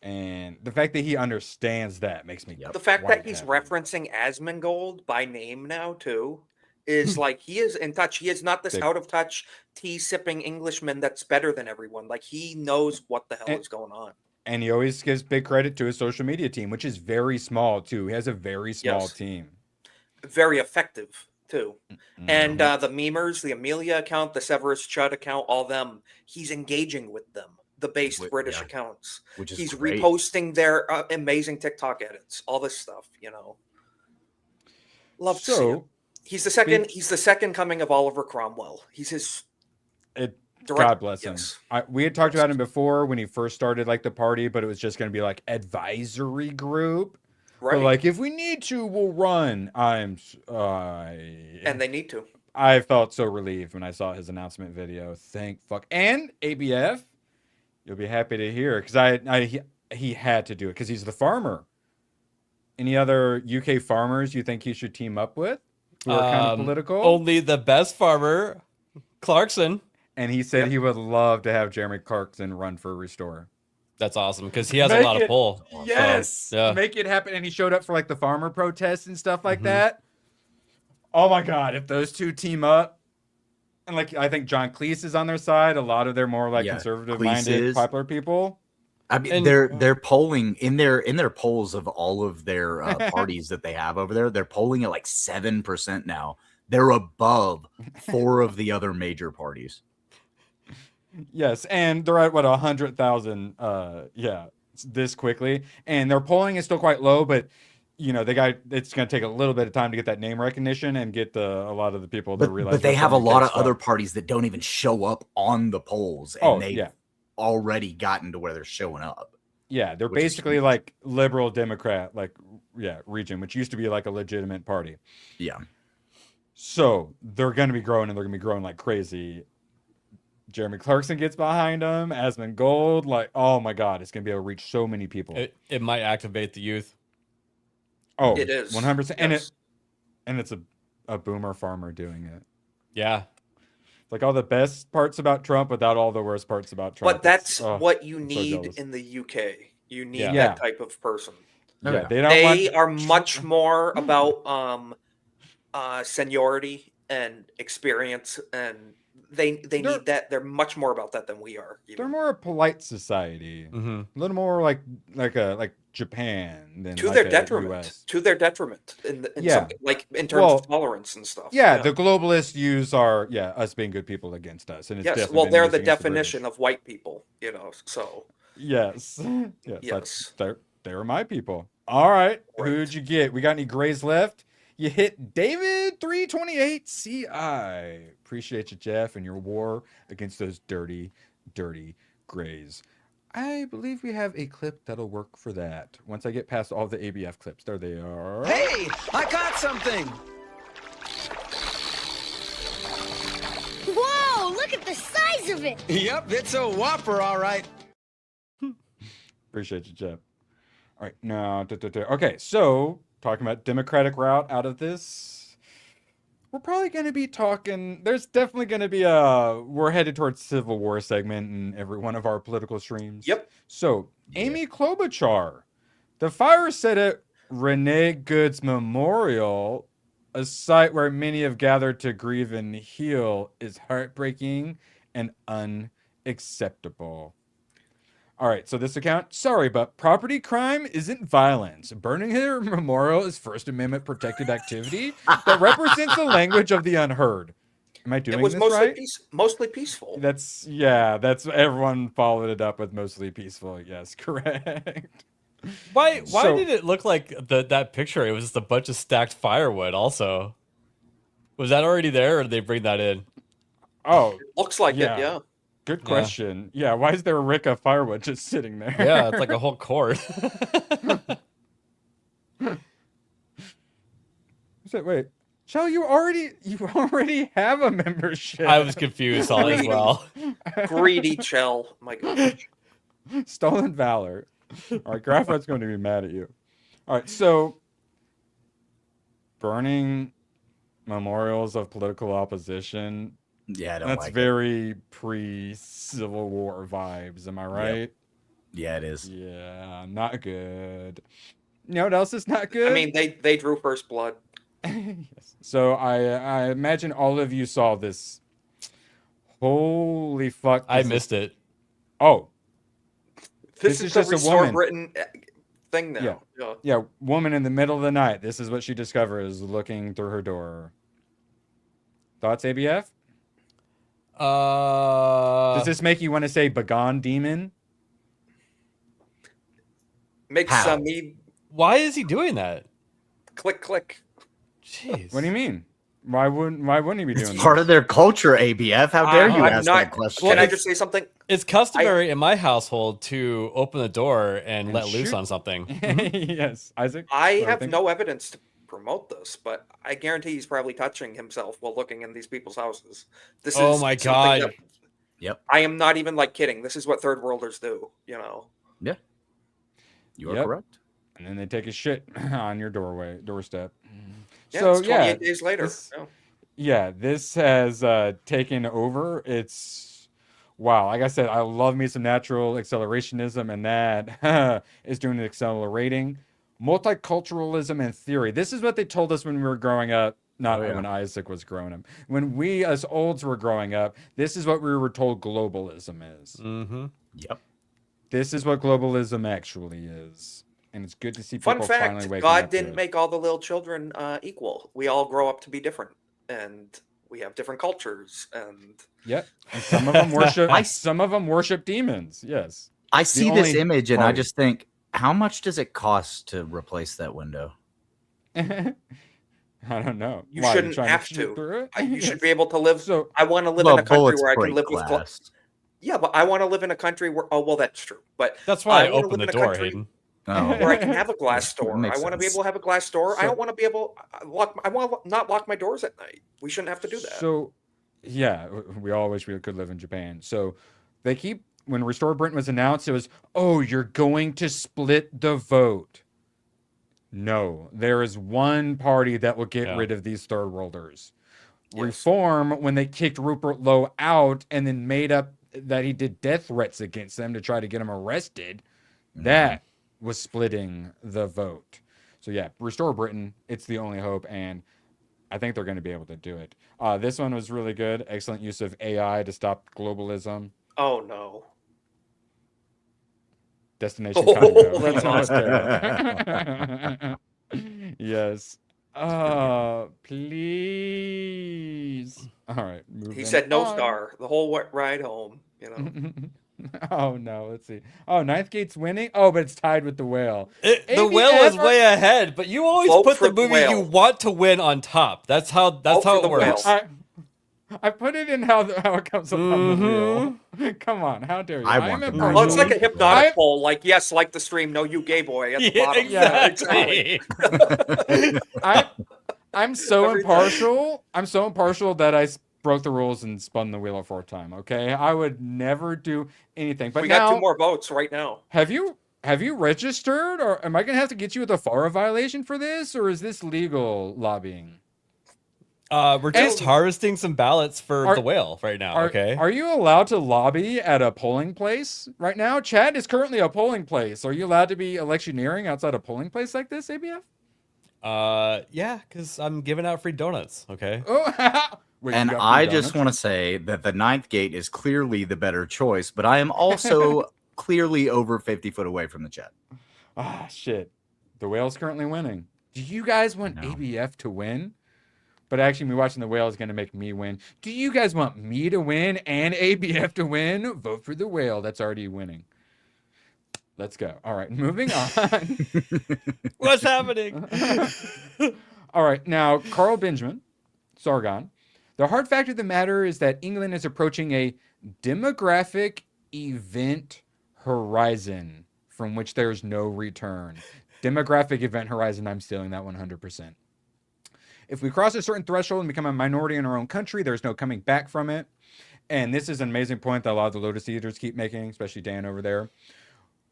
And the fact that he understands that makes me The fact that quite he's happy. referencing Asmongold by name now too is like he is in touch. He is not this Big. out of touch tea sipping Englishman that's better than everyone. Like he knows what the hell And- is going on. And he always gives big credit to his social media team, which is very small too. He has a very small Yes. team. Very effective too. Mm-hmm. And the memers, the Amelia account, the Severus Chud account, all them, he's engaging with them. The based Wi- British yeah. accounts. Which is He's great. reposting their amazing TikTok edits, all this stuff, Love to see him. He's the second. He's the second coming of Oliver Cromwell. He's his. God bless him. Yes. We had talked about him before when he first started like the party, but it was just going to be like advisory group. Right. But like if we need to, we'll run. And they need to. I felt so relieved when I saw his announcement video. Thank fuck. And ABF, you'll be happy to hear because he had to do it because he's the farmer. Any other UK farmers you think he should team up with who are kind of political? Only the best farmer, Clarkson. And he said he would love to have Jeremy Clarkson run for Restore. That's awesome because he has a lot of pull. Yes, So, yeah. make it happen. And he showed up for like the farmer protests and stuff like that. Oh my God, if those two team up, and like I think John Cleese is on their side. A lot of their more like conservative-minded, popular people. I mean, they're polling in their polls of all of their parties that they have over there. They're polling at like 7% now. They're above 4 of the other major parties. Yes, and they're at what 100,000. This quickly, and their polling is still quite low, but it's going to take a little bit of time to get that name recognition and get a lot of the people to realize. But they have a lot of other parties that don't even show up on the polls, and they've already gotten to where they're showing up. Yeah, they're basically like liberal Democrat, region, which used to be like a legitimate party. Yeah. So they're going to be growing, and they're going to be growing like crazy. Jeremy Clarkson gets behind him. Asmongold, like, oh my God, it's going to be able to reach so many people. It might activate the youth. Oh, it is 100%, and it's a boomer farmer doing it. Yeah, like all the best parts about Trump without all the worst parts about Trump. But that's what you need in the UK. You need that type of person. Yeah, they are much more about seniority and experience and they need that. They're much more about that than we are. They're more a polite society, a little more like Japan than to like their a detriment. US. To their detriment, in Yeah. some, like in terms of tolerance and stuff. Yeah, the globalists use our us being good people against us, and it's Yes, definitely well, been they're used the against definition of white people, so. Yes. Yes. They were my people. All right. Who'd you get? We got any grays left? You hit David 328 CI. Appreciate you, Jeff, and your war against those dirty, dirty grays. I believe we have a clip that'll work for that. Once I get past all the ABF clips. There they are. Hey, I got something. Whoa, look at the size of it. Yep, it's a whopper, all right. Appreciate you, Jeff. All right, now, okay, so talking about Democratic route out of this, we're probably going to be talking, there's definitely going to be we're headed towards Civil War segment in every one of our political streams. Yep. So, Amy Klobuchar, the fire set at Renee Good's memorial, a site where many have gathered to grieve and heal, is heartbreaking and unacceptable. All right, so this account, sorry, but property crime isn't violence. Burning her memorial is First Amendment protected activity that represents the language of the unheard. Am I doing this right? Mostly peaceful. That's everyone followed it up with mostly peaceful. Yes, correct. Why did it look like that picture? It was just a bunch of stacked firewood also. Was that already there, or did they bring that in? Oh, it looks like it, yeah. Good question. Yeah, why is there a rick of firewood just sitting there? Yeah, it's like a whole cord. Wait, Shell, you already have a membership. I was confused on it as well. Greedy Chell, my gosh. Stolen valor. All right, Graphite's going to be mad at you. All right, so burning memorials of political opposition. Yeah, I don't that's like very pre-Civil War vibes. Am I right? Yep. Yeah, it is. Yeah, not good. You know what else is not good? I mean, they drew first blood. Yes. So I imagine all of you saw this. Holy fuck! I missed it. Oh, this is just a woman. Britain thing now. Yeah, woman in the middle of the night. This is what she discovers looking through her door. Thoughts, ABF? Does this make you want to say "begone, demon"? Makes me. Why is he doing that? Click, click. Jeez. What do you mean? Why wouldn't he be doing that? It's part of their culture, ABF. How dare you ask that question? Can I just say something? It's customary in my household to open the door and let loose on something. Yes, Isaac. I have no evidence to promote this, but I guarantee he's probably touching himself while looking in these people's houses. This oh is my god! Yep. I am not even kidding. This is what third worlders do. Yeah. You are correct. And then they take a shit on your doorstep. Yeah, so it's 28 days later. This has taken over. It's wow. Like I said, I love me some natural accelerationism, and that is doing the accelerating. Multiculturalism and theory. This is what they told us when we were growing up. Not when Isaac was growing up. When we as olds were growing up, this is what we were told globalism is. Mm-hmm. Yep. This is what globalism actually is. And it's good to see people Fun fact, finally waking God up didn't make all the little children equal. We all grow up to be different, and we have different cultures. And yep, and some of them worship demons. Yes, I see this image and I just think, how much does it cost to replace that window? I don't know. You shouldn't have to. You should be able to live. So I want to live in a country where I can live with glass. Yeah, but I want to live in a country where. Oh well, that's true. But that's why I opened the door, Hayden. Where I can have a glass door. I want to be able to have a glass door. I don't want to be able lock. I want to not lock my doors at night. We shouldn't have to do that. So, yeah, we all wish we could live in Japan. So, they keep when Restore Britain was announced, it was, oh, you're going to split the vote. No, there is one party that will get rid of these third worlders. Yes. Reform, when they kicked Rupert Lowe out and then made up that he did death threats against them to try to get him arrested, that was splitting the vote. So yeah, Restore Britain, it's the only hope. And I think they're going to be able to do it. This one was really good. Excellent use of AI to stop globalism. Oh no. Destination Oh, Congo. that's awesome. Yes. Please. All right. He said no on. star the whole ride home. You know. Oh no, let's see. Oh, Ninth Gate's winning. Oh, but it's tied with the Whale. The Whale is way ahead, but you always Vote put for the the movie Whale. you want to win on top. That's how Vote for it the works. Whale. I put it in how it comes up on the wheel. Come on, how dare you? I want the impartial. Well, it's like a hypnotic poll. Like, yes, like the stream. No, you gay boy at the bottom. Exactly. I'm so Every impartial. I'm so impartial that I broke the rules and spun the wheel a fourth time. Okay, I would never do anything. But we now, got 2 more votes right now. Have you registered, or am I gonna have to get you with a FARA violation for this, or is this legal lobbying? We're just harvesting some ballots for the Whale right now. Okay. Are you allowed to lobby at a polling place right now? Chad is currently a polling place. Are you allowed to be electioneering outside a polling place like this, ABF? Yeah, because I'm giving out free donuts. Okay. Oh, wait, and I just want to say that the Ninth Gate is clearly the better choice, but I am also clearly over 50 foot away from the chat. Ah, shit. The Whale's currently winning. Do you guys want ABF to win? But actually, me watching the Whale is going to make me win. Do you guys want me to win and ABF to win? Vote for the Whale. That's already winning. Let's go. All right, moving on. What's happening? All right, now, Carl Benjamin, Sargon. The hard fact of the matter is that England is approaching a demographic event horizon from which there is no return. Demographic event horizon, I'm stealing that 100%. If we cross a certain threshold and become a minority in our own country, there's no coming back from it. And this is an amazing point that a lot of the Lotus Eaters keep making, especially Dan over there.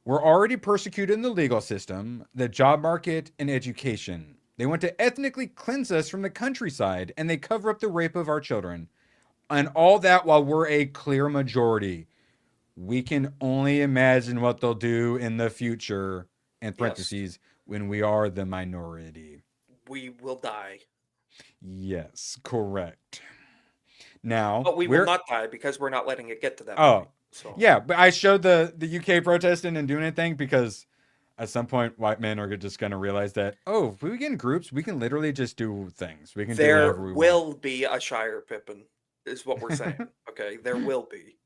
We're already persecuted in the legal system, the job market, and education. They want to ethnically cleanse us from the countryside, and they cover up the rape of our children. And all that while we're a clear majority. We can only imagine what they'll do in the future, in parentheses, when we are the minority. We will die. Yes, correct. Now, but we will not die because we're not letting it get to that point. So. Yeah, but I showed the UK protesting and doing anything because at some point white men are just going to realize that, if we get in groups, we can literally just do things. We can do whatever we want. There will be a Shire Pippin, is what we're saying. Okay, there will be.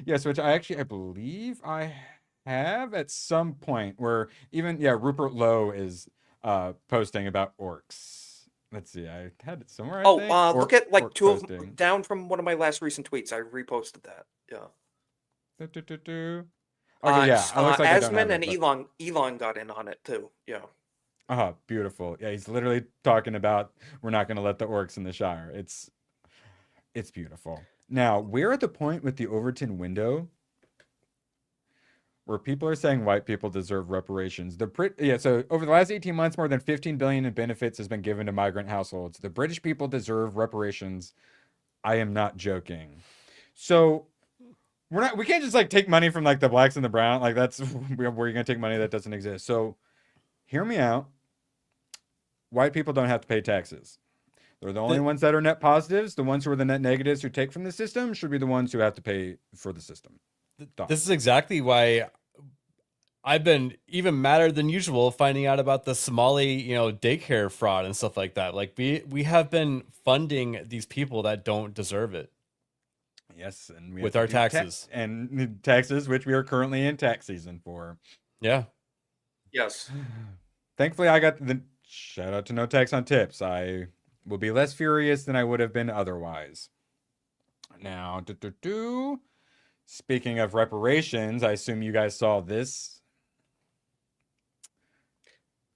Yes, which I believe I have at some point where even, Rupert Lowe is posting about orcs. Let's see, I had it somewhere. Look at like 2 of them down from one of my last recent tweets. I reposted that. Yeah. Okay, yeah. Asman and Elon got in on it too. Yeah. Beautiful. Yeah, he's literally talking about we're not going to let the orcs in the Shire. It's beautiful. Now, we're at the point with the Overton window where people are saying white people deserve reparations. So over the last 18 months, more than $15 billion in benefits has been given to migrant households. The British people deserve reparations. I am not joking. So we can't just take money from the blacks and the brown. That's where you're going to take money that doesn't exist. So hear me out. White people don't have to pay taxes. They're the only ones that are net positives. The ones who are the net negatives who take from the system should be the ones who have to pay for the system. This is exactly why I've been even madder than usual finding out about the Somali, daycare fraud and stuff like that. We have been funding these people that don't deserve it. Yes, and with our taxes and taxes, which we are currently in tax season for. Yeah. Yes. Thankfully, I got the shout out to no tax on tips. I will be less furious than I would have been otherwise. Now, speaking of reparations, I assume you guys saw this.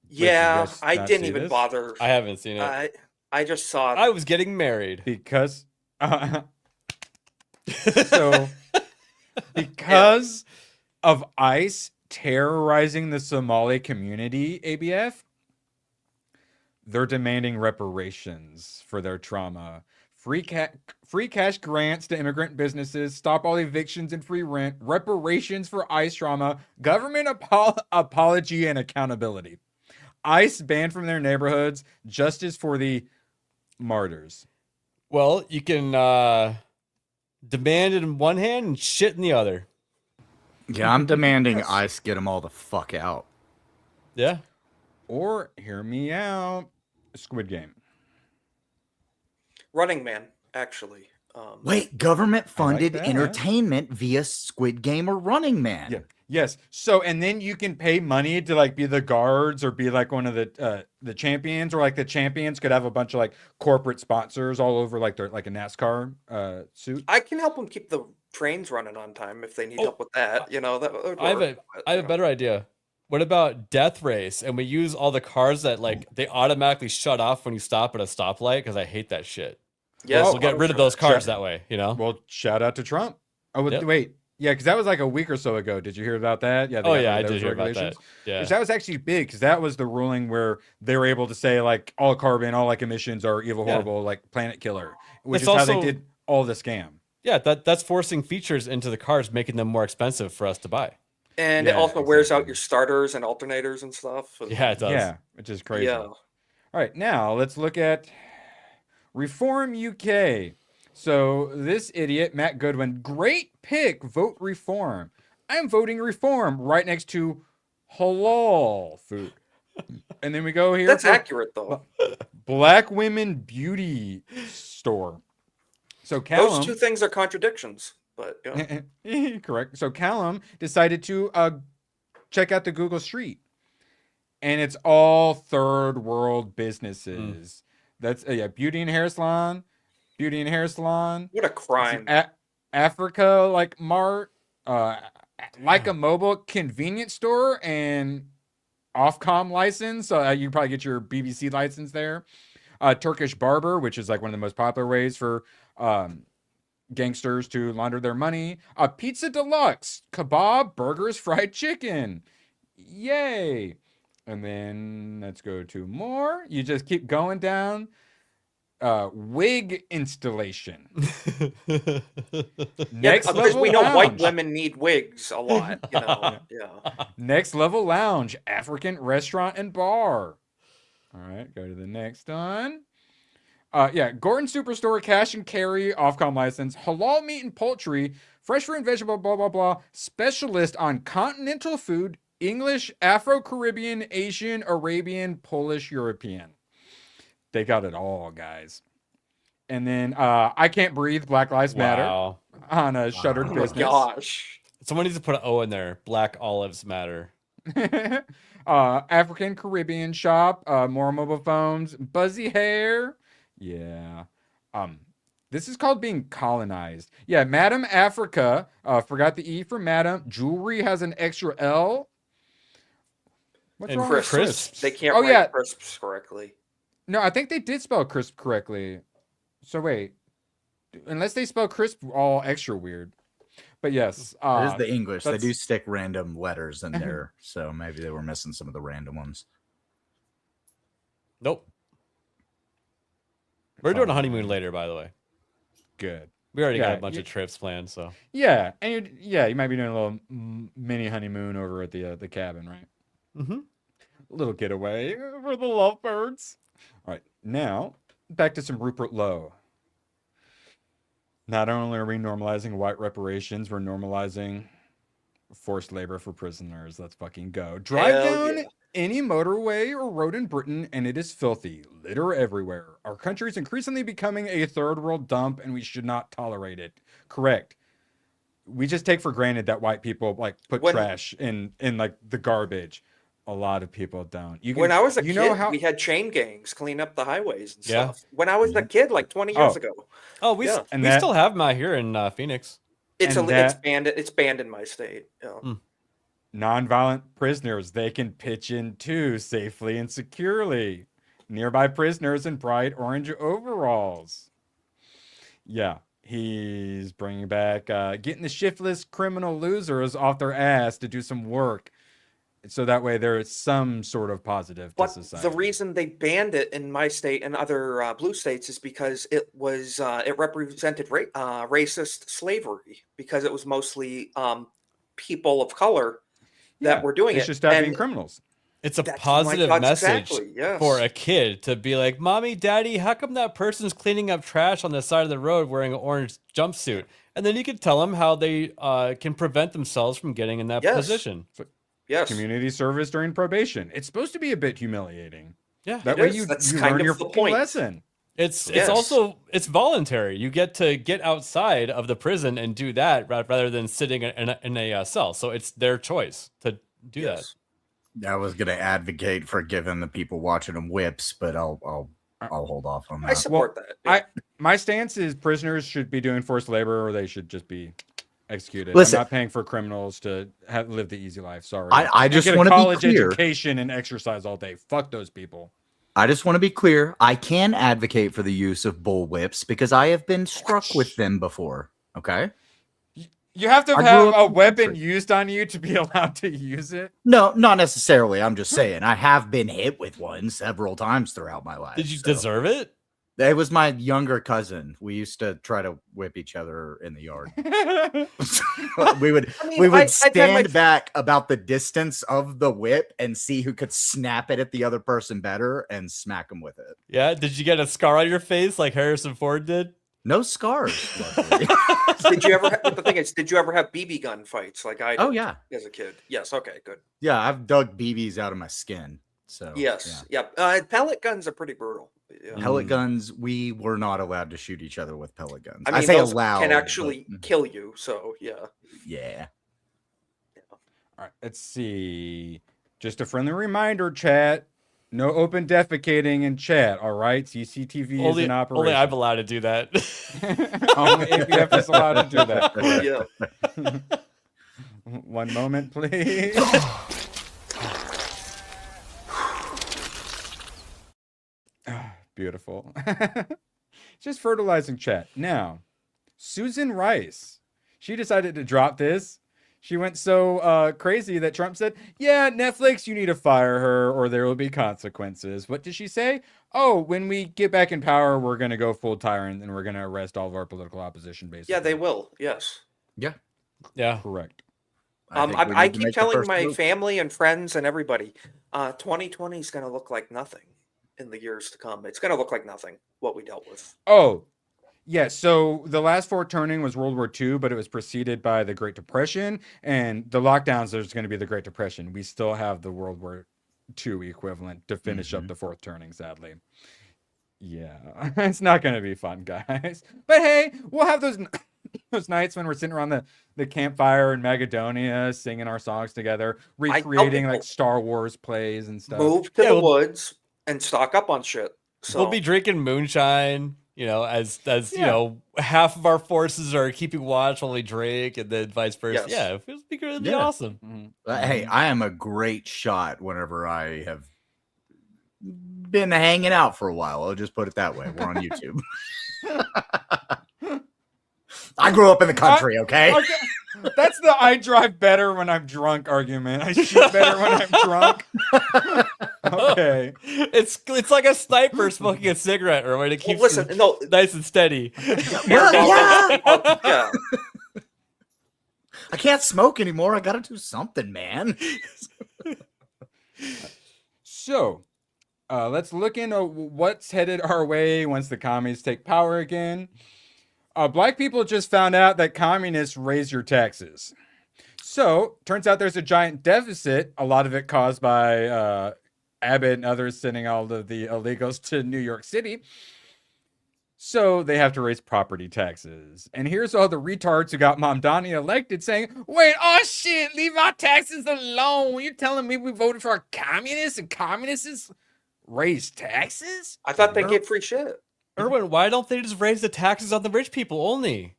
Yeah, I didn't even bother. I haven't seen it. I just saw it. I was getting married. Because because of ICE terrorizing the Somali community, ABF, they're demanding reparations for their trauma. Free cash grants to immigrant businesses, stop all evictions and free rent, reparations for ICE trauma, government apology and accountability. ICE banned from their neighborhoods, justice for the martyrs? Well, you can demand it in one hand and shit in the other. Yeah, I'm demanding ICE get them all the fuck out. Yeah. Or, hear me out, Squid Game. Running Man, actually. Wait, government-funded that. entertainment via Squid Game or Running Man. Yeah. Yes. So, and then you can pay money to like be the guards or be like one of the champions, or like the champions could have a bunch of like corporate sponsors all over, like they're like a NASCAR suit. I can help them keep the trains running on time if they need help with that. You know, that would work, I have a better idea. What about Death Race? And we use all the cars that like they automatically shut off when you stop at a stoplight, because I hate that shit. Yes, we'll get rid of those cars that way, you know? Well, shout out to Trump. Oh, wait. Yeah, because that was like a week or so ago. Did you hear about that? Yeah. I did hear about that. Yeah. Which that was actually big, because that was the ruling where they were able to say like all carbon, all like emissions are evil, horrible, like planet killer, which is how they did all the scam. Yeah, that's forcing features into the cars, making them more expensive for us to buy. And it also wears out your starters and alternators and stuff. Yeah, it does. Yeah, which is crazy. Yeah. All right, now let's look at Reform UK. So this idiot, Matt Goodwin, great pick, vote reform. I'm voting reform right next to halal food. And then we go here. That's accurate, though. Black women beauty store. So Callum, those two things are contradictions, but correct. So Callum decided to check out the Google Street, and it's all third world businesses. That's beauty and hair salon. What a crime! Africa like Mart, like a mobile convenience store, and Ofcom license. So you probably get your BBC license there. Turkish barber, which is like one of the most popular ways for gangsters to launder their money. Pizza Deluxe, kebab, burgers, fried chicken. Yay! And then let's go to more. You just keep going down. Wig installation. Next level because we know lounge. White women need wigs a lot. You know? Yeah. Next Level Lounge, African restaurant and bar. All right, go to the next one. Gordon Superstore, cash and carry, Ofcom license, halal meat and poultry, fresh fruit and vegetable, blah, blah, blah, specialist on continental food, English, Afro-Caribbean, Asian, Arabian, Polish, European. They got it all, guys. And then I Can't Breathe, Black Lives Matter on a shuttered business. Gosh. Someone needs to put an O in there. Black Olives Matter. African Caribbean shop, more mobile phones, Buzzy Hair. Yeah. This is called being colonized. Yeah, Madam Africa. Forgot the E for Madam. Jewelry has an extra L. What's wrong with crisps? They can't write crisps correctly. No, I think they did spell crisp correctly. So wait. Unless they spell crisp all extra weird. But yes. It is the English. They do stick random letters in there. So maybe they were missing some of the random ones. Nope. We're doing a honeymoon later, by the way. Good. We already got a bunch of trips planned, so. Yeah, and you might be doing a little mini honeymoon over at the cabin, right? Mm-hmm. A little getaway for the lovebirds. All right, now back to some Rupert Lowe. Not only are we normalizing white reparations, we're normalizing forced labor for prisoners. Let's fucking go. Drive down any motorway or road in Britain, and it is filthy. Litter everywhere. Our country is increasingly becoming a third world dump, and we should not tolerate it. Correct. We just take for granted that white people like put trash in like the garbage. A lot of people don't. When I was a kid, we had chain gangs clean up the highways and stuff. When I was a kid, like 20 years ago. Oh, we still have them out here in Phoenix. It's banned. It's banned in my state. Yeah. Nonviolent prisoners, they can pitch in too safely and securely. Nearby prisoners in bright orange overalls. Yeah, he's bringing back getting the shiftless criminal losers off their ass to do some work. So that way there is some sort of positive to society. The reason they banned it in my state and other blue states is because it was it represented racist slavery, because it was mostly people of color that were doing it. They should stop being criminals. It's a That's my positive thoughts message exactly, yes. for a kid to be like, "Mommy, Daddy, how come that person's cleaning up trash on the side of the road wearing an orange jumpsuit?" And then you could tell them how they can prevent themselves from getting in that Yes. position. Yes. Community service during probation. It's supposed to be a bit humiliating. Yeah, That It way is. you That's you kind learn of your the fucking point. lesson. It's Yes. also it's voluntary. You get to get outside of the prison and do that rather than sitting in a cell. So it's their choice to do Yes. I was gonna advocate for giving the people watching them whips, but I'll hold off on that. I support that. Yeah. My stance is prisoners should be doing forced labor, or they should just be executed. Listen. I'm not paying for criminals to live the easy life. Sorry. I And just get a wanna be college clear. education and exercise all day. Fuck those people. I just want to be clear. I can advocate for the use of bullwhips because I have been struck with them before. Okay. You have to I have grew up a in the weapon country. used on you to be allowed to use it. No, not necessarily. I'm just saying I have been hit with one several times throughout my life. Did you so. deserve it? It was my younger cousin. We used to try to whip each other in the yard. we would stand back about the distance of the whip and see who could snap it at the other person better and smack them with it. Yeah. Did you get a scar on your face like Harrison Ford did? No scars. Did you ever? The thing is, did you ever have BB gun fights like I did? Oh, yeah. As a kid. Yes. Okay. Good. Yeah, I've dug BBs out of my skin. So Yes. Yeah. Pellet guns are pretty brutal. Yeah. Pellet guns, we were not allowed to shoot each other with pellet guns. I mean, say those allowed can actually but- kill you. So yeah. Yeah. All right, let's see. Just a friendly reminder, chat. No open defecating in chat, all right? CCTV is in operation. Only I'm allowed to do that. Only APF is allowed to do that. Yeah. One moment, please. Beautiful. Just fertilizing chat. Now, Susan Rice, she decided to drop this. She went so crazy that Trump said, yeah, Netflix, you need to fire her or there will be consequences. What did she say? Oh, when we get back in power, we're going to go full tyrant and we're going to arrest all of our political opposition, basically. Yeah, they will. Yes. Yeah. Yeah. Correct. I keep telling my family and friends and everybody, 2020 is going to look like nothing in the years to come. It's going to look like nothing, what we dealt with. Oh, yeah. So the last fort turning was World War II, but it was preceded by the Great Depression. And the lockdowns, there's going to be the Great Depression. We still have the World War II equivalent to finish up the fourth turning, sadly. Yeah, it's not going to be fun, guys. But hey, we'll have those nights when we're sitting around the campfire in Macedonia, singing our songs together, recreating like Star Wars plays and stuff. Move to the woods and stock up on shit. So We'll be drinking moonshine, you know, as you know, half of our forces are keeping watch while we drink, and then vice versa. Yes. Yeah, it'd be awesome. Hey, I am a great shot whenever I have been hanging out for a while. I'll just put it that way. We're on YouTube. I grew up in the country, okay? That's the I drive better when I'm drunk argument. I shoot better when I'm drunk. Okay. It's like a sniper smoking a cigarette, or when it keeps nice and steady. Yeah. Yeah. I can't smoke anymore. I got to do something, man. So, let's look into what's headed our way once the commies take power again. Black people just found out that communists raise your taxes. So, turns out there's a giant deficit, a lot of it caused by Abbott and others sending all of the illegals to New York City. So, they have to raise property taxes. And here's all the retards who got Mamdani elected saying, wait, oh shit, leave our taxes alone. You're telling me we voted for a communist and communists raise taxes? I thought they get free shit. Erwin, why don't they just raise the taxes on the rich people only?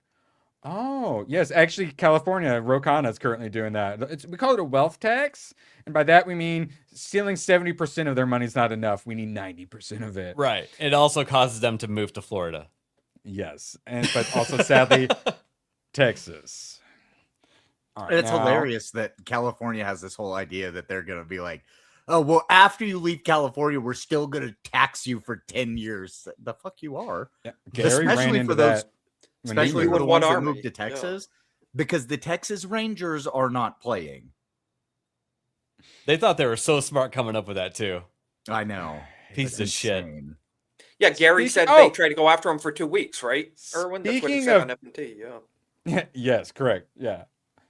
Oh, yes. Actually, California, Ro Khanna is currently doing that. We call it a wealth tax. And by that, we mean stealing 70% of their money is not enough. We need 90% of it. Right. It also causes them to move to Florida. Yes. But also, sadly, Texas. All right, It's hilarious that California has this whole idea that they're going to be like, oh, well, after you leave California, we're still going to tax you for 10 years. The fuck you are. Yeah. Gary ran into that. Especially for the one ones that army. moved to Texas, because the Texas Rangers are not playing. They thought they were so smart coming up with that too. I know. Piece of shit. Yeah, Gary said they tried to go after him for 2 weeks, right? Erwin, that's what he said on FNT. Yeah. Yes, correct. Yeah.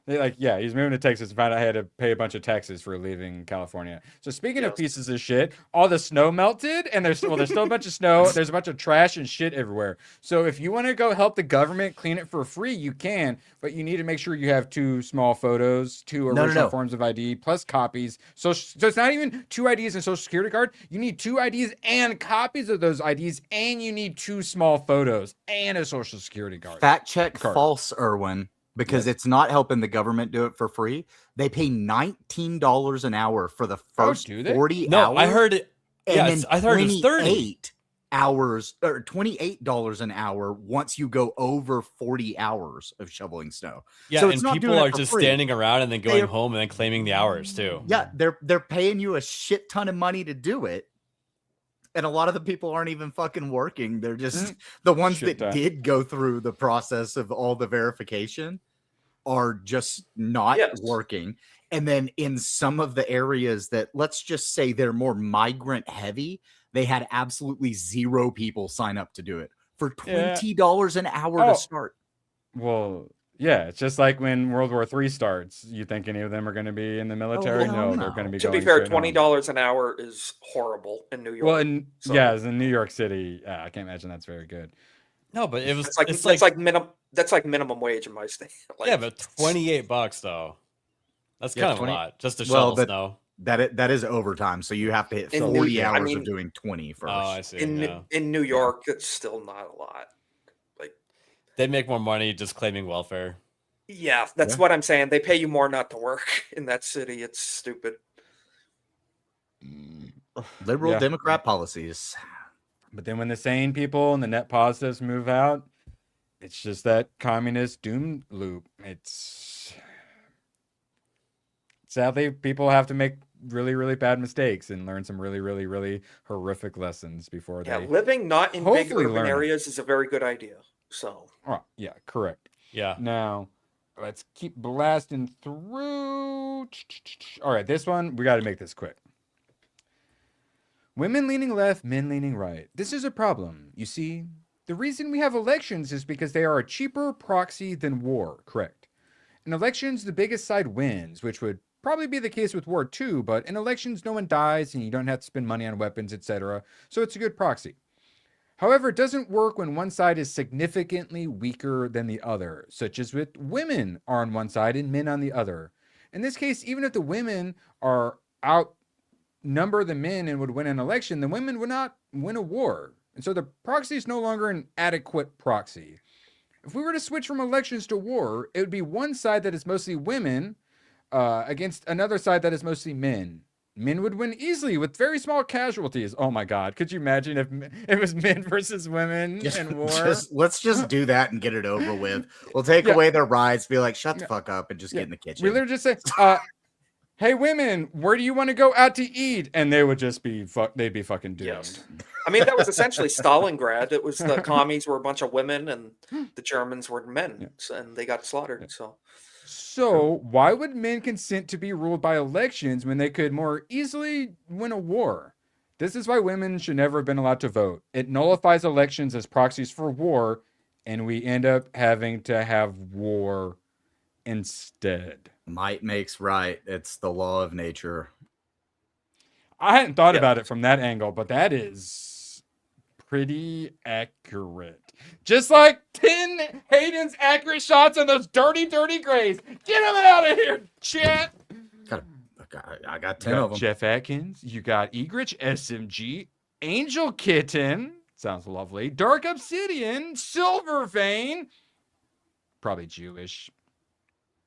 He's moving to Texas and found out he had to pay a bunch of taxes for leaving California. So speaking of pieces of shit, all the snow melted and there's still a bunch of snow. There's a bunch of trash and shit everywhere. So if you want to go help the government clean it for free, you can, but you need to make sure you have 2 small photos, 2 original forms of ID, plus copies. So it's not even 2 IDs and social security card. You need 2 IDs and copies of those IDs, and you need 2 small photos and a social security card. Fact check false, Erwin. Because it's not helping the government do it for free. They pay $19 an hour for the first 40 hours. No, I heard it. Yes, I heard it's 30 hours or $28 an hour once you go over 40 hours of shoveling snow. Yeah, so and people are just standing around and then going home and then claiming the hours too. Yeah, they're paying you a shit ton of money to do it. And a lot of the people aren't even fucking working. They're just the ones that did go through the process of all the verification are just not working. And then in some of the areas that, let's just say they're more migrant heavy, they had absolutely 0 people sign up to do it for $20 an hour to start. Well, yeah, it's just like when World War III starts. You think any of them are going to be in the military? No, they're going to be. To be fair, $20 an hour is horrible in New York. Well, in New York City, I can't imagine that's very good. No, but it was. It's like minimum. That's like minimum wage in my state. Yeah, but $28 though. That's kind of a lot just to shovel snow. That is overtime, so you have to hit 40 hours of doing 20 first. Oh, I see. In New York, it's still not a lot. They make more money just claiming welfare. Yeah, that's what I'm saying. They pay you more not to work in that city. It's stupid. Liberal Democrat policies. But then when the sane people and the net positives move out, it's just that communist doom loop. It's sadly people have to make really, really bad mistakes and learn some really, really, really horrific lessons before they. Living not in big urban areas is a very good idea. So. Oh, yeah, correct. Yeah. Now, let's keep blasting through. All right, this one, we got to make this quick. Women leaning left, men leaning right. This is a problem. You see, the reason we have elections is because they are a cheaper proxy than war, correct? In elections, the biggest side wins, which would probably be the case with war too, but in elections, no one dies and you don't have to spend money on weapons, etc. So it's a good proxy. However, it doesn't work when one side is significantly weaker than the other, such as with women are on one side and men on the other. In this case, even if the women are outnumber the men and would win an election, the women would not win a war. And so the proxy is no longer an adequate proxy. If we were to switch from elections to war, it would be one side that is mostly women against another side that is mostly men. Men would win easily with very small casualties. Oh my God. Could you imagine if it was men versus women in war? Let's just do that and get it over with. We'll take away their rights, be like, shut the fuck up and just get in the kitchen. We literally just say, hey, women, where do you want to go out to eat? And they would just be, they'd be fucking doomed. Yes. I mean, that was essentially Stalingrad. It was the commies were a bunch of women and the Germans were men and they got slaughtered. So why would men consent to be ruled by elections when they could more easily win a war? This is why women should never have been allowed to vote. It nullifies elections as proxies for war, and we end up having to have war instead. Might makes right. It's the law of nature. I hadn't thought about it from that angle, but that is pretty accurate. Just like 10 Hayden's accurate shots on those dirty, dirty grays. Get them out of here, chat. I got 10 of them. Jeff Atkins. You got Egrich, SMG, Angel Kitten. Sounds lovely. Dark Obsidian, Silver Vein. Probably Jewish.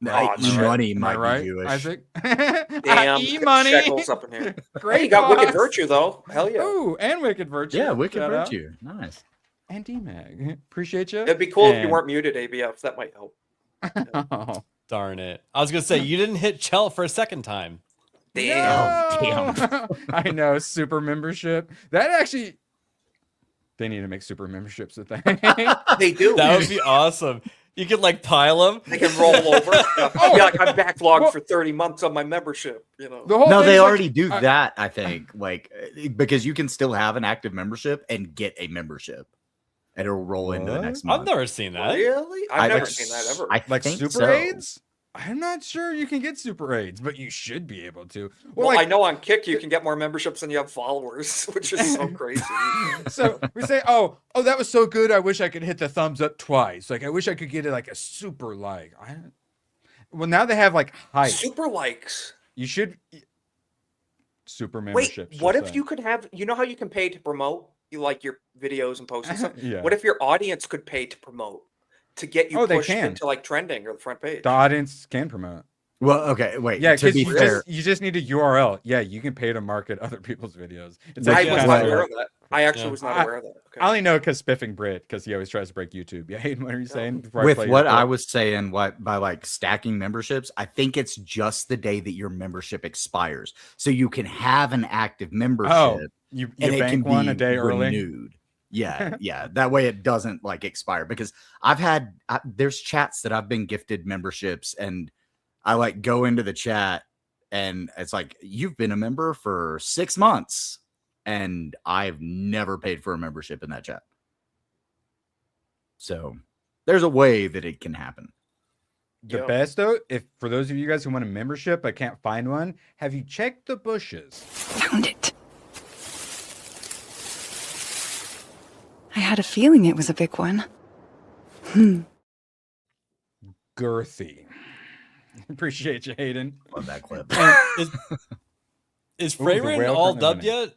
E-Money might be Jewish. Isaac? Damn, E-Money. Shekels up in here. Great. Hey, you got Wicked Virtue, though. Hell yeah. Ooh, and Wicked Virtue. Yeah, Wicked Virtue. Nice. And D-Mag. Appreciate you. It'd be cool if you weren't muted, ABF. That might help. Oh. Darn it. I was going to say, you didn't hit Chell for a second time. Damn. No! Damn. I know, super membership. That actually... They need to make super memberships a thing. They do. That would be awesome. You can like pile them. They can roll over. Yeah, like I'm backlogged for 30 months on my membership. You know. No, they already do that. I think because you can still have an active membership and get a membership, and it'll roll into the next month. I've never seen that. Really? I've never seen that ever. I like think super aids. I'm not sure you can get super aids, but you should be able to. Well, I know on Kick you can get more memberships than you have followers, which is so crazy. So we say, oh, that was so good. I wish I could hit the thumbs up twice. Like I wish I could get it like a super like. Well, now they have like height. Super likes. You should super memberships. Wait, what if you could have? You know how you can pay to promote like your videos and posts and stuff. Yeah. What if your audience could pay to promote? To get you pushed into like trending or the front page. The audience can promote. Well, okay, wait. Yeah, to be fair, you just need a URL. Yeah, you can pay to market other people's videos. It's I was not aware of that. I actually was not aware of that. Okay. I only know because Spiffing Brit, because he always tries to break YouTube. Yeah, Hayden, what are you saying? With what I was saying, by like stacking memberships, I think it's just the day that your membership expires, so you can have an active membership. Oh, you and bank it can one be a day early. Renewed. Yeah. That way it doesn't like expire, because there's chats that I've been gifted memberships, and I like go into the chat and it's like, you've been a member for 6 months, and I've never paid for a membership in that chat. So there's a way that it can happen. The best though, if for those of you guys who want a membership but can't find one, have you checked the bushes? Found it. I had a feeling it was a big one. Girthy. Appreciate you, Hayden. Love that clip. Is Freyrin all dubbed yet?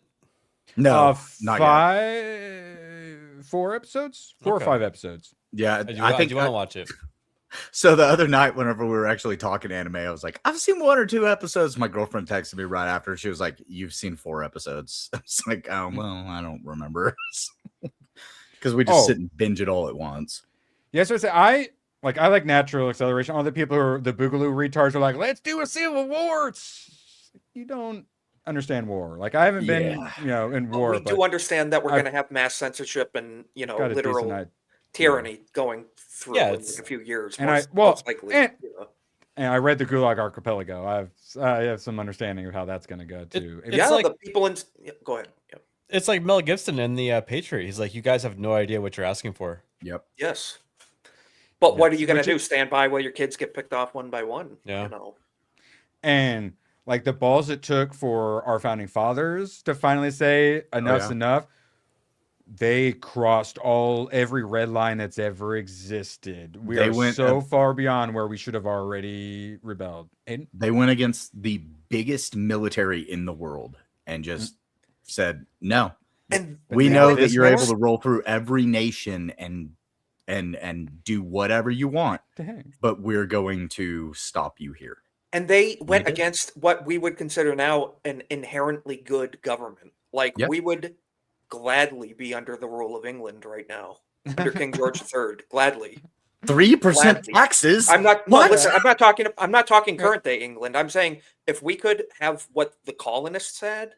No, not yet. 4 episodes? 4 or 5 episodes. Yeah, I think you want to watch it. So the other night, whenever we were actually talking anime, I was like, I've seen 1 or 2 episodes. My girlfriend texted me right after. She was like, you've seen 4 episodes. I was like, oh, well, I don't remember. Because we just sit and binge it all at once. Yes, I like natural acceleration. All the people who are the Boogaloo retards are like, let's do a civil war. You don't understand war. Like I haven't been, in war. We do understand that we're going to have mass censorship and literal tyranny going through in a few years. And and I read the Gulag Archipelago. I have some understanding of how that's going to go too. The people in. Go ahead. Yeah. It's like Mel Gibson in the Patriot. He's like, you guys have no idea what you're asking for. Yep. Yes. But what are you going to do? Stand by while your kids get picked off one by one? Yeah. And like the balls it took for our founding fathers to finally say enough's enough. They crossed every red line that's ever existed. They went so far beyond where we should have already rebelled. And they went against the biggest military in the world and just said no. And we know that you're able to roll through every nation and do whatever you want, but we're going to stop you here. And they went against what we would consider now an inherently good government. Like we would gladly be under the rule of England right now, under King George III. Gladly. 3% taxes. I'm not. No, listen, I'm not talking current day England. I'm saying if we could have what the colonists had,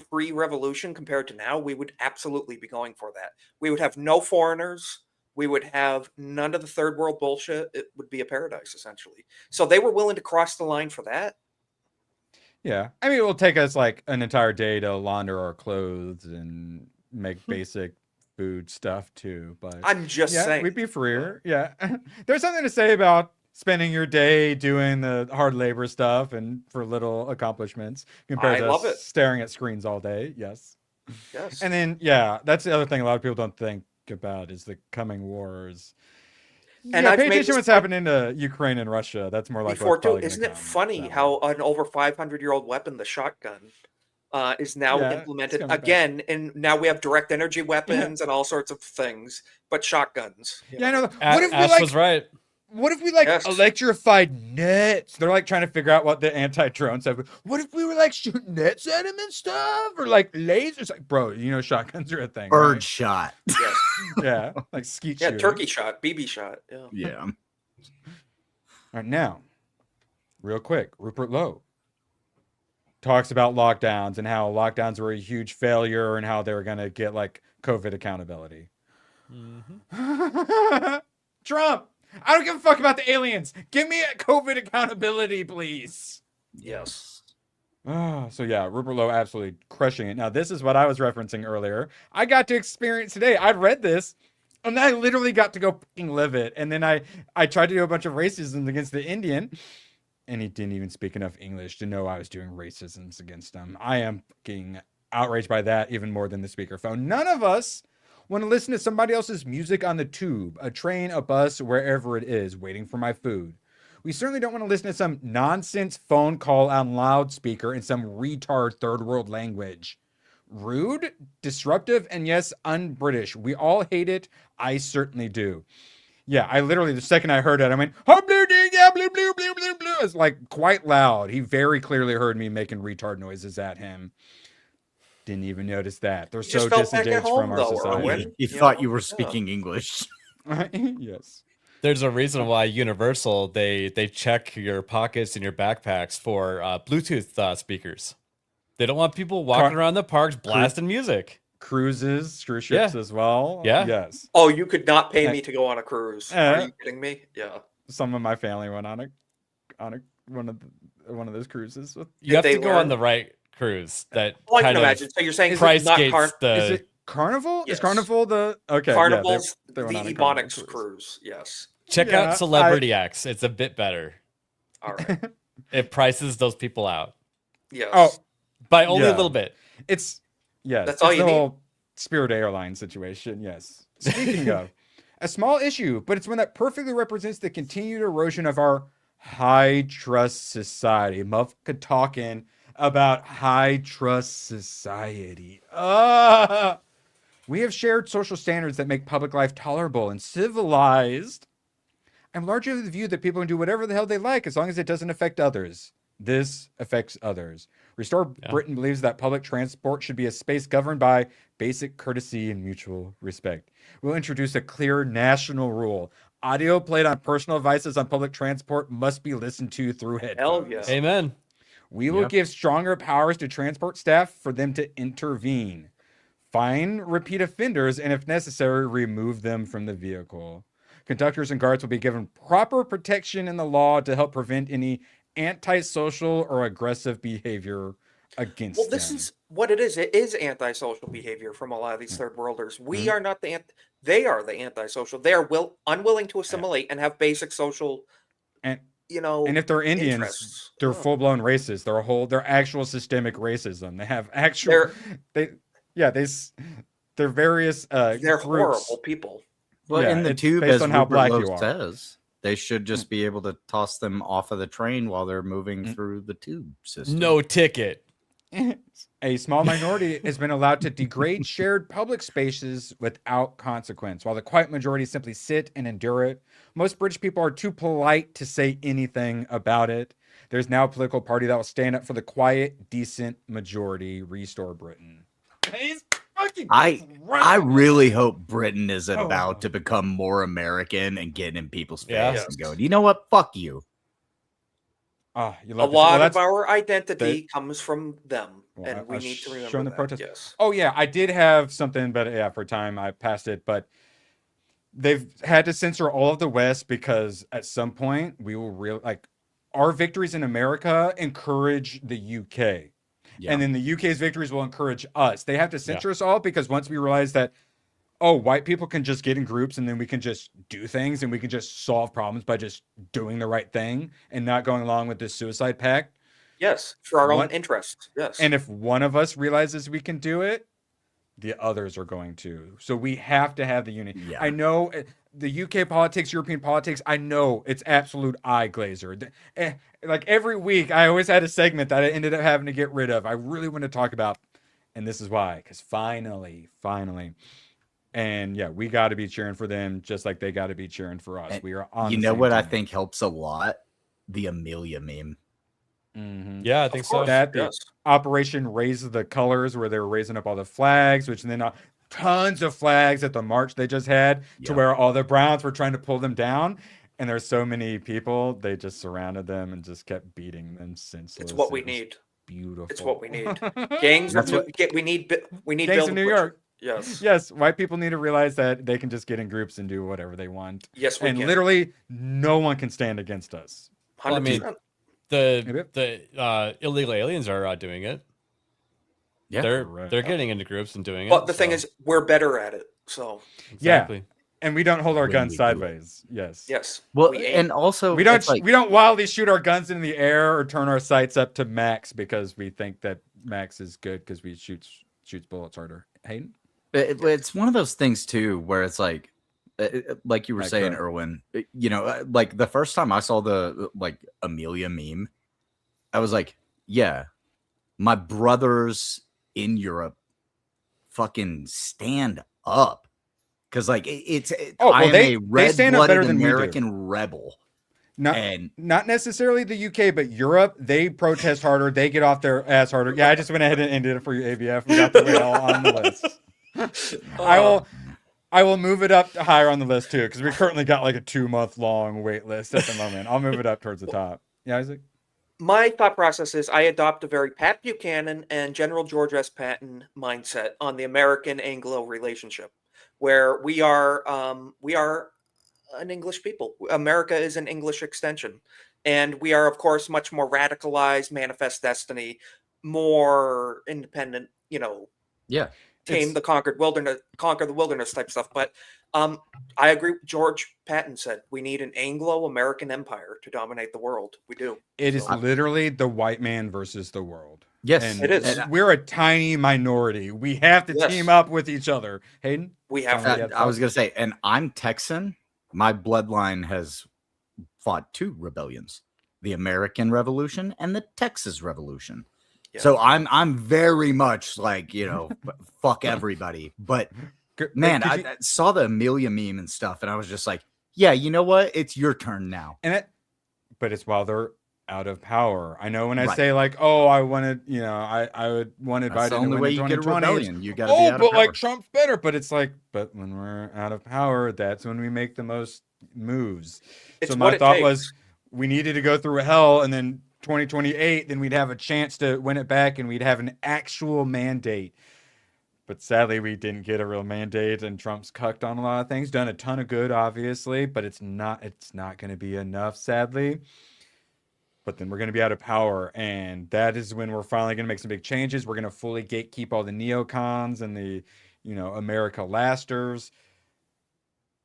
pre-revolution compared to now, we would absolutely be going for that. We would have no foreigners. We would have none of the third world bullshit. It would be a paradise essentially. So they were willing to cross the line for that. Yeah, I mean, it will take us like an entire day to launder our clothes and make basic food stuff too. But I'm just saying, we'd be freer. Yeah, there's something to say about spending your day doing the hard labor stuff and for little accomplishments compared to staring at screens all day. Yes. And then that's the other thing a lot of people don't think about is the coming wars. And pay attention what's happening to Ukraine and Russia. That's more like isn't it funny how an over 500-year-old weapon, the shotgun, is now implemented again, and now we have direct energy weapons and all sorts of things, but shotguns. Yeah, I know. What if Ash was right? What if we electrified nets? They're like trying to figure out what the anti-drone stuff. What if we were like shooting nets at them and stuff, or like lasers? Like, bro, shotguns are a thing. Bird shot. Yeah, like skeet shooting. Turkey shot, BB shot. Yeah. All right, now, real quick, Rupert Lowe talks about lockdowns and how lockdowns were a huge failure and how they were going to get like COVID accountability. Trump. I don't give a fuck about the aliens. Give me a COVID accountability, please. Yes. So yeah, Rupert Lowe absolutely crushing it. Now, this is what I was referencing earlier. I got to experience today. I'd read this, and I literally got to go fucking live it. And then I tried to do a bunch of racism against the Indian, and he didn't even speak enough English to know I was doing racisms against him. I am fucking outraged by that even more than the speakerphone. None of us want to listen to somebody else's music on the tube, a train, a bus, wherever it is, waiting for my food. We certainly don't want to listen to some nonsense phone call on loudspeaker in some retard third world language. Rude, disruptive, and yes, un-British. We all hate it. I certainly do. Yeah, I literally, the second I heard it, I went, oh, blue, yeah, blue, blue, blue, blue, blue. It's like quite loud. He very clearly heard me making retard noises at him. Didn't even notice that. They're so disengaged from our society. He thought you were speaking English. Yes. There's a reason why Universal, they check your pockets and your backpacks for Bluetooth speakers. They don't want people walking around the parks blasting music. Cruises, cruise ships as well. Yeah. Yes. Oh, you could not pay me to go on a cruise. Are you kidding me? Yeah. Some of my family went on one of those cruises. You have to go on the right cruise. That I can imagine. So you're saying price not gates Is it Carnival? Yes. Is Carnival the okay? Carnival's they went on the a Carnival Ebonics cruise. Yes. Check out Celebrity X. It's a bit better. All right. It prices those people out. Yes. Oh, by only a little bit. It's That's all you the need. whole Spirit Airlines situation. Yes. Speaking of a small issue, but it's one that perfectly represents the continued erosion of our high trust society. Motherfucker talking about high trust society. We have shared social standards that make public life tolerable and civilized. I'm largely of the view that people can do whatever the hell they like as long as it doesn't affect others. This affects others. Restore Britain believes that public transport should be a space governed by basic courtesy and mutual respect. We'll introduce a clear national rule. Audio played on personal devices on public transport must be listened to through headphones. Hell yeah. Amen. We will give stronger powers to transport staff for them to intervene. Fine repeat offenders, and if necessary, remove them from the vehicle. Conductors and guards will be given proper protection in the law to help prevent any antisocial or aggressive behavior against them. Well, this is what it is. It is antisocial behavior from a lot of these third worlders. We are not they are the antisocial. They are unwilling to assimilate and have basic social, and if they're Indians, interests. they're full-blown racists. They're actual systemic racism. They have actual they're various they're groups. horrible people. Well, in the tube, based as on how Rupert black Lowe you are. says, they should just be able to toss them off of the train while they're moving through the tube system. No ticket. A small minority has been allowed to degrade shared public spaces without consequence, while the quiet majority simply sit and endure it. Most British people are too polite to say anything about it. There's now a political party that will stand up for the quiet, decent majority. Restore Britain. I really hope Britain is about to become more American and getting in people's face and going, you know what? Fuck you. A lot of our identity comes from them, and we need to remember that. Protest. Yes. Oh yeah, I did have something, but for time I passed it. But they've had to censor all of the West because at some point we will our victories in America encourage the UK. Yeah. And then the UK's victories will encourage us. They have to censor us all because once we realize that, white people can just get in groups and then we can just do things and we can just solve problems by just doing the right thing and not going along with this suicide pact. Yes, for our own interests. Yes. And if one of us realizes we can do it, the others are going to. So we have to have the unity. Yeah. I know the UK politics, European politics, I know it's absolute eye glazer. Like every week, I always had a segment that I ended up having to get rid of. I really want to talk about, and this is why, because finally, and yeah, we got to be cheering for them just like they got to be cheering for us. And we are on. You know what I think helps a lot? The Amelia meme. Mm-hmm. Yeah, I think so. That Operation Raise the Colors, where they were raising up all the flags, which then tons of flags at the march they just had, to where all the Browns were trying to pull them down. And there's so many people, they just surrounded them and just kept beating them senseless. It's what we need. Beautiful. It's what we need. Gangs. We need Gangs of New York. Yes. Yes, white people need to realize that they can just get in groups and do whatever they want. Yes, we and can. literally no one can stand against us. 100%. Well, I mean, the illegal aliens are doing it. Yeah, they're getting into groups and doing it. But the thing is, we're better at it. So exactly. Yeah. And we don't hold our When guns we do sideways. Yes. yes. Well, we aim. and also We don't it's like, we don't wildly shoot our guns in the air or turn our sights up to max because we think that max is good because we shoots bullets harder. Hayden? it's one of those things too where it's like you were saying, correct. Erwin, you know, like the first time I saw the like Amelia meme, I was like, yeah, my brothers in Europe fucking stand up. Because like I am a red-blooded American rebel. Not necessarily the UK, but Europe, they protest harder. They get off their ass harder. Yeah, I just went ahead and ended it for you, ABF. We got the whale on the list. I will move it up higher on the list too, because we currently got like a 2-month long wait list at the moment. I'll move it up towards the top. Yeah, Isaac? My thought process is I adopt a very Pat Buchanan and General George S. Patton mindset on the American-Anglo relationship, where we are an English people. America is an English extension. And we are, of course, much more radicalized, manifest destiny, more independent, you know, tame the conquer the wilderness type stuff. But I agree. George Patton said we need an Anglo-American empire to dominate the world. We do. It is literally the white man versus the world. Yes, and it is. We're a tiny minority. We have to team up with each other. Hayden? We have to. I was going to say, and I'm Texan. My bloodline has fought 2 rebellions, the American Revolution and the Texas Revolution. Yeah. So I'm very much like, you know, fuck everybody. But man, I saw the Amelia meme and stuff, and I was just like, yeah, you know what? It's your turn now. But it's while they're out of power. I know when I say like, oh, I wanted, you know, I would wanted Biden the only to way win you the get a rebellion. You got to be out of but power. like Trump's better. But it's like, but when we're out of power, that's when we make the most moves. It's so my thought was we needed to go through hell, and then 2028, then we'd have a chance to win it back, and we'd have an actual mandate. But sadly, we didn't get a real mandate, and Trump's cucked on a lot of things. Done a ton of good, obviously, but it's not going to be enough, sadly. But then we're going to be out of power, and that is when we're finally going to make some big changes. We're going to fully gatekeep all the neocons and the, you know, America lasters,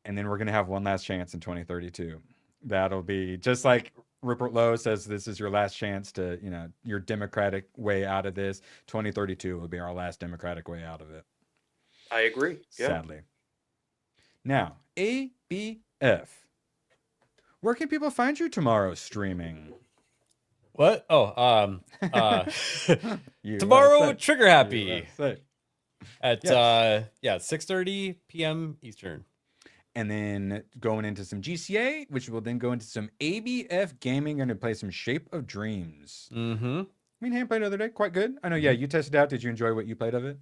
and then we're going to have one last chance in 2032. That'll be just like Rupert Lowe says, this is your last chance to, you know, your democratic way out of this. 2032 will be our last democratic way out of it. I agree. Yeah. Sadly. Now, ABF. Where can people find you tomorrow streaming? What? Tomorrow, Trigger Happy at 6:30 p.m. Eastern. And then going into some GCA, which will then go into some ABF gaming. Going to play some Shape of Dreams. Mm-hmm. I mean, played the other day, quite good. I know. Yeah, you tested out. Did you enjoy what you played of it?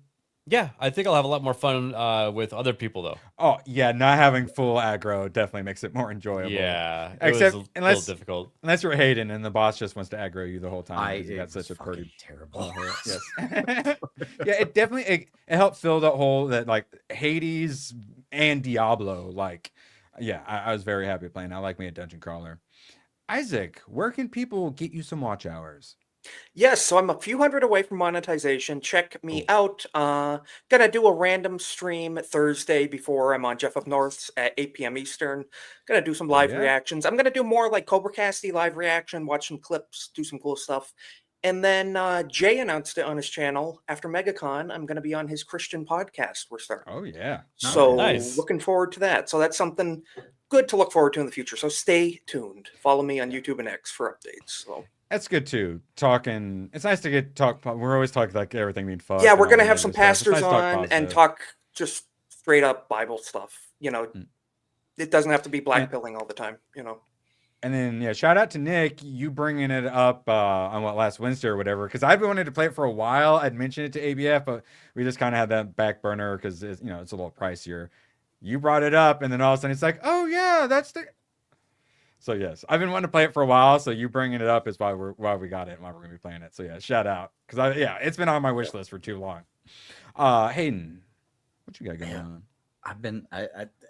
Yeah, I think I'll have a lot more fun with other people though. Oh yeah, not having full aggro definitely makes it more enjoyable. Yeah, except was unless little difficult. Unless you're Hayden and the boss just wants to aggro you the whole time. You got such a pretty terrible. Yes. Yeah, it definitely it helped fill that hole that like Hades and Diablo. Like, yeah, I was very happy playing. I like me a dungeon crawler. Isaac, where can people get you some watch hours? Yes, so I'm a few hundred away from monetization. Check me out. Gonna do a random stream Thursday before I'm on Jeff Up North's at 8 p.m. Eastern. Gonna do some live reactions. I'm gonna do more like Cobra Casty live reaction, watch some clips, do some cool stuff. And then Jay announced it on his channel. After MegaCon, I'm gonna be on his Christian podcast we're starting. Oh yeah. So nice. Looking forward to that. So that's something good to look forward to in the future. So stay tuned. Follow me on YouTube and X for updates. So that's good too. Talking, it's nice to get talk. We're always talking like everything being fun. Yeah, we're gonna have some pastors on and talk just straight up Bible stuff. You know, it doesn't have to be black pilling all the time. You know. And then yeah, shout out to Nick, you bringing it up on last Wednesday or whatever. Because I've been wanting to play it for a while. I'd mentioned it to ABF, but we just kind of had that back burner because it's a little pricier. You brought it up, and then all of a sudden it's like, oh yeah, that's the. So yes, I've been wanting to play it for a while. So you bringing it up is why we got it and why we're gonna be playing it. So yeah, shout out because it's been on my wish list for too long. Hayden, What you got going on? I've been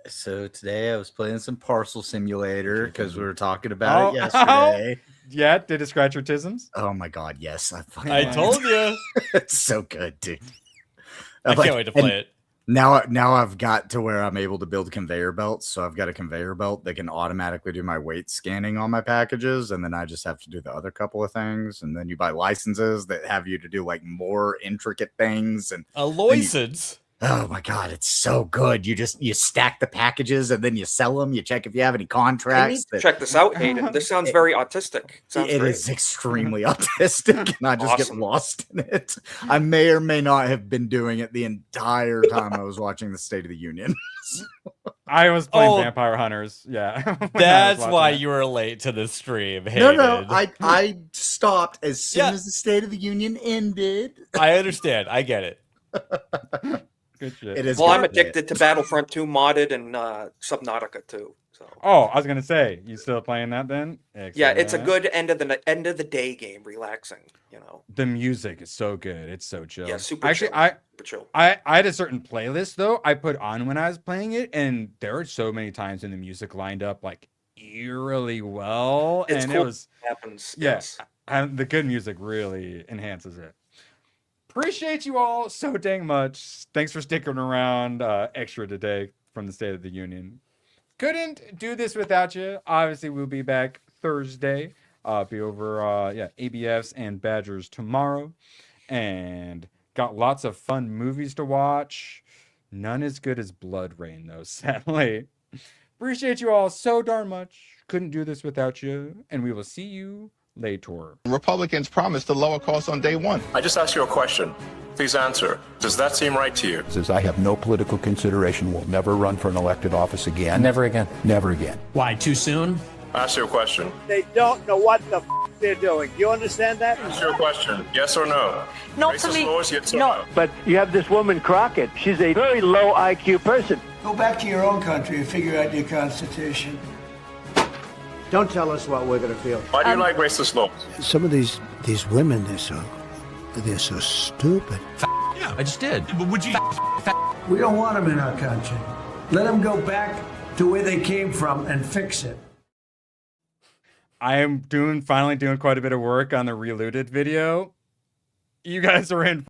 so today I was playing some Parcel Simulator because we were talking about it yesterday. Yeah, did it scratch your tisms? Oh my god, yes! I told you. It's so good, dude. I can't wait to play it. Now I've got to where I'm able to build conveyor belts. So I've got a conveyor belt that can automatically do my weight scanning on my packages, and then I just have to do the other couple of things. And then you buy licenses that have you to do like more intricate things. And a license. Oh my god, it's so good. You stack the packages and then you sell them. You check if you have any contracts. Check this out, Hayden. This sounds very autistic. It is extremely autistic, and I just get lost in it. I may or may not have been doing it the entire time I was watching the State of the Union. I was playing Vampire Hunters. Yeah. That's why you were late to the stream. No, I stopped as soon as the State of the Union ended. I understand. I get it. Good shit. It is. Well, I'm addicted to Battlefront 2 modded and Subnautica 2. So. Oh, I was gonna say, you still playing that then? Excellent. Yeah, it's a good end of the day game, relaxing. You know, the music is so good. It's so chill. Yeah, super. Actually, chill. I had a certain playlist though I put on when I was playing it, and there were so many times when the music lined up like eerily well, It's and cool. it was Happens. Yes, the good music really enhances it. Appreciate you all so dang much. Thanks for sticking around extra today from the State of the Union. Couldn't do this without you. Obviously, we'll be back Thursday. Be over ABFs and Badgers tomorrow. And got lots of fun movies to watch. None as good as Blood Rain, though, sadly. Appreciate you all so darn much. Couldn't do this without you. And we will see you later. Republicans promised to lower costs on day one. I just asked you a question. Please answer. Does that seem right to you? Says I have no political consideration, will never run for an elected office again. Never again. Never again. Why, too soon? Ask you a question. They don't know what the they're doing. Do you understand that? Ask you a question. Yes or no? Not Racist to me. laws, yes or No. no? But you have this woman Crockett. She's a very low IQ person. Go back to your own country and figure out your constitution. Don't tell us what we're going to feel. Why do you like racist laws? Some of these women, they're so stupid. Yeah, I just did. But would you? We don't want them in our country. Let them go back to where they came from and fix it. I am finally doing quite a bit of work on the Reloaded video. You guys are in